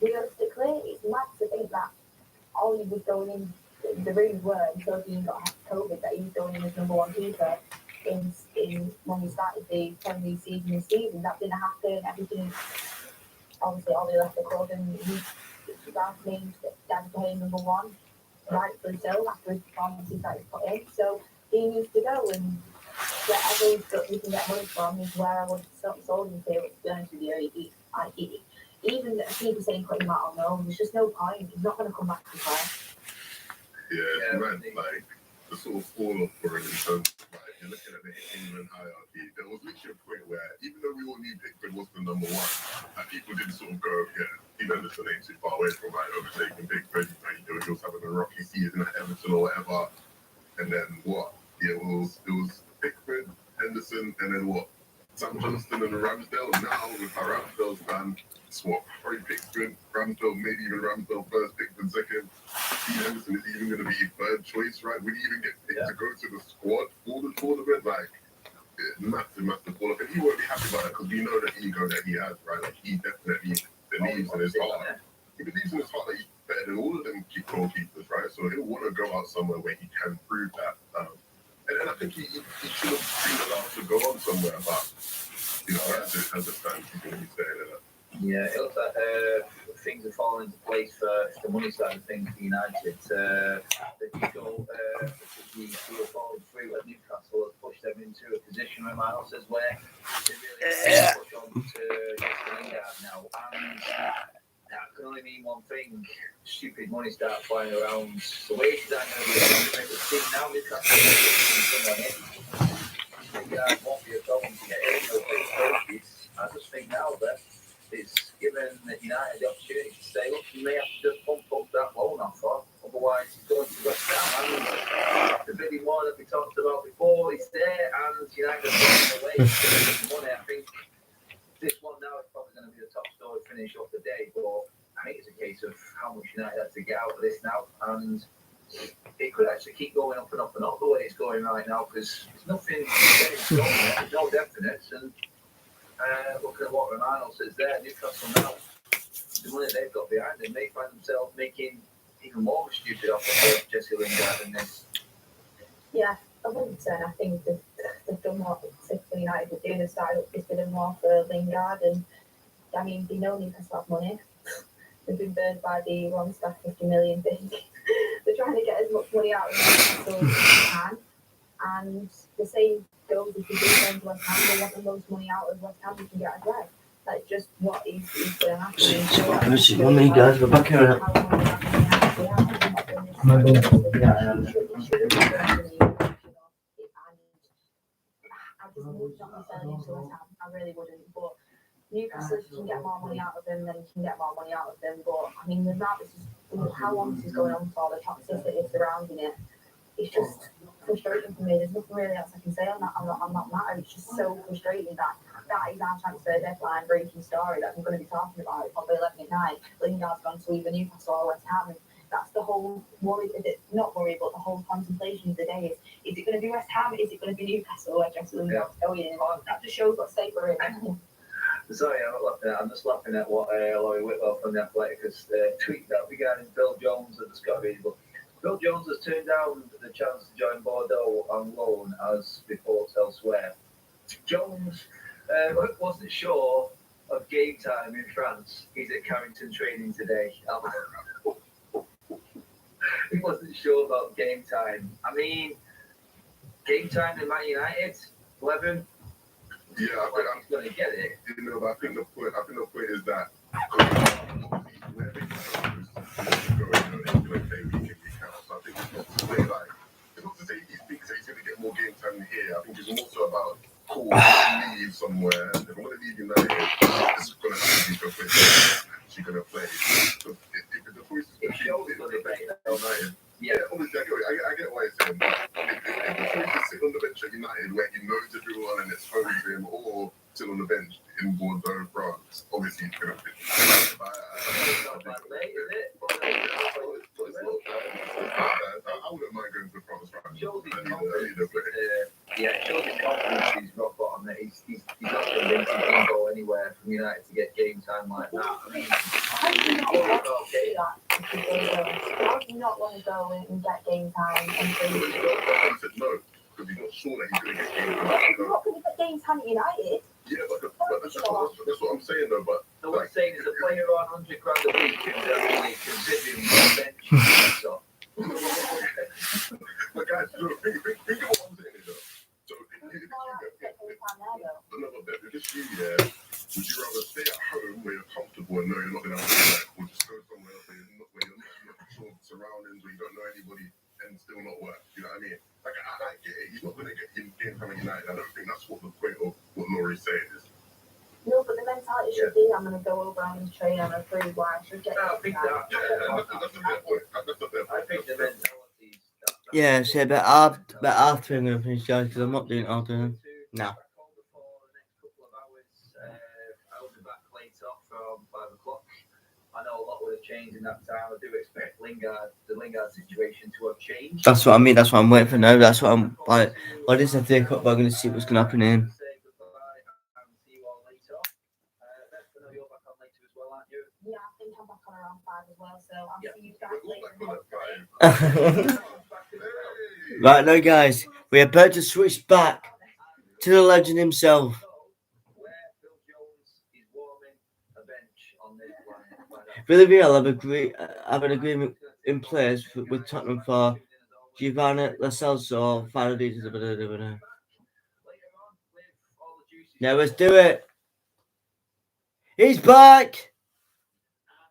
realistically, it's mad to think that all he was going in, the rumours were, until he got COVID, that he was going in as number 1 keeper in when we started the Premier League season this season. That didn't happen. Everything, obviously, Ollie left the club and he named David De Gea number 1, rightfully so, after his performances that he's put in. So he needs to go, and wherever we can get money from is where I would have sold him to. To be honest with you, even people saying put him out on loan, there's just no point. He's not going to come back to play. Yeah, it's mad, like the sort of fall off for it in terms of like you're looking at the England hierarchy. There was literally a point where even though we all knew Pickford was the number one, like people did sort of go, yeah, Steve Henderson ain't too far away from like overtaking Pickford. You know, he was having a rocky season at Everton or whatever. And then what? Yeah, it was Pickford, Henderson, and then what? Sam Johnston and Ramsdale. Now with our Ramsdale's done, swap Harry Pickford, Ramsdale, maybe even Ramsdale first, Pickford second. Steve Henderson is even going to be third choice, right? Would he even get picked to go to the squad for the tournament? Like, massive fall off. And he won't be happy about it because we know the ego that he has, right? Like, he definitely believes in his heart. He believes in his heart that he's better than all of them goalkeepers, right? So he'll want to go out somewhere where he can prove that. And I think he should have been allowed to go on somewhere, but you know, as it stands, he's going to be staying in it. Yeah, it looks like things are falling into place for the money side of things for United. The deal falling through at Newcastle has pushed them into a position where Miles says where they really have to push on to Lingard now. And that can only mean one thing: stupid money start flying around. The wages aren't going to be able to see now. Newcastle won't be a problem to get any of those trophies. I just think now that it's given United the opportunity to say, look, you may have to just pump up that loan offer, otherwise he's going to West Ham. And the bidding war that we talked about before is there, and United are going away with money. I think this one now is probably going to be the top story finish off the day, but I think it's a case of how much United have to get out of this now, and it could actually keep going up and up and up the way it's going right now, because there's nothing there's no definites, and looking at what Romano says there, Newcastle now, the money they've got behind them, they find themselves making even more of a stupid offer for Jesse Lingard than this. Yeah, I wouldn't say. I think they've done what typically United would do. They've started up this bidding war for Lingard, and I mean, they know Newcastle have money. They've been burned by the Ronstadt 50 million thing. They're trying to get as much money out of Newcastle as they can, and the same goes if you do go to West Ham. They want the most money out of West Ham you can get as well. That's just what is going to happen. Jeez, what me, guys? We're back here. I really wouldn't, but Newcastle, if you can get more money out of them, then you can get more money out of them. But I mean, how long this is going on for, the toxicity surrounding it, it's just frustrating for me. There's nothing really else I can say on that. I'm not mad. It's just so frustrating that is our transfer deadline breaking story that I'm going to be talking about at probably 11 at night. Lingard's gone to either Newcastle or West Ham. And that's the whole worry, not worry, but the whole contemplation of the day is it going to be West Ham? Is it going to be Newcastle where Jesse Lingard's going in? That just shows what state we're in. Sorry, I'm not laughing at. I'm just laughing at what Laurie Whitwell from the Athletic has tweeted out regarding Bill Jones at the Scottish book. Bill Jones has turned down the chance to join Bordeaux on loan, as reports elsewhere. Jones wasn't sure of game time in France. He's at Carrington training today. He wasn't sure about game time. I mean, game time in Man United, 11. Yeah, I think I'm going to get it. You know, but I think the point is that where they so I think it's not to say like it's not to say he thinks that he's going to get more game time here. I think it's more so about leave somewhere. If I'm going to leave United, it's going to have to be the place that I'm actually going to play. So if the choice is shows the debate. United. Yeah, obviously, I get what you're saying. If the choice is sit on the bench at United where he knows everyone and exposes him, or sit on the bench in Bordeaux, France, obviously he's going to fit. I wouldn't mind going to France right now. Shows his confidence. Shows his confidence. He's rock bottom. That he's not convinced he can go anywhere from United to get game time like that. I mean, How do you not want to do that? How do you not want to go and get game time? He said no, because he's not sure that he's going to get game time. You're not going to get game time at United. Yeah, but that's what I'm saying though. But so what I'm saying is a player on 100 grand a week who's actually considering one bench. So. But guys, look, think of what signings where you don't know anybody and still not work. You know what I mean? Like, I get it. He's not going to get in game time at United. I don't think that's what the point of what Laurie's saying is. No, but the mentality should be, I'm going to go over, I'm going to train, I'm going to prove why I should get I this think guy. that. That's a fair point. That's a fair I point. think the mentality is. Yeah, so but after I'm going to finish guys because I'm not doing it all doing. No. I'll be back later from 5 o'clock. I know a lot would have changed in that time. I do expect the Lingard situation to have changed. That's what I mean. That's what I'm waiting for now. That's what I'm like. I just have to cut, but I'm going to see what's going to happen in. See you all later. Beth, I know you're back on later as well, aren't you? Yeah, I think I'm back on around 5 as well, so I'll see you guys We're all later. back on at 5. Hey. Right now, guys, we're about to switch back to the legend himself. Where Phil Jones is warming a bench on this one. Villarreal have an agreement in place with Tottenham for Giovanni Lo Celso, final details of it. Now let's do it. He's back.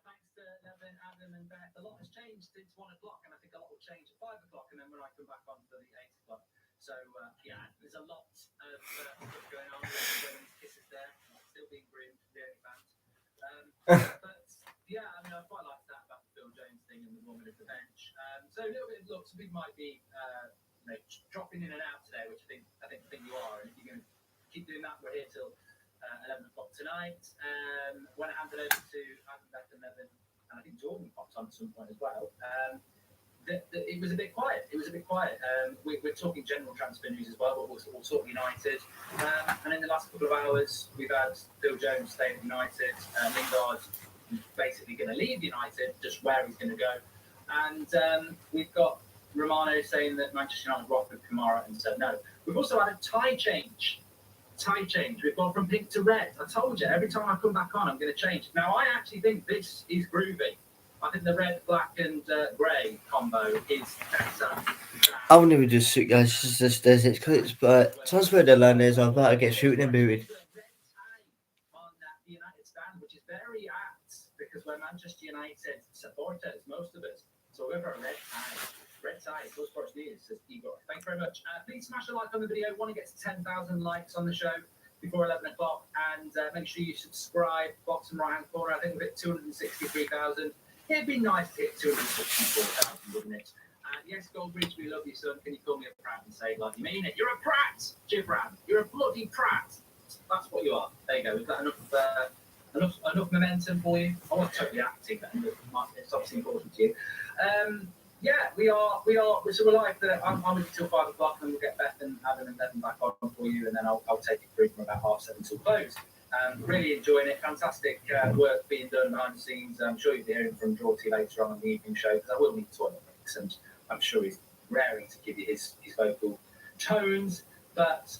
Thanks to Nevin, Adam, and Beth. A lot has changed since 1 o'clock, and I think a lot will change at 5 o'clock, and then when I come back on for the 8 o'clock. So, yeah, there's a lot of stuff going on. Women's kisses there, still being groomed for the OnlyFans. But, yeah, I mean, I quite like that about the Phil Jones thing and the woman at the bench. So, a little bit of looks, we might be dropping in and out today, which I think you are. And if you're going to keep doing that, we're here till 11 o'clock tonight. When I handed over to Adam, Beth, and Nevin, and I think Jordan popped on at some point as well. It was a bit quiet. We're talking general transfer news as well, but we'll talk United. And in the last couple of hours, we've had Phil Jones staying at United. Lingard basically going to leave United, just where he's going to go. And we've got Romano saying that Manchester United were offered Kamara and said no. We've also had a tie change. We've gone from pink to red. I told you, every time I come back on, I'm going to change. Now, I actually think this is groovy. I think the red, black, and grey combo is better. I wouldn't even just suit guys. It's because it's transfer deadline is. I'm about to get shooting and booted. On the United stand, which is very apt because we're Manchester United supporters, most of us. So we're a red tie. Red tie, Plus Sports News, says Igor. Thanks very much. Please smash a like on the video. Want to get to 10,000 likes on the show before 11 o'clock. And make sure you subscribe. Bottom right hand corner, I think we've hit 263,000. It'd be nice to hit 264,000, wouldn't it? Yes, Goldbridge, we love you, son. Can you call me a prat and say it like you mean it? You're a prat, Gibran. You're a bloody prat. That's what you are. There you go. We've got enough momentum for you. I wasn't totally acting, but it's obviously important to you. Yeah, we are. So we're live. I'm with you till 5 o'clock, and then we'll get Beth and Adam and Nevin back on for you, and then I'll take it through from about 7:30 till close. Really enjoying it. Fantastic work being done behind the scenes. I'm sure you'll be hearing from Georgie later on in the evening show because I will need toilet breaks, and I'm sure he's raring to give you his vocal tones. But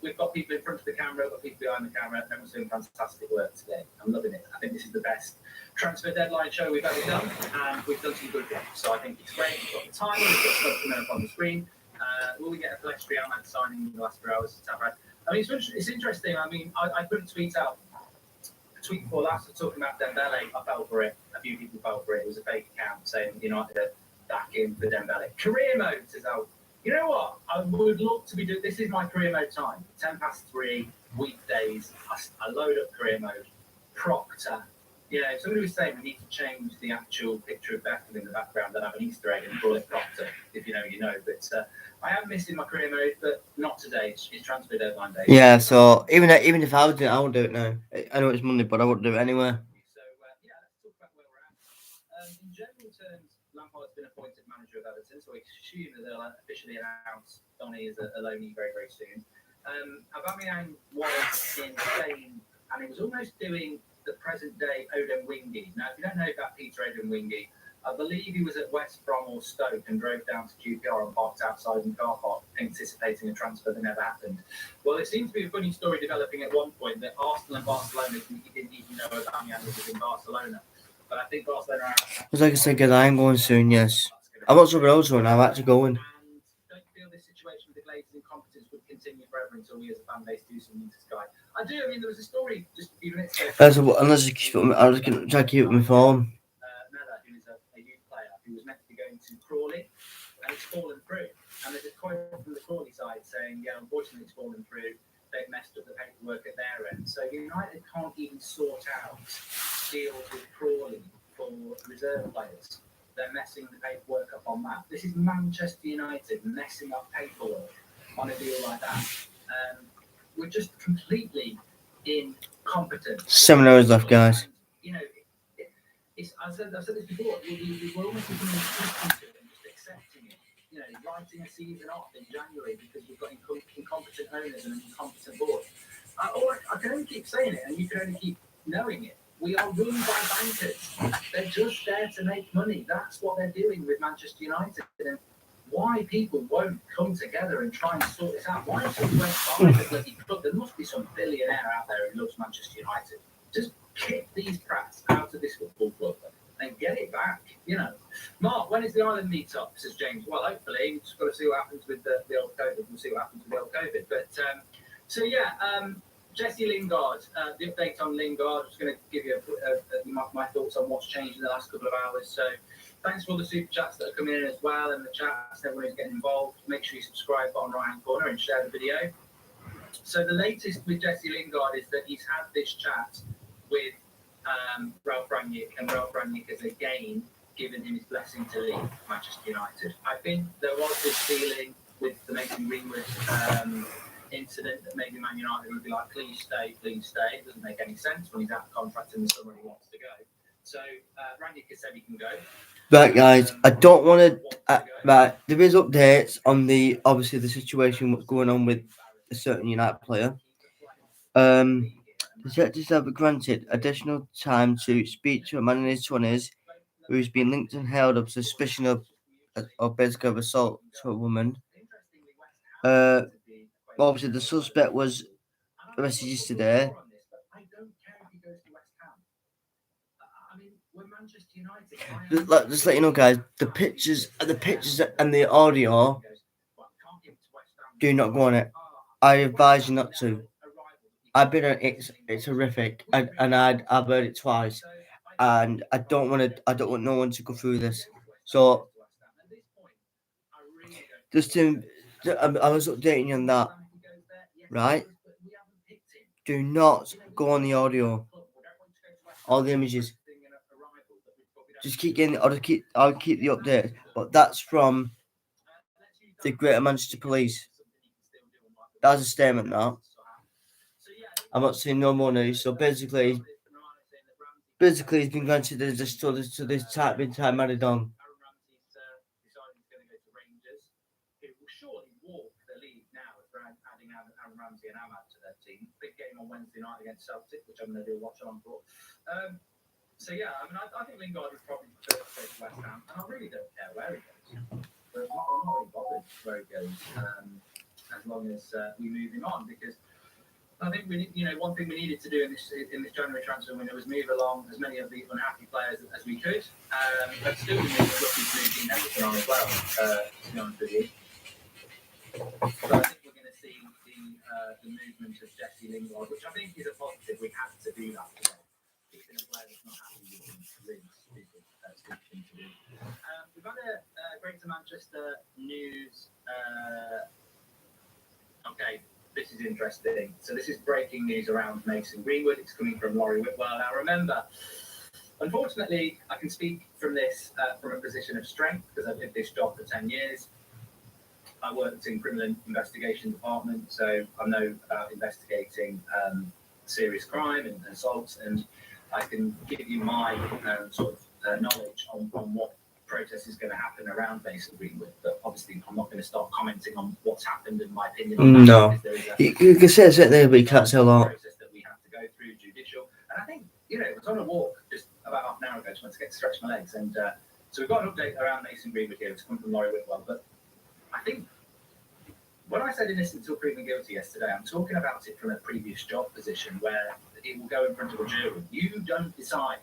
we've got people in front of the camera, we've got people behind the camera. Everyone's doing fantastic work today. I'm loving it. I think this is the best transfer deadline show we've ever done, and we've done some good work. So I think it's great. We've got the time, we've got stuff coming up on the screen. Will we get a Palestri Ahmad signing in the last 3 hours? I mean, it's interesting. I mean, I put a tweet out. A tweet before last talking about Dembele. I fell for it. A few people fell for it. It was a fake account saying United are back in for Dembele. Career mode says out. You know what? I would love to be doing. This is my career mode time. 3:10, weekdays. I load up career mode. Proctor. You know, somebody was saying we need to change the actual picture of Beckham in the background and have an Easter egg and call it Proctor. If you know, you know. But I am missing my career mode, but not today. It's transfer deadline day. Yeah, so even if I would do it, I won't do it now. I know it's Monday, but I wouldn't do it anyway. So, yeah, let's talk about where we're at. In general terms, Lampard's been appointed manager of Everton, so we assume that they'll officially announce Donny as a loanee very, very soon. Aubameyang was in Spain, and he was almost doing the present-day Odem Wingy. Now, if you don't know about Peter Odem Wingy, I believe he was at West Brom or Stoke and drove down to QPR and parked outside in the car park, anticipating a transfer that never happened. Well, it seems to be a funny story developing at one point that Arsenal and Barcelona didn't even know Aubameyang was in Barcelona. But I think Barcelona are... As I said, guys, I'm going soon, yes. I've got something else on, I'm actually going. And don't feel this situation with the Glazers' incompetence would continue forever until we as a fan base do something to Sky. I do, I mean, there was a story just a few minutes ago. Unless you keep it, I was going to try to keep it on my phone. Mella, who is a youth player, who who was meant to be going to Crawley, and it's fallen through. And there's a quote from the Crawley side saying, yeah, unfortunately it's fallen through. They've messed up the paperwork at their end. So United can't even sort out deals with Crawley for reserve players. They're messing the paperwork up on that. This is Manchester United messing up paperwork on a deal like that. We're just completely incompetent. 7 hours left, guys. And, you know, I've said this before. We're almost becoming accustomed to it and just accepting it. You know, writing a season off in January because we've got incompetent owners and an incompetent board. I can only keep saying it, and you can only keep knowing it. We are run by bankers. They're just there to make money. That's what they're doing with Manchester United. And why people won't come together and try and sort this out? Why don't we buy the bloody club? There must be some billionaire out there who loves Manchester United. Just kick these brats out of this football club and get it back. You know, Mark, when is the Island meet up? Says James. Well, hopefully, we've just got to see what happens with the old COVID. We'll see what happens with the old COVID. But so yeah, Jesse Lingard. The update on Lingard. I'm just going to give you my thoughts on what's changed in the last couple of hours. So thanks for all the super chats that are coming in as well, and the chats. Everyone who's getting involved. Make sure you subscribe bottom right hand corner and share the video. So the latest with Jesse Lingard is that he's had this chat with Ralph Rangnick, and Ralph Rangnick has again given him his blessing to leave Manchester United. I think there was this feeling with the Mason Greenwood incident that maybe Man United would be like, please stay, please stay. It doesn't make any sense when he's out of contract in the summer and he wants to go. So Rangnick has said he can go. Right, guys, I don't want to. Right, there is updates on the obviously the situation what's going on with a certain United player. The Celtics have granted additional time to speak to a man in his 20s who's been linked and held up suspicion of basically of assault to a woman. Obviously, the suspect was arrested yesterday. Just let you know, guys. The pictures and the audio do not go on it. I advise you not to. I've been on it. It's horrific, and I've heard it twice, and I don't want no one to go through this. So, just to, I was updating you on that, right? Do not go on the audio, all the images. Just keep getting. I'll keep the update, but that's from the Greater Manchester Police. That's a statement now. I'm not seeing no more news. So basically, he's been granted this type been time added on. Ramsey and Ahmad to their team. Big game on Wednesday night against Celtic, which I'm going to do a watch on for. So yeah, I mean, I think Lingard is probably preferred to go to West Ham, and I really don't care where he goes. But I'm not really bothered where he goes, as long as we move him on, because I think we, one thing we needed to do in this January transfer window was move along as many of the unhappy players as we could. But still, we were looking to move Dean Henderson on as well. To be honest with you, so I think we're going to see the movement of Jesse Lingard, which I think is a positive. We had to do that today. Keeping a player that's not happy with him is really stupid thing to do. We've had a Greater Manchester news. Okay, this is interesting. So this is breaking news around Mason Greenwood. It's coming from Laurie Whitwell. Now remember, unfortunately, I can speak from this from a position of strength because I've did this job for 10 years. I worked in criminal investigation department, so I know about investigating serious crime and assaults, and I can give you my knowledge on what process is going to happen around Mason Greenwood. But obviously, I'm not going to start commenting on what's happened and my opinion on that. No, you can say it there, but you can't say a lot. Process that we have to go through, judicial, and I think I was on a walk just about half an hour ago, just went to get to stretch my legs, and so we've got an update around Mason Greenwood here. It's come from Laurie Whitwell, but I think when I said innocent until proven guilty yesterday, I'm talking about it from a previous job position where it will go in front of a jury. You don't decide.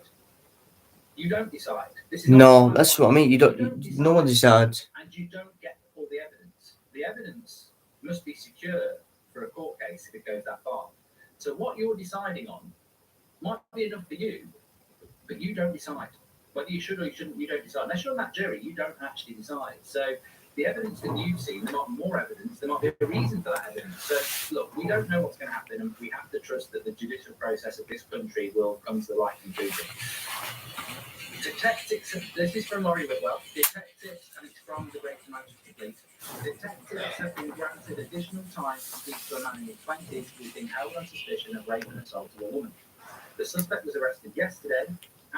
You don't decide. This is no, that's what I mean. You don't. No one decides. And you don't get all the evidence. The evidence must be secure for a court case if it goes that far. So what you're deciding on might be enough for you, but you don't decide. Whether you should or you shouldn't, you don't decide. Unless you're on that jury, you don't actually decide. So the evidence that you've seen, there might be more evidence, there might be a reason for that evidence. So look, we don't know what's going to happen, and we have to trust that the judicial process of this country will come to the right conclusion. Detectives, this is from Laurie Whitwell. Detectives, and it's from the Greater Manchester Police. Detectives have been granted additional time to speak to a man in his 20s who's been held on suspicion of rape and assault of a woman. The suspect was arrested yesterday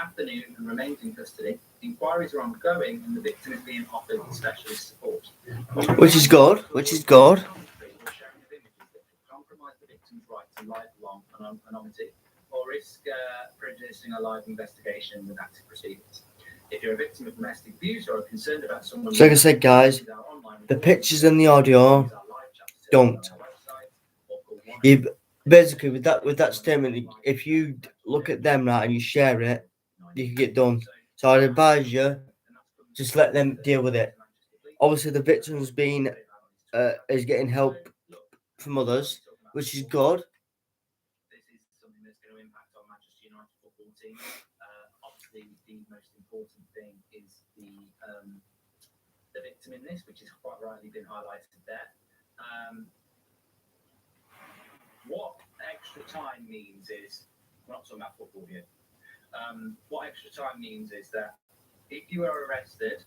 afternoon and remains in custody. Inquiries are ongoing, and the victim is being offered specialist support. Which is good. Which is good. Sharing of images that could compromise the victim's right to lifelong anonymity or risk prejudicing a live investigation with active proceedings. If you're a victim of domestic abuse or are concerned about someone, So like I said, guys, the pictures and the audio don't. You basically with that statement, if you look at them right and you share it, you can get done. So I'd advise you just let them deal with it. Obviously, the victim's been is getting help from others, which is good. This is something that's going to impact on Manchester United football team. Obviously, the most important thing is the victim in this, which has quite rightly been highlighted there. What extra time means is, we're not talking about football here. What extra time means is that if you are arrested,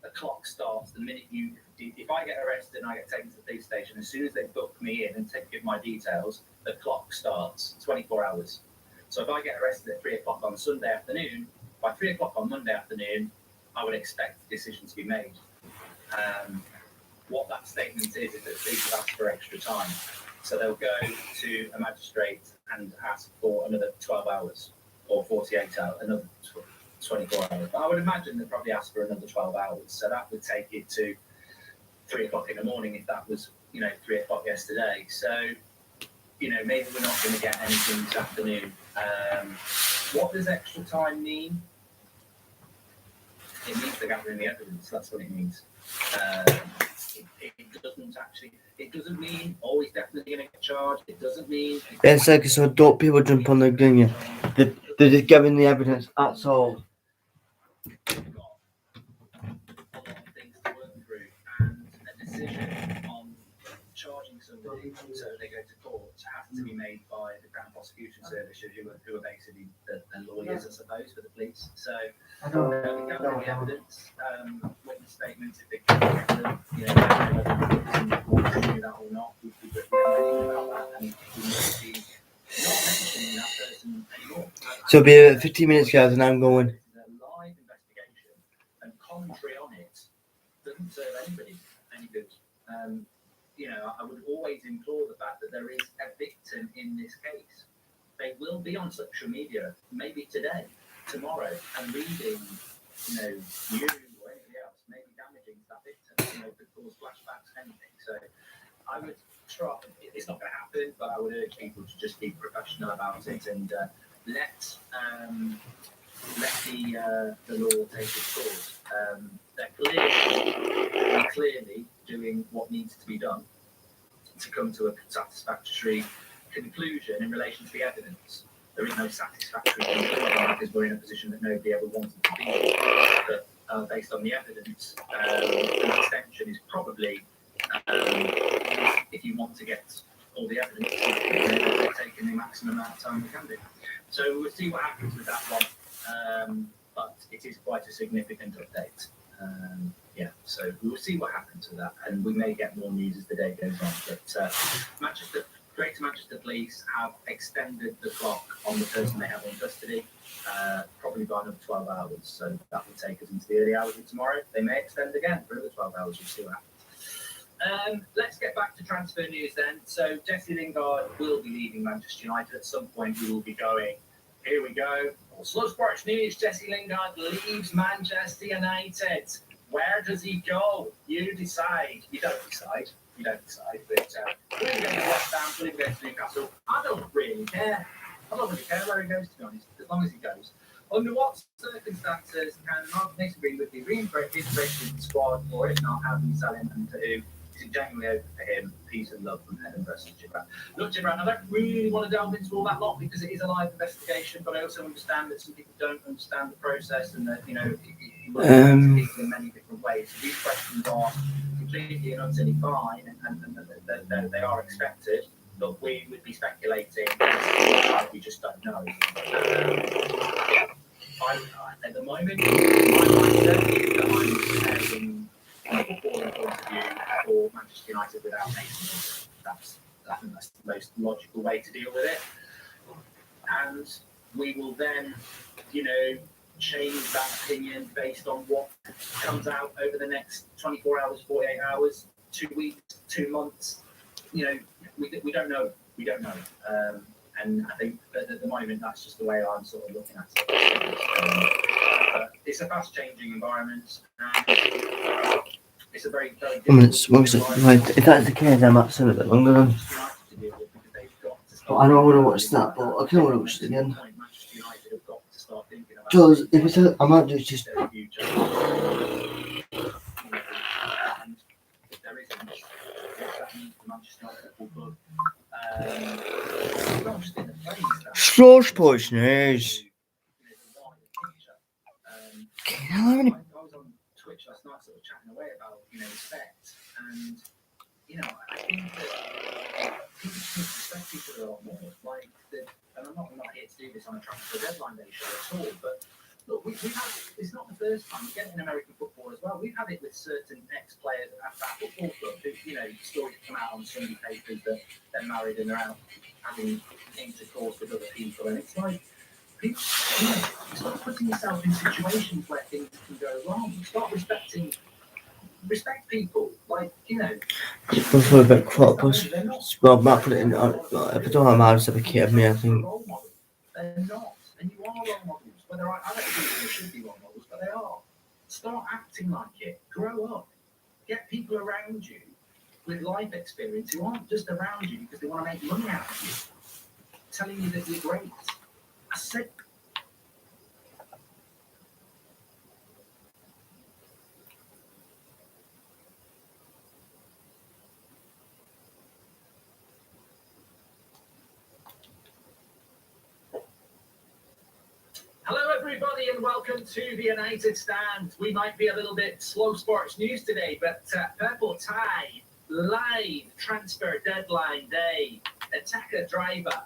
the clock starts the minute if I get arrested and I get taken to the police station, as soon as they book me in and give my details, the clock starts 24 hours. So if I get arrested at 3 o'clock on Sunday afternoon, by 3 o'clock on Monday afternoon, I would expect the decision to be made. What that statement is that police have asked for extra time. So they'll go to a magistrate and ask for another 12 hours or 48 hours, another 24 hours. But I would imagine they'd probably ask for another 12 hours. So that would take it to 3 o'clock in the morning if that was, 3 o'clock yesterday. So, maybe we're not going to get anything this afternoon. What does extra time mean? It means they're gathering the evidence. That's what it means. It doesn't mean always definitely going to get charged. It doesn't mean. It's like so don't people jump on the gun. You. They're just giving the evidence. That's all. We've got a lot of things to work through, and a decision on charging somebody so they go to court has to be made by the Crown Prosecution Service, who are basically the lawyers, I suppose, for the police. So we gather the evidence, witness statements, if they can get them, whether want to do that or not. We've written about that, and we must be not mentioning that person anymore. So it'll be 15 minutes, guys, and I'm going. This is a live investigation, and commentary on it doesn't serve anybody any good. I would always implore the fact that there is a victim in this case. They will be on social media, maybe today, tomorrow, and reading, you or anybody else, maybe damaging that victim, could cause flashbacks, anything. So I would try, it's not going to happen, but I would urge people to just be professional about it and let the law take its course. They're clearly doing what needs to be done to come to a satisfactory conclusion in relation to the evidence. There is no satisfactory conclusion because we're in a position that nobody ever wanted to be in. But based on the evidence, an extension is probably, if you want to get all the evidence, they're taking the maximum amount of time we can do. So we'll see what happens with that one. But it is quite a significant update. So we'll see what happens with that, and we may get more news as the day goes on. But Greater Manchester Police have extended the clock on the person they have in custody, probably by another 12 hours. So that will take us into the early hours of tomorrow. They may extend again for another 12 hours. We'll see what happens. Let's get back to transfer news then. So Jesse Lingard will be leaving Manchester United at some point. We will be going. Here we go. Slow Sports News. Jesse Lingard leaves Manchester United. Where does he go? You decide. You don't decide. But will he go to West Ham? Will he go to Newcastle? I don't really care. I don't really care where he goes, to be honest, as long as he goes. Under what circumstances can Mark Mason agree with the reintegration into the squad, or if not, how do you sell him and to who? genuinely over for him. Peace and love from Edinburgh. Gibran. Look, Gibran, I don't really want to delve into all that lot because it is a live investigation, but I also understand that some people don't understand the process and that, you know, it works people in many different ways. So these questions are completely and utterly fine and they are expected, but we would be speculating. We just don't know. At the moment, my mindset is that I'm preparing from a footballing point of view for Manchester United without Mason. I think that's the most logical way to deal with it. And we will then, you know, change that opinion based on what comes out over the next 24 hours, 48 hours, 2 weeks, 2 months. You know, we don't know. We don't know. And I think that at the moment, that's just the way I'm sort of looking at it. But it's a fast-changing environment, and it's a very, very difficult Right, if that's the case, I'm absolutely. I'm gonna. I know I want to watch that, but I can't want to watch it again. Because if it's, I might do just. Slosh poisoners. I was on Twitch last night, sort of chatting away about, you know, respect, and you know, I think that people just need to respect each other a lot more. Like, and I'm not here to do this on a transfer deadline day show at all, but look, we've had it's not the first time we get it in American football as well. We've had it with certain ex-players at that football club who, you know, stories come out on Sunday papers that they're married and they're out having intercourse with other people, and it's like. People, you know, start putting yourself in situations where things can go wrong. Start respect people. Like, you know. For a bit crop, well, Matt put it in. If I don't have my house, a kid of me, I think. They're not, and you are role models. Whether I don't think they should be role models, but they are. Start acting like it. Grow up. Get people around you with life experience who aren't just around you because they want to make money out of you, telling you that you're great. I said. Hello, everybody, and welcome to the United Stand. We might be a little bit slow sports news today, but Purple Tide live transfer deadline day. Attacker driver.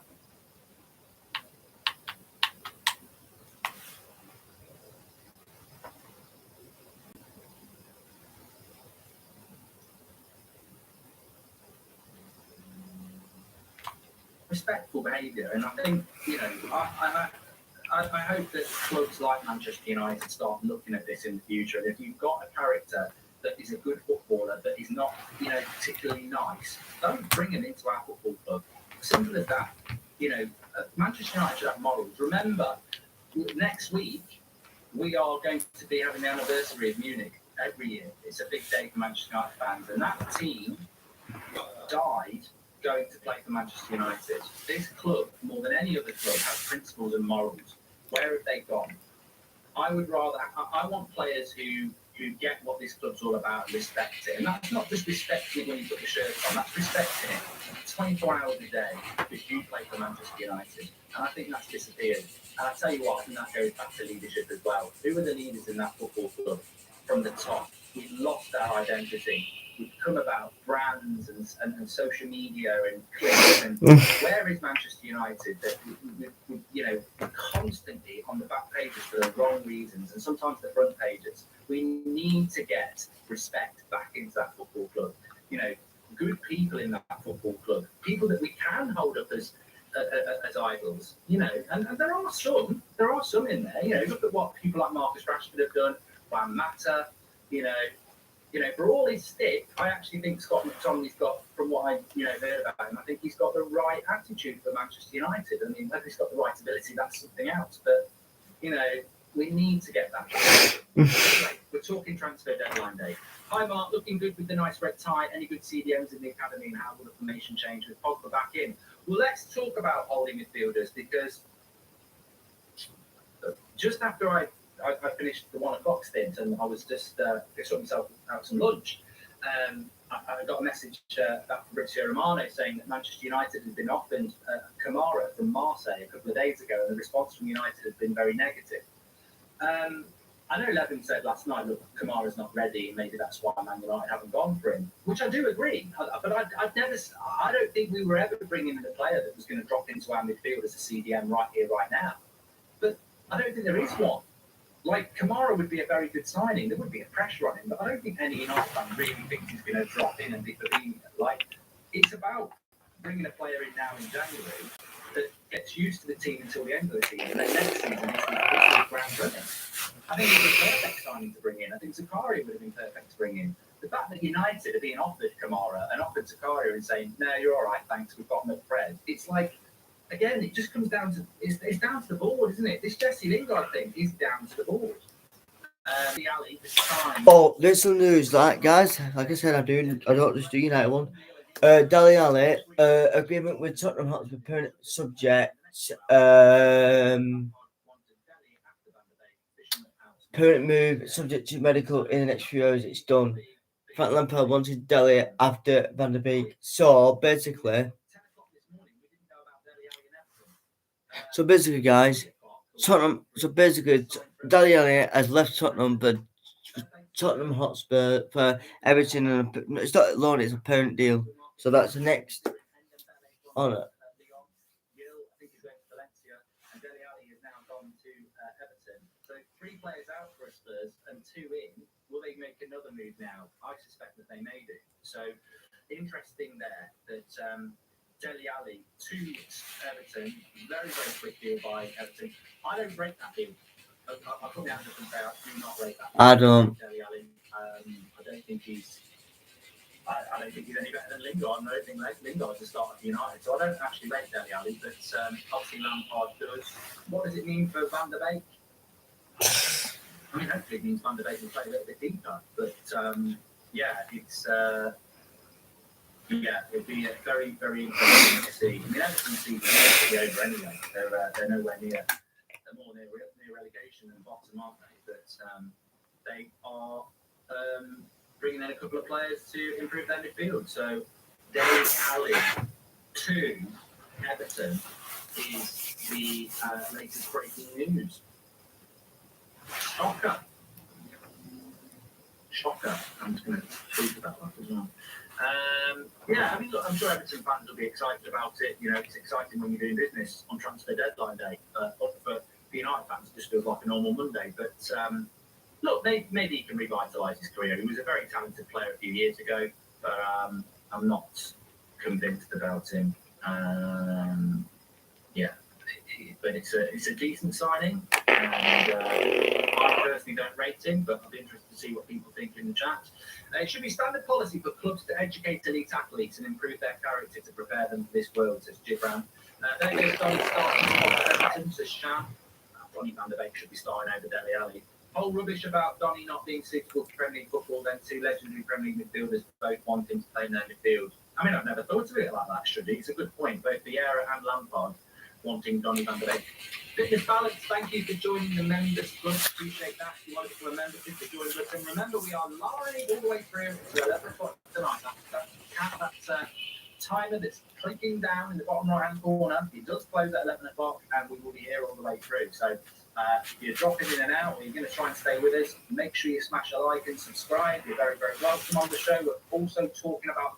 Respectful behaviour, and I think, you know, I hope that clubs like Manchester United start looking at this in the future. And if you've got a character that is a good footballer that is not, you know, particularly nice, don't bring him into our football club. Simple as that. You know, Manchester United should have models. Remember, next week we are going to be having the anniversary of Munich every year. It's a big day for Manchester United fans, and that team died going to play for Manchester United. This club, more than any other club, has principles and morals. Where have they gone? I want players who get what this club's all about, respect it. And that's not just respecting when you put the shirt on, that's respecting it 24 hours a day because you play for Manchester United. And I think that's disappeared. And I tell you what, I think that goes back to leadership as well. Who are the leaders in that football club from the top? We lost our identity. We've come about brands and social media and clicks. And where is Manchester United that we, you know, constantly on the back pages for the wrong reasons and sometimes the front pages? We need to get respect back into that football club. You know, good people in that football club, people that we can hold up as idols. You know, and there are some in there. You know, look at what people like Marcus Rashford have done, Juan Mata. You know, for all his stick, I actually think Scott McTominay's got, from what I heard about him, I think he's got the right attitude for Manchester United. I mean, whether he's got the right ability, that's something else. But you know, we need to get that. Anyway, we're talking transfer deadline day. Hi, Mark. Looking good with the nice red tie. Any good CDMs in the academy, and how will the formation change with Pogba back in? Well, let's talk about holding midfielders because just after I finished the 1 o'clock stint and I was just sorting myself out some lunch. I got a message back from Fabrizio Romano saying that Manchester United has been offered Kamara from Marseille a couple of days ago, and the response from United has been very negative. I know Levin said last night, look, Kamara's not ready, and maybe that's why Man United haven't gone for him, which I do agree. But I don't think we were ever bringing in a player that was going to drop into our midfield as a CDM right here, right now. But I don't think there is one. Like, Kamara would be a very good signing. There would be a pressure on him, but I don't think any United fan really thinks he's going to drop in and be Fabinho. Like, it's about bringing a player in now in January that gets used to the team until the end of the season, and then next season he's going to ground running. I think it was a perfect signing to bring in. I think Zakaria would have been perfect to bring in. The fact that United are being offered Kamara and offered Zakaria and saying, no, you're all right, thanks, we've got McFred. It's like, again, it just comes down to, it's down to the board, isn't it? This Jesse Lingard thing is down to the board. The alley, this time. Oh, there's some news, like guys. Like I said, I don't just do United one. Dele Alli, agreement with Tottenham Hotspur permanent subject. Permanent move subject to medical in the next few hours. It's done. Frank Lampard wanted Dele after Van der Beek. So basically, guys, Tottenham. So basically, Dele Alli has left Tottenham, but Tottenham Hotspur for Everton, and it's not a loan; it's a permanent deal. So that's the next on it. So 3 players out for Spurs and 2 in. Will they make another move now? I suspect that they may do. So interesting there that Dele Alli to Everton, very, very quick deal by Everton. I don't rate that deal. I'll put my hand up and say I do not rate that deal. I don't. Dele Alli. I don't think he's any better than Lingard. I don't think Lingard's the starter for United. So I don't actually rate Dele Alli, but obviously Lampard does. What does it mean for Van der Beek? I mean, hopefully it means Van der Beek will play a little bit deeper. But it's it'll be a very, very interesting to see. I mean, Everton season will be over anyway. They're nowhere near. They're more near relegation than bottom, aren't they? But they are bringing in a couple of players to improve their midfield. So Dele Alli to Everton is the latest breaking news. Shocker. I'm just going to tweet about that as well. I mean, look, I'm sure Everton fans will be excited about it. You know, it's exciting when you're doing business on transfer deadline day. But for the United fans, it just feels like a normal Monday. But look, maybe he can revitalise his career. He was a very talented player a few years ago, but I'm not convinced about him. But it's a decent signing, and I personally don't rate him, but I'll be interested to see what people think in the chat. It should be standard policy for clubs to educate elite athletes and improve their character to prepare them for this world, says Gibran. There goes Donny starting for Everton, says Sham. Donny van der Beek should be starting over Dele Alli. Whole rubbish about Donny not being suitable for Premier League football, then 2 legendary Premier League midfielders both wanting to play in their midfield. I mean, I've never thought of it like that, should he? It's a good point. Both Vieira and Lampard wanting Donny van der Beek. Fitness Balance, thank you for joining the members club. Appreciate that. If you want to become a member, please join us. And remember, we are live all the way through to 11 o'clock tonight. That timer that's clicking down in the bottom right hand corner. It does close at 11 o'clock, and we will be here all the way through. So if you're dropping in and out, or you're going to try and stay with us, make sure you smash a like and subscribe. You're very, very welcome on the show. We're also talking about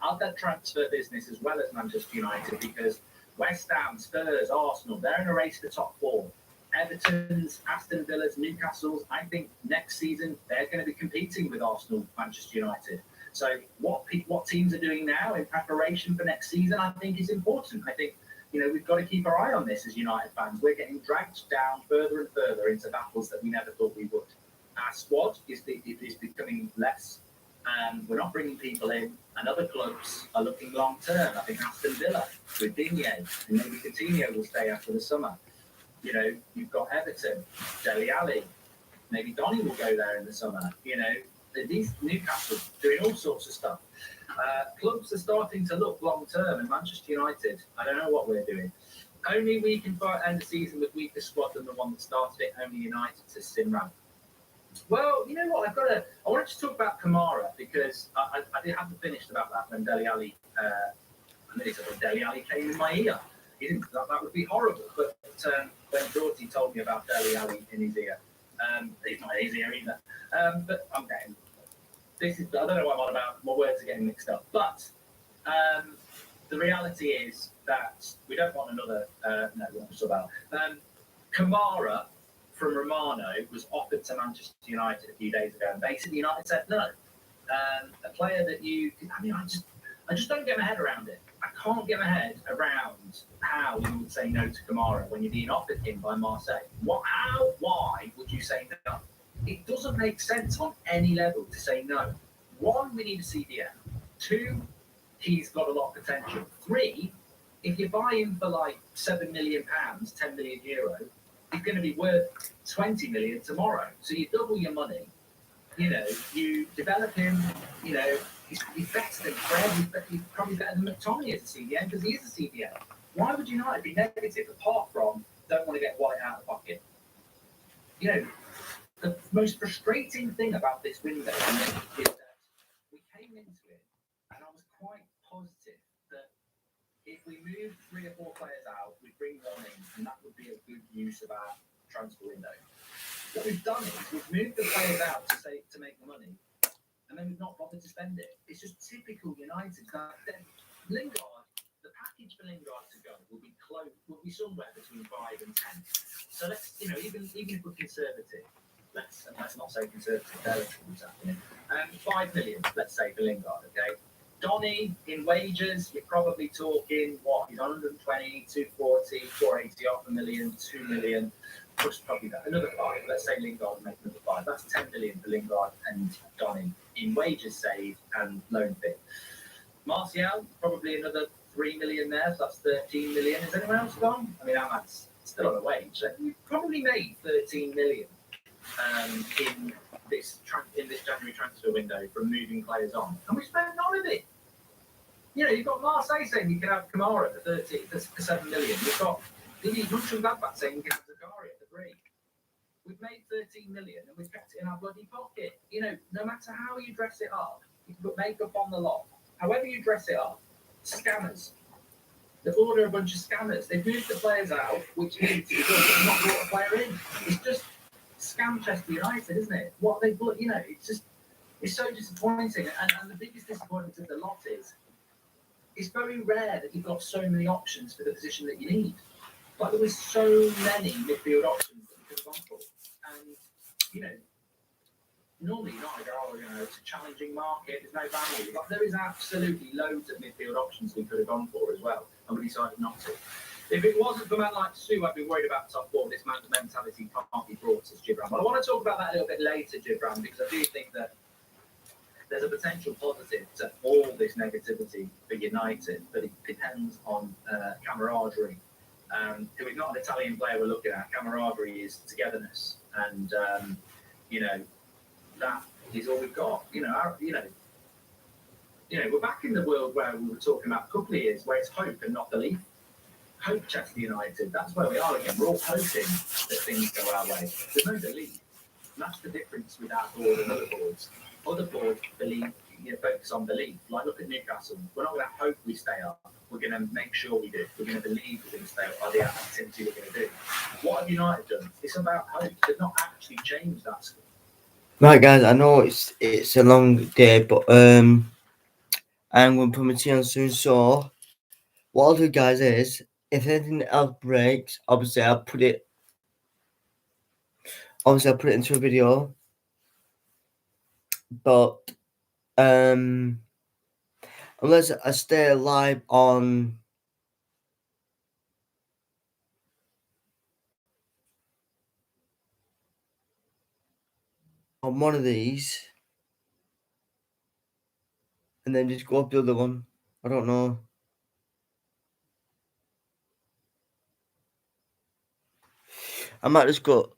other transfer business as well as Manchester United, because West Ham, Spurs, Arsenal, they're in a race for the top 4. Everton's, Aston Villa's, Newcastle's, I think next season they're going to be competing with Arsenal, Manchester United. So what teams are doing now in preparation for next season, I think is important. I think, we've got to keep our eye on this as United fans. We're getting dragged down further and further into battles that we never thought we would. Our squad is becoming less. We're not bringing people in, and other clubs are looking long term. I think Aston Villa with Digne, and maybe Coutinho will stay after the summer. You've got Everton, Dele Alli, maybe Donny will go there in the summer. These Newcastle doing all sorts of stuff. Clubs are starting to look long term, and Manchester United, I don't know what we're doing. Only we can end the season with weaker squad than the one that started it. Only United, to Simran. Well, you know what? I wanted to talk about Kamara because I did have to finish about that when Dele Alli, I nearly said when Dele Alli came in my ear. He didn't, that would be horrible. But when Dorothy told me about Dele Alli in his ear, it's not in his ear either. But I'm getting, I don't know what I'm on about. My words are getting mixed up. But the reality is that we don't want another, no, we're not about. Kamara from Romano was offered to Manchester United a few days ago, and basically United said no. A player that I just don't get my head around it. I can't get my head around how you would say no to Kamara when you're being offered him by Marseille. Why would you say no? It doesn't make sense on any level to say no. One, we need a CDM. Two, he's got a lot of potential. Three, if you buy him for like £7 million, €10 million, he's going to be worth 20 million tomorrow. So you double your money. You know, you develop him. You know, he's better than Fred. He's probably better than McTominay as a CDM because he is a CDM. Why would United be negative apart from don't want to get White out of the pocket? You know, the most frustrating thing about this window is that we came into it and I was quite positive that if we move 3 or 4 players out, we'd bring one in, and that would be a good use of our transfer window. What we've done is we've moved the players out to make the money, and then we've not bothered to spend it. It's just typical United. Lingard, the package for Lingard to go will be somewhere between 5 and 10. So let's, you know, even if we're conservative, let's not say conservative territory what's happening. 5 million, let's say, for Lingard, okay? Donny, in wages, you're probably talking, what, he's 120, 240, 480 off a million, 2 million, plus probably that, another 5. Let's say Lingard make another 5. That's 10 million for Lingard and Donny in wages saved and loan fee. Martial, probably another 3 million there, so that's 13 million. Is anyone else gone? I mean, Ahmad's still on a wage. So we've probably made 13 million in this January transfer window from moving players on, and we spent none of it. You know, you've got Marseille saying you can have Kamara for 7 million. You've got Mönchengladbach saying you can have Zakaria for 3. We've made 13 million and we've kept it in our bloody pocket. You know, no matter how you dress it up, you can put makeup on the lot. However you dress it up, scammers. They've ordered a bunch of scammers. They've moved the players out, which means they've not brought a player in. It's just scam Chester United, isn't it? What they put, you know, it's so disappointing. And the biggest disappointment of the lot is it's very rare that you've got so many options for the position that you need. Like there was so many midfield options that you could have gone for. And, you know, normally you're not going to go, oh, you know, it's a challenging market, there's no value. But there is absolutely loads of midfield options we could have gone for as well, and we decided not to. If it wasn't for a man like Sue, I'd be worried about top 4. This man's mentality can't be brought to Gibran. But I want to talk about that a little bit later, Gibran, because I do think that there's a potential positive to all this negativity for United, but it depends on camaraderie. If we've got an Italian player we're looking at, camaraderie is togetherness, and you know, that is all we've got. You know, we're back in the world where we were talking about a couple of years, where it's hope and not belief. Hope Chester United, that's where we are again. We're all hoping that things go our way. There's no belief. And that's the difference with our board and other boards. Other boards believe, you know, focus on belief. Like look at Newcastle. We're not going to hope we stay up. We're going to make sure we do. We're going to believe we're going to stay up by the activity we're going to do. What have United done? It's about hope. They've not actually changed that school. Right, guys, I know it's a long day, but I'm going to put my tea on soon. So what I'll do, guys, is if anything else breaks, obviously I'll put it into a video. But unless I stay live on one of these and then just go up the other one, I don't know. I might just go.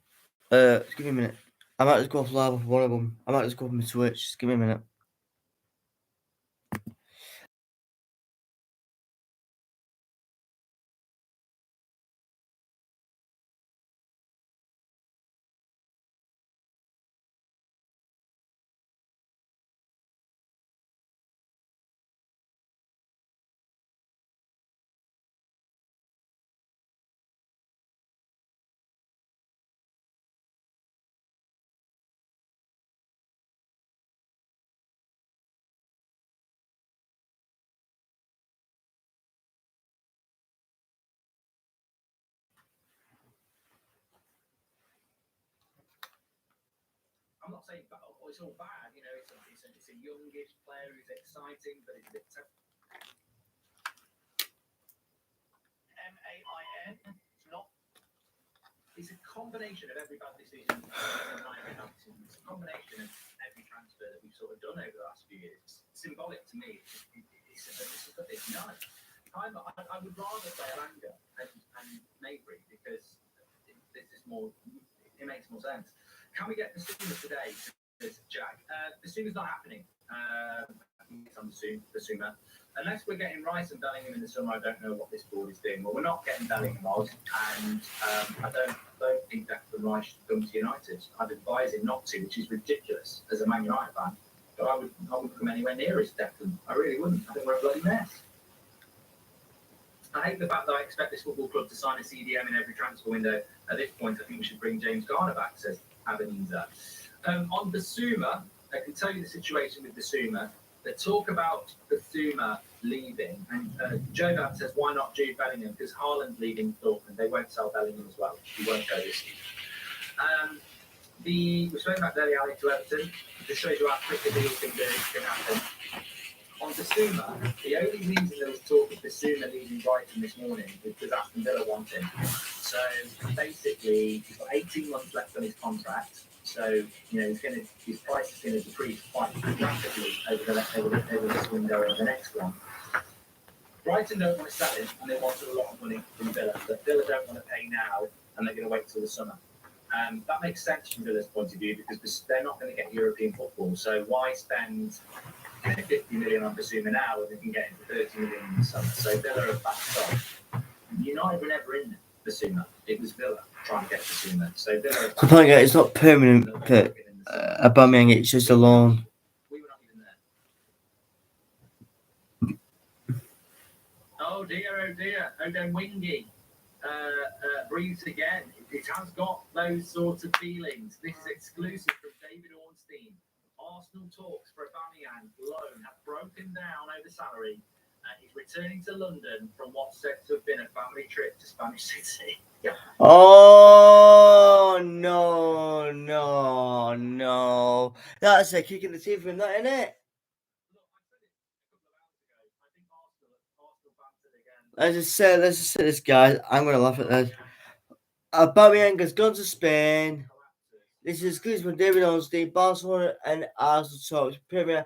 Just give me a minute. I might just go off live with one of them. I might just go off my Twitch. Just give me a minute. say it's all bad. You know, it's a youngish player who's exciting, but it's a bit tough. MAIN. It's not. It's a combination of every bad decision. It's a combination of every transfer that we've sort of done over the last few years. It's symbolic to me. It's nice. I would rather play Alanga and Mabry because this is more. It makes more sense. Can we get the Basuma today? Jack. Basuma's not happening. It's on Basuma. Unless we're getting Rice and Bellingham in the summer, I don't know what this board is doing. Well, we're not getting Bellingham, and I don't think Declan Rice should come to United. I'd advise him not to, which is ridiculous as a Man United fan. But I wouldn't come anywhere near his Declan. I really wouldn't. I think we're a bloody mess. I hate the fact that I expect this football club to sign a CDM in every transfer window. At this point, I think we should bring James Garner back, says Abenza. On Basuma, I can tell you the situation with Basuma. The talk about Basuma leaving, and Joe Bab says, why not Jude Bellingham? Because Haaland's leaving Dortmund. They won't sell Bellingham as well. He won't go this season. We're spoken about Dele Alli to Everton. This shows you how quick the deal can happen. On Basuma, the only reason there was talk of Basuma leaving Brighton this morning was because Aston Villa want him. So basically, he's got 18 months left on his contract. So, you know, his price is going to decrease quite rapidly over this window and the next one. Brighton don't want to sell him, and they wanted a lot of money from Villa. But Villa don't want to pay now, and they're going to wait till the summer. That makes sense from Villa's point of view because they're not going to get European football. So why spend 50 million on Basuma now when they can get him for 30 million in the summer? So Villa are backed off. United were never in Basuma. It was Villa trying to get Basuma. So Villa. The point is, it's not permanent for Aubameyang. It's just a loan. We were not even there. Oh dear. Odin Wingy breathes again. It has got those sorts of feelings. This is exclusive from David Ornstein. Arsenal talks for Aubameyang loan have broken down over salary, and he's returning to London from what's said to have been a family trip to Spanish City. Oh no! That's a kick in the teeth from that, isn't it? Look, I said it a couple of hours ago. I think Arsenal bantered again. Let's just say this, guys. I'm gonna laugh at this. Aubameyang has gone to Spain. This is exclusive from David Ornstein. Barcelona and Arsenal talks Premier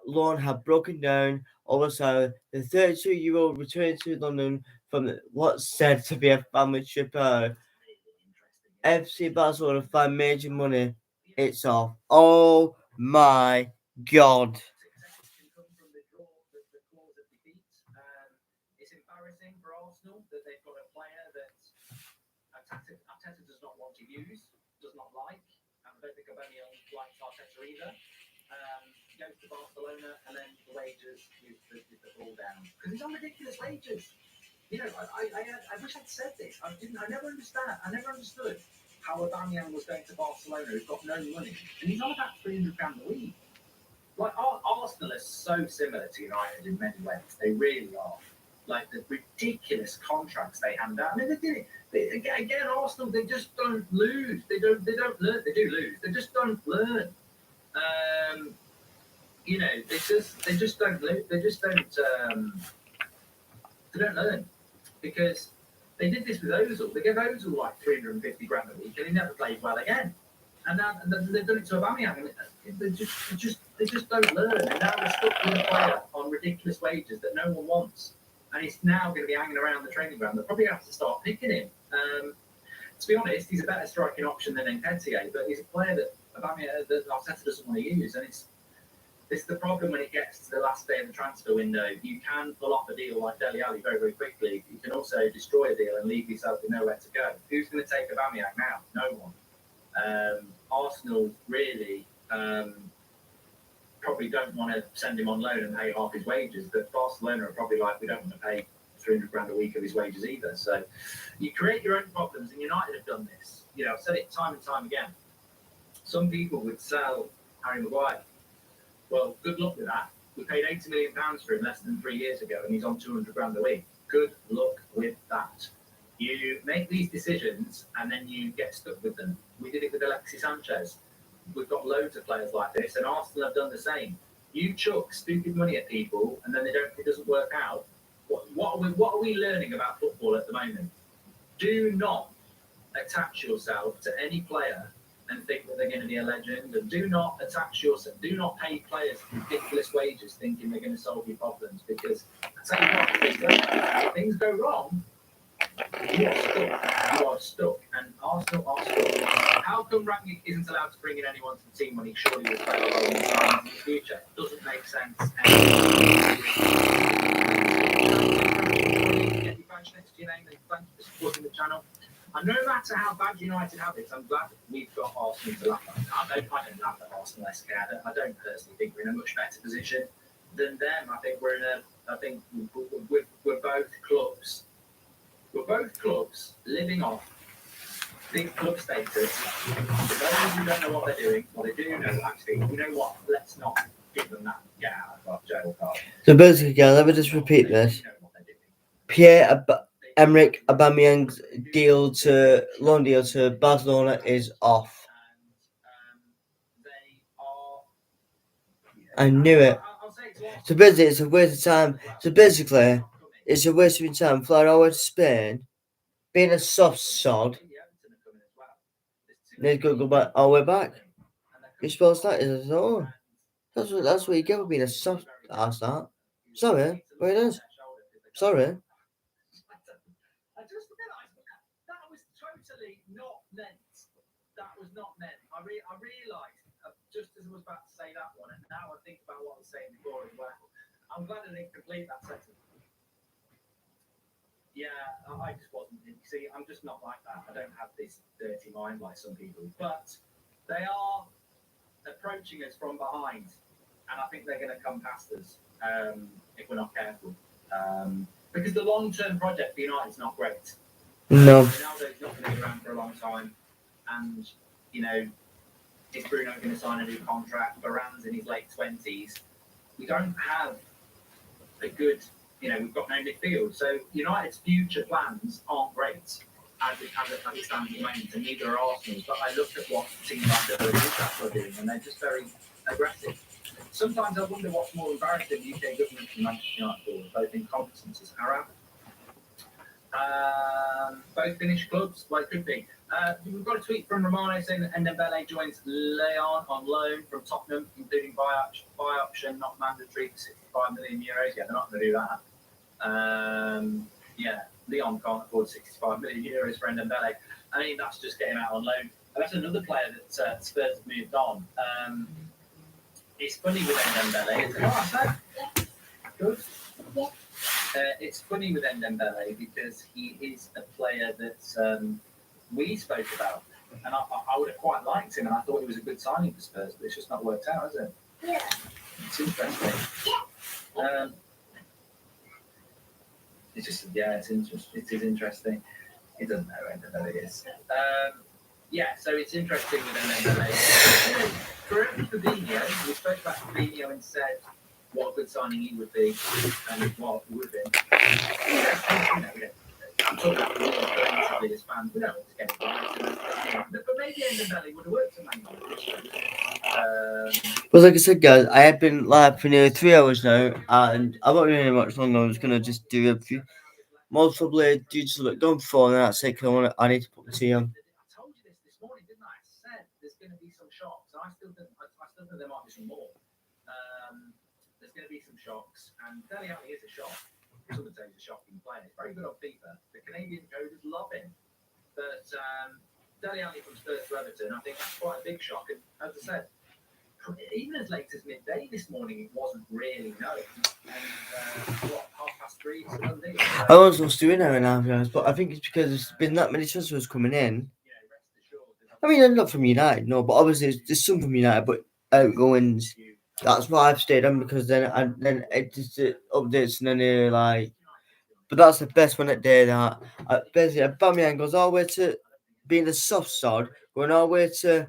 loan have broken down. Also, the 32-year-old returned to London from what's said to be a family trip. FC Barcelona find major money. It's off. Oh my God. It's embarrassing for Arsenal that they've got a player that Arteta does not want to use, does not like. I don't think Aubameyang likes Arteta either. Goes to Barcelona and then the wages is the fall down because he's on ridiculous wages. You know, I wish I'd said this. I never understood how Aubameyang was going to Barcelona, who's got no money, and he's on about £300 a week. Like Arsenal are so similar to United in many ways. They really are. Like the ridiculous contracts they hand out. I mean, they did it. Again, Arsenal, they just don't lose. They don't learn. They do lose. They just don't learn. You know, they just don't lose. They don't learn because they did this with Ozil. They gave Ozil like £350 a week, and he never played well again. And now they've done it to Aubameyang. They just don't learn. And now they're stuck with a player on ridiculous wages that no one wants. And he's now going to be hanging around the training ground. They'll probably have to start picking him. To be honest, he's a better striking option than Nketiah, but he's a player that Arteta doesn't want to use. And it's the problem when it gets to the last day of the transfer window. You can pull off a deal like Dele Alli very, very quickly. You can also destroy a deal and leave yourself with nowhere to go. Who's going to take Aubameyang now? No one. Arsenal really probably don't want to send him on loan and pay half his wages, but Barcelona are probably like, we don't want to pay £300 a week of his wages either. So you create your own problems, and United have done this. You know, I've said it time and time again. Some people would sell Harry Maguire. Well, good luck with that. We paid £80 million for him less than 3 years ago, and he's on £200 a week. Good luck with that. You make these decisions, and then you get stuck with them. We did it with Alexis Sanchez. we've got loads of players like this, and Arsenal have done the same. You chuck stupid money at people, and then it doesn't work out. What are we learning about football at the moment? Do not attach yourself to any player and think that they're going to be a legend, and do not pay players ridiculous wages thinking they're going to solve your problems, because I tell you what, if things go wrong, you are stuck, and Arsenal are stuck. How come Rangnick isn't allowed to bring in anyone to the team when he surely will play a role in the future? Doesn't make sense. Get your badge next to your name, and thank you for supporting the channel. And no matter how bad United have it, I'm glad we've got Arsenal to laugh at. I don't laugh at Arsenal SK. I don't personally think we're in a much better position than them. I think we're both clubs. We're both clubs living off big club status. For those who don't know what they're doing, well, they do know, actually, you know what? Let's not give them that get out of jail card. So basically, guys, let me just repeat this. Emerick Aubameyang's loan deal to Barcelona is off. I knew it. So basically, it's a waste of time. So basically, it's a waste of your time flying all the way to Spain, being a soft sod. Then he's got to go back all the way back. You're supposed to is oh. That's what you get for being a soft ass, that. Sorry, but it is. Sorry. I just realised that was totally not meant. That was not meant. I realised just as I was about to say that one, and now I think about what I was saying before as well. I'm glad I didn't complete that sentence. Yeah, I just wasn't. You see, I'm just not like that. I don't have this dirty mind like some people. But they are approaching us from behind, and I think they're going to come past us if we're not careful. Because the long-term project for United is not great. No. Ronaldo's not going to be around for a long time, and is Bruno going to sign a new contract? Varane's in his late 20s. We don't have a good, we've got no midfield. So United's future plans aren't great as it stands at the moment, and neither are Arsenal's. But I look at what teams like Newcastle are doing, and they're just very aggressive. Sometimes I wonder what's more embarrassing, the UK government and Manchester United, both incompetences. Arab. Both Finnish clubs, well, it could be. We've got a tweet from Romano saying that Ndombele joins Lyon on loan from Tottenham, including buy option, not mandatory, for 65 million euros. Yeah, they're not going to do that. Lyon can't afford 65 million euros for Ndombele. I mean, that's just getting out on loan. And that's another player that Spurs have moved on. It's funny with Ndombele. Is it what I said? Yeah. Good. Yeah. It's funny with Ndombele because he is a player that we spoke about, and I would have quite liked him, and I thought he was a good signing for Spurs, but it's just not worked out, has it? Yeah. It's interesting. Yeah. It's just it is interesting. He doesn't know who Ndombele is. So it's interesting with Ndombele. For Fabinho, we spoke about Fabinho and said what a good signing he would be, and what it would have been. I'm talking about collectively as fans. We don't want to get it right. But maybe Ndombele would have worked for Man United. Well, like I said, guys, I have been live for nearly 3 hours now, and I'm not really much longer. I'm just going to just do a few more probably do just a bit done before, and that's it, because I need to put the tea on. I told you this morning, didn't I? I said there's going to be some shocks. I still think there might be some more. There's going to be some shocks, and Dele Alli is a shock. Some would say he's a shocking player. He's very good on FIFA. The Canadian coders love him. But Dele Alli from Spurs to Everton, I think that's quite a big shock. And as I said, even as late as midday this morning, it wasn't really known. And 3:30? It's Monday. I was supposed to do an hour and a half, guys, but I think it's because there's been that many transfers coming in. I mean, not from United, no, but obviously there's some from United, but outgoings. That's why I've stayed on, because then it just updates, and then they're like, but that's the best one that day that basically Aubameyang goes all the way to being the soft sod, going all the way to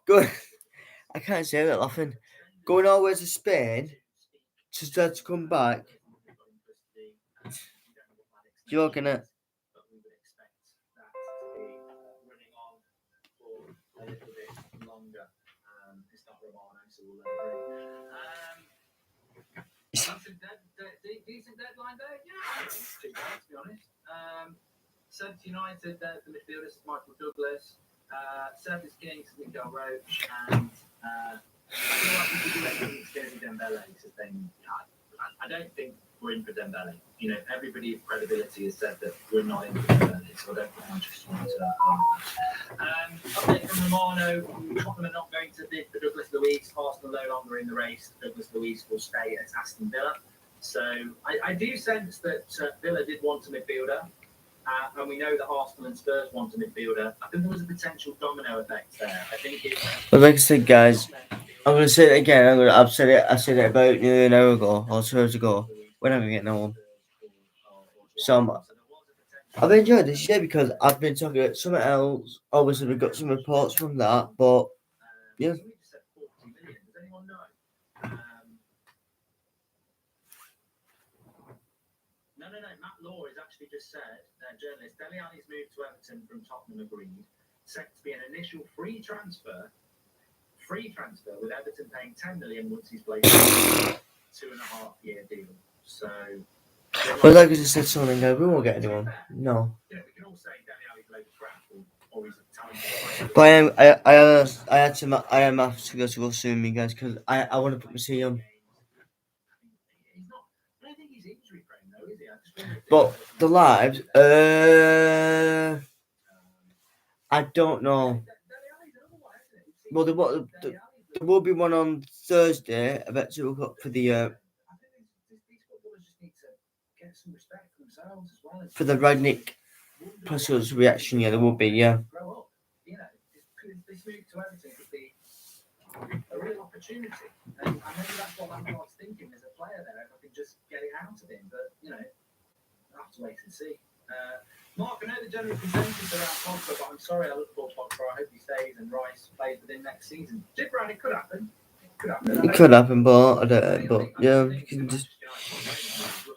going. I can't say that laughing. Going all the way to Spain to start to come back. Joking it. It's not Romano, so we'll let it go. Decent deadline day? Yeah, I don't think it's too bad, to be honest. Sevens United, the midfielders, Michael Douglas. Sevens Kings, Miguel Roach, and I feel like if we do anything, it's going to be Dembele, because then I don't think we're in for Dembele. You know, everybody of credibility has said that we're not in for Dembele, so I don't think Manchester United are. Update from Romano, Tottenham are not going to bid for Douglas Luiz. Arsenal no longer in the race. Douglas Luiz will stay at Aston Villa. So I do sense that Villa did want a midfielder. And we know that Arsenal and Spurs want a midfielder. I think there was a potential domino effect there. I think it. But like I said, guys, I'm gonna say it again. I said it about nearly an hour ago or 2 hours ago. We're never getting no one. So I've enjoyed this year because I've been talking about something else. Obviously, we got some reports from that, but yeah. Does anyone know? No. Matt Law has actually just said, journalist, Dele Alli's move to Everton from Tottenham agreed, set to be an initial free transfer with Everton paying 10 million once he's played a 2.5-year deal. So, But like I just said, something we won't get anyone. No. you know, we can all say Dele Alli's load of crap or he's a talented But I am have to go soon, me guys, because I want to put my tea on. He's not. I don't think he's injury prone though, is he? I just wonder if But the lives, I don't know. Well, there will be one on Thursday about 2 o'clock for the I think these footballers just need to get some respect for themselves as well. for the Ragnick Pascal's reaction. Yeah, there will be. Yeah. Grow up. You know, this move to Everton could be a real opportunity. And maybe that's what Lampard's thinking as a player there. If I can just get it out of him. But, you know, I'll have to wait and see. Mark, I know the general consensus around Pogba, but I'm sorry I look for Pogba. I hope he stays and Rice plays within next season. Brad, it could happen. It could happen, but I don't. But yeah, you can just.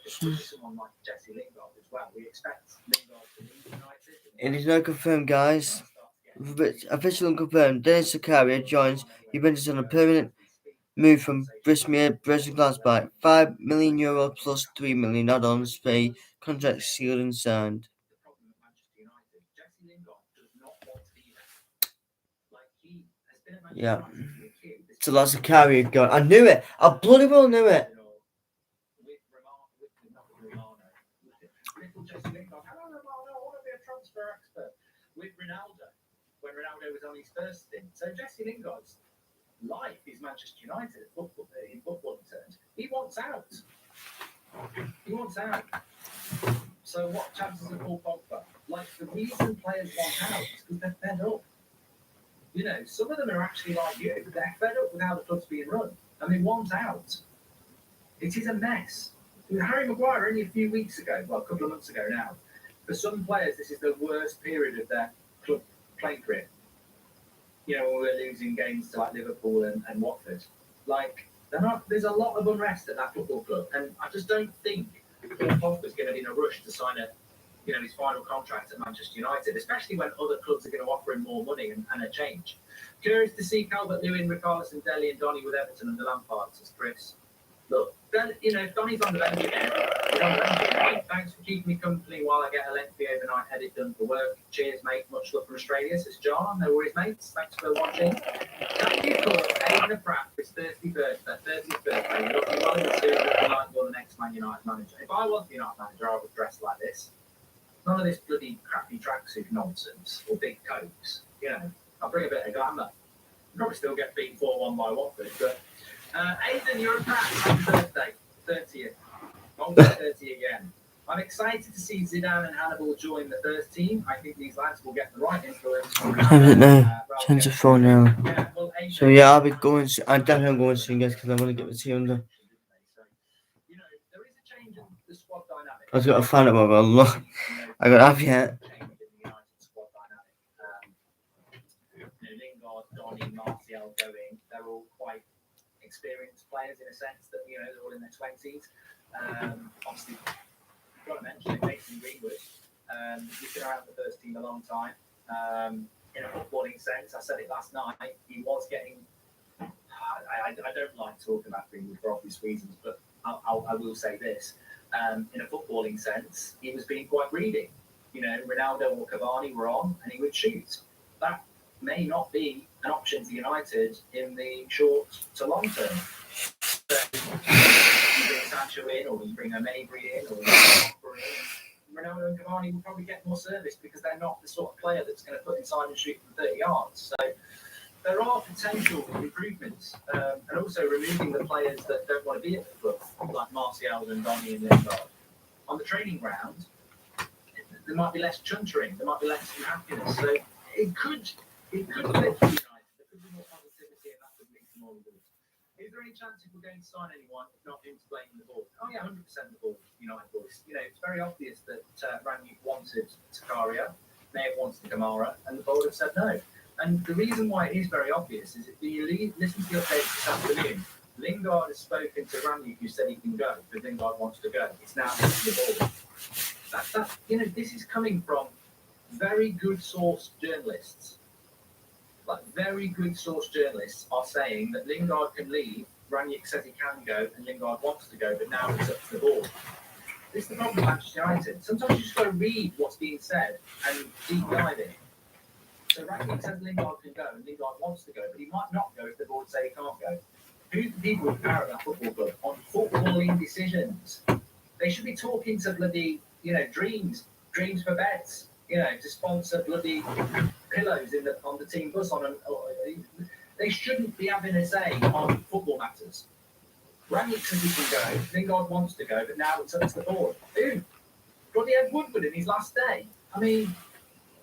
Someone like Jesse Lingard as well. We expect Lingard to leave United. It is now confirmed, guys. Official and confirmed. Dennis Zakaria joins Juventus on a permanent move from Brismere, Glasgow. €5 million plus €3 million add-ons fee. Contract sealed and signed. The problem at Manchester United, Jesse Lingard does not want to be there. Like he has been at Manchester Yeah. United from a kid. So that's Zakaria going. I knew it. I bloody well knew it. Little Jesse Lingard, hello Romano, I want to be a transfer expert. With Ronaldo, when Ronaldo was on his first stint. So Jesse Lingard's life is Manchester United in football terms. He wants out. So what chances of Paul Pogba? Like the reason players want out is because they're fed up. You know, some of them are actually like you. They're fed up with how the club's being run, and they want out. It is a mess. With Harry Maguire only a few weeks ago, well, a couple of months ago now. For some players, this is the worst period of their club playing career. You know, when we're losing games to like Liverpool and Watford. Like, there's a lot of unrest at that football club, and I just don't think Paul Pogba's going to be in a rush to sign his final contract at Manchester United, especially when other clubs are going to offer him more money and a change. Curious to see Calvert-Lewin, Richarlison, Dele, and Donny with Everton under Lampard, says Chris. Look, if Donny's on the bench again, he's on the bench again. Thanks for keeping me company while I get a lengthy overnight edit done for work. Cheers, mate. Much love from Australia, says John. No worries, mates. Thanks for watching. Thank you for Aidan Pratt for his 30th birthday. Looking well in the suit, looking like you're the next Man United manager. If I was the United manager, I would dress like this. None of this bloody crappy tracksuit nonsense or big coats. You know, I'll bring a bit of glamour. I'll probably still get beaten 4-1 by Watford, but Aidan, you're a Pratt. Happy birthday. 30th. Long 30 again. I'm excited to see Zidane and Hannibal join the first team. I think these lads will get the right influence. Time is it now? 10 to 4 now. Yeah, well, So yeah, I'll be going. I'm definitely going soon, guys, because I want to get the tea under. You know, there is a change in the squad dynamic. I've got to find out about look. I got have yet. Lingard, Donny, Martial going. They're all quite experienced players in a sense that, you know, they're all in their 20s. Obviously, I've got to mention it, Mason Greenwood. He's been around the first team a long time. In a footballing sense, I said it last night, he was getting I don't like talking about Greenwood for obvious reasons, but I will say this. In a footballing sense, he was being quite greedy. You know, Ronaldo or Cavani were on and he would shoot. That may not be an option for United in the short to long term. So you bring Sancho in, or you bring a Mabry in, or you bring Pogba in, Ronaldo and Cavani will probably get more service because they're not the sort of player that's going to put inside and shoot from 30 yards. So there are potential improvements, and also removing the players that don't want to be at the club, like Martial and Donny and Lingard. On the training ground, there might be less chuntering, there might be less unhappiness. So it could flip for United. There could be more positivity, and that could lead to more results. Is there any chance if we're going to sign anyone, if not him to blame the board? Oh yeah, 100% the board, United boys. You know, it's very obvious that Rangnick wanted Zakaria, may have wanted Kamara, and the board have said no. And the reason why it is very obvious is if you listen to the updates this afternoon, Lingard has spoken to Rangnick, who said he can go, but Lingard wants to go. It's now the board. This is coming from very good source journalists. Like very good source journalists are saying that Lingard can leave. Rangnick says he can go, and Lingard wants to go, but now it's up to the board. This is the problem with Manchester United. Sometimes you just got to read what's being said and deep dive in. So Rangnick says Lingard can go, and Lingard wants to go, but he might not go if the board say he can't go. Who's the people with power at that football club on footballing decisions? They should be talking to bloody, dreams for beds, to sponsor bloody pillows on the team bus. They shouldn't be having a say on football matters. Rangnick says he can go, Lingard wants to go, but now it's up to the board. Who? Bloody Ed Woodward in his last day. I mean,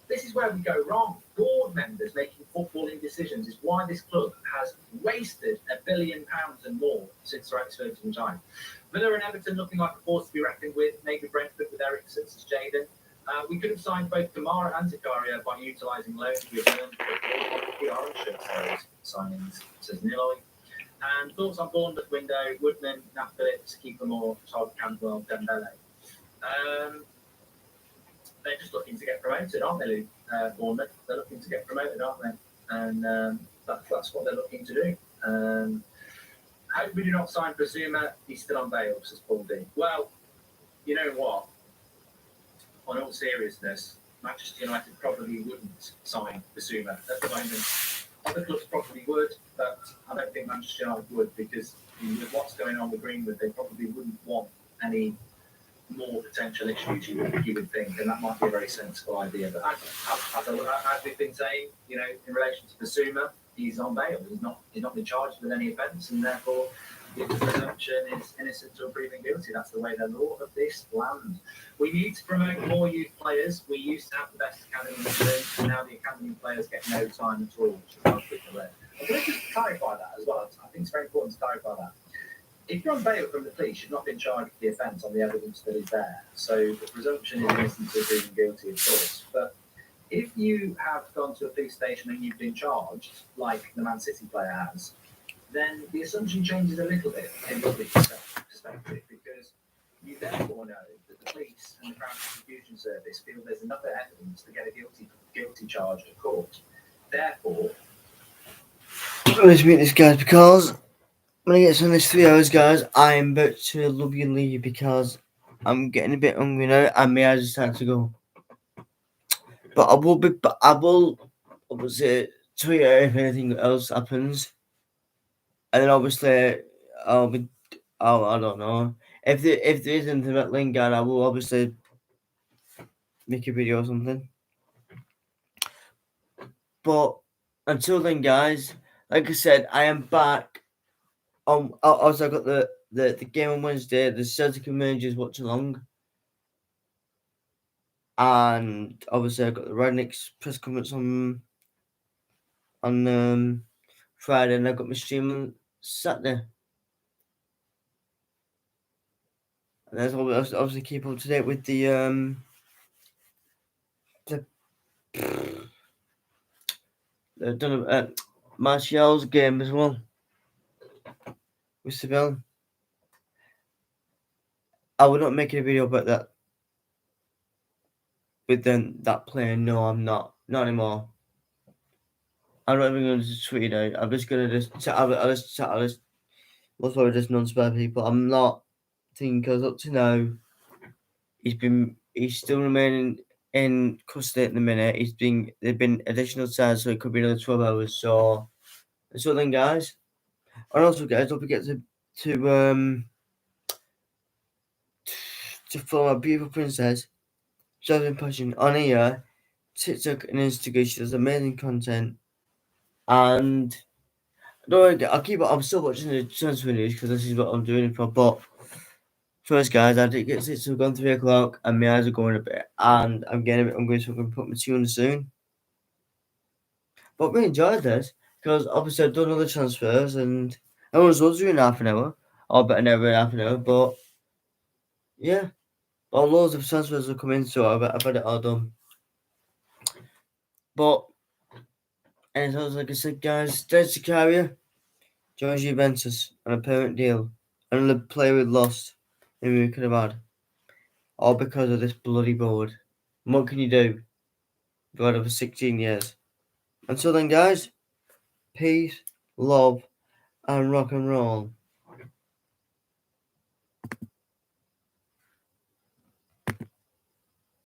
this is where we go wrong. Board members making footballing decisions is why this club has wasted £1 billion and more since Sir Alex Ferguson's time. Villa and Everton looking like a force to be reckoned with. Maybe Brentford with Eriksen as Jadon. We could have signed both Kamara and Zakaria by utilising loans we've earned. We are unsure of those signings, says Niloy. And thoughts on Bournemouth window: Woodman, Nat Phillips, Keeper Moore, Todd Cantwell, Dembele. They're just looking to get promoted, aren't they, Bournemouth? They're looking to get promoted, aren't they? And that's what they're looking to do. Hope we do not sign Basuma. He's still on bail, says Paul D. Well, you know what? On all seriousness, Manchester United probably wouldn't sign Basuma at the moment. Other clubs probably would, but I don't think Manchester United would, because with what's going on with Greenwood, they probably wouldn't want any more potential issues, you would think, and that might be a very sensible idea. But as we've been saying, in relation to Basuma, he's on bail. He's not been charged with any offence, and therefore the presumption is innocent until proven guilty. That's the way the law of this land. We need to promote more youth players. We used to have the best academy in England, and now the academy players get no time at all. I'm going to just clarify that as well. I think it's very important to clarify that. If you're on bail from the police, you've not been charged with the offence on the evidence that is there. So the presumption is innocent until proven guilty, of course. But if you have gone to a police station and you've been charged, like the Man City player has, then the assumption changes a little bit in public perspective, because you therefore know that the police and the Crown Prosecution Service feel there's enough evidence to get a guilty charge at court. Therefore, let's meet this, guys, because when I get to this 3 hours, guys, I'm about to love you and leave you because I'm getting a bit hungry now, and may I just have to go. But I will obviously tell you if anything else happens. And then obviously I don't know. If there is anything about Lingard, I will obviously make a video or something. But until then, guys, like I said, I am back. Also, I got the game on Wednesday, the Celtic and Rangers watch along. And obviously I got the Rangnick's press conference on Friday, and I got my stream on Saturday. And there's obviously keep up to date with the Martial's game as well with Seville. I will not make a video about that with that player. No, I'm not anymore. I'm not even going to tweet it out. I'm just going to most probably just non-spare people. I'm not thinking because up to now, he's still remaining in custody at the minute. There've been additional time, so it could be another 12 hours. So then, guys, and also, guys, don't forget to follow my beautiful princess, Jasmine Passion, on here, TikTok and Instagram. She does amazing content, and don't worry, I'll keep it. I'm still watching the transfer news because this is what I'm doing it for. But first, guys, I did get it's gone 3 o'clock, and my eyes are going a bit, and I'm getting a bit hungry, so I'm going to put my tea on soon. But we enjoyed this because obviously I've done other transfers, and I was doing half an hour, or about an hour and half an hour. But yeah, well, loads of transfers are coming, so I've had it all done. But and so like I said, guys, Dead Sicaria joins Juventus on a permanent deal, and the player we lost, who we could have had, all because of this bloody board. And what can you do? We've had it for 16 years. Until then, guys, peace, love, and rock and roll.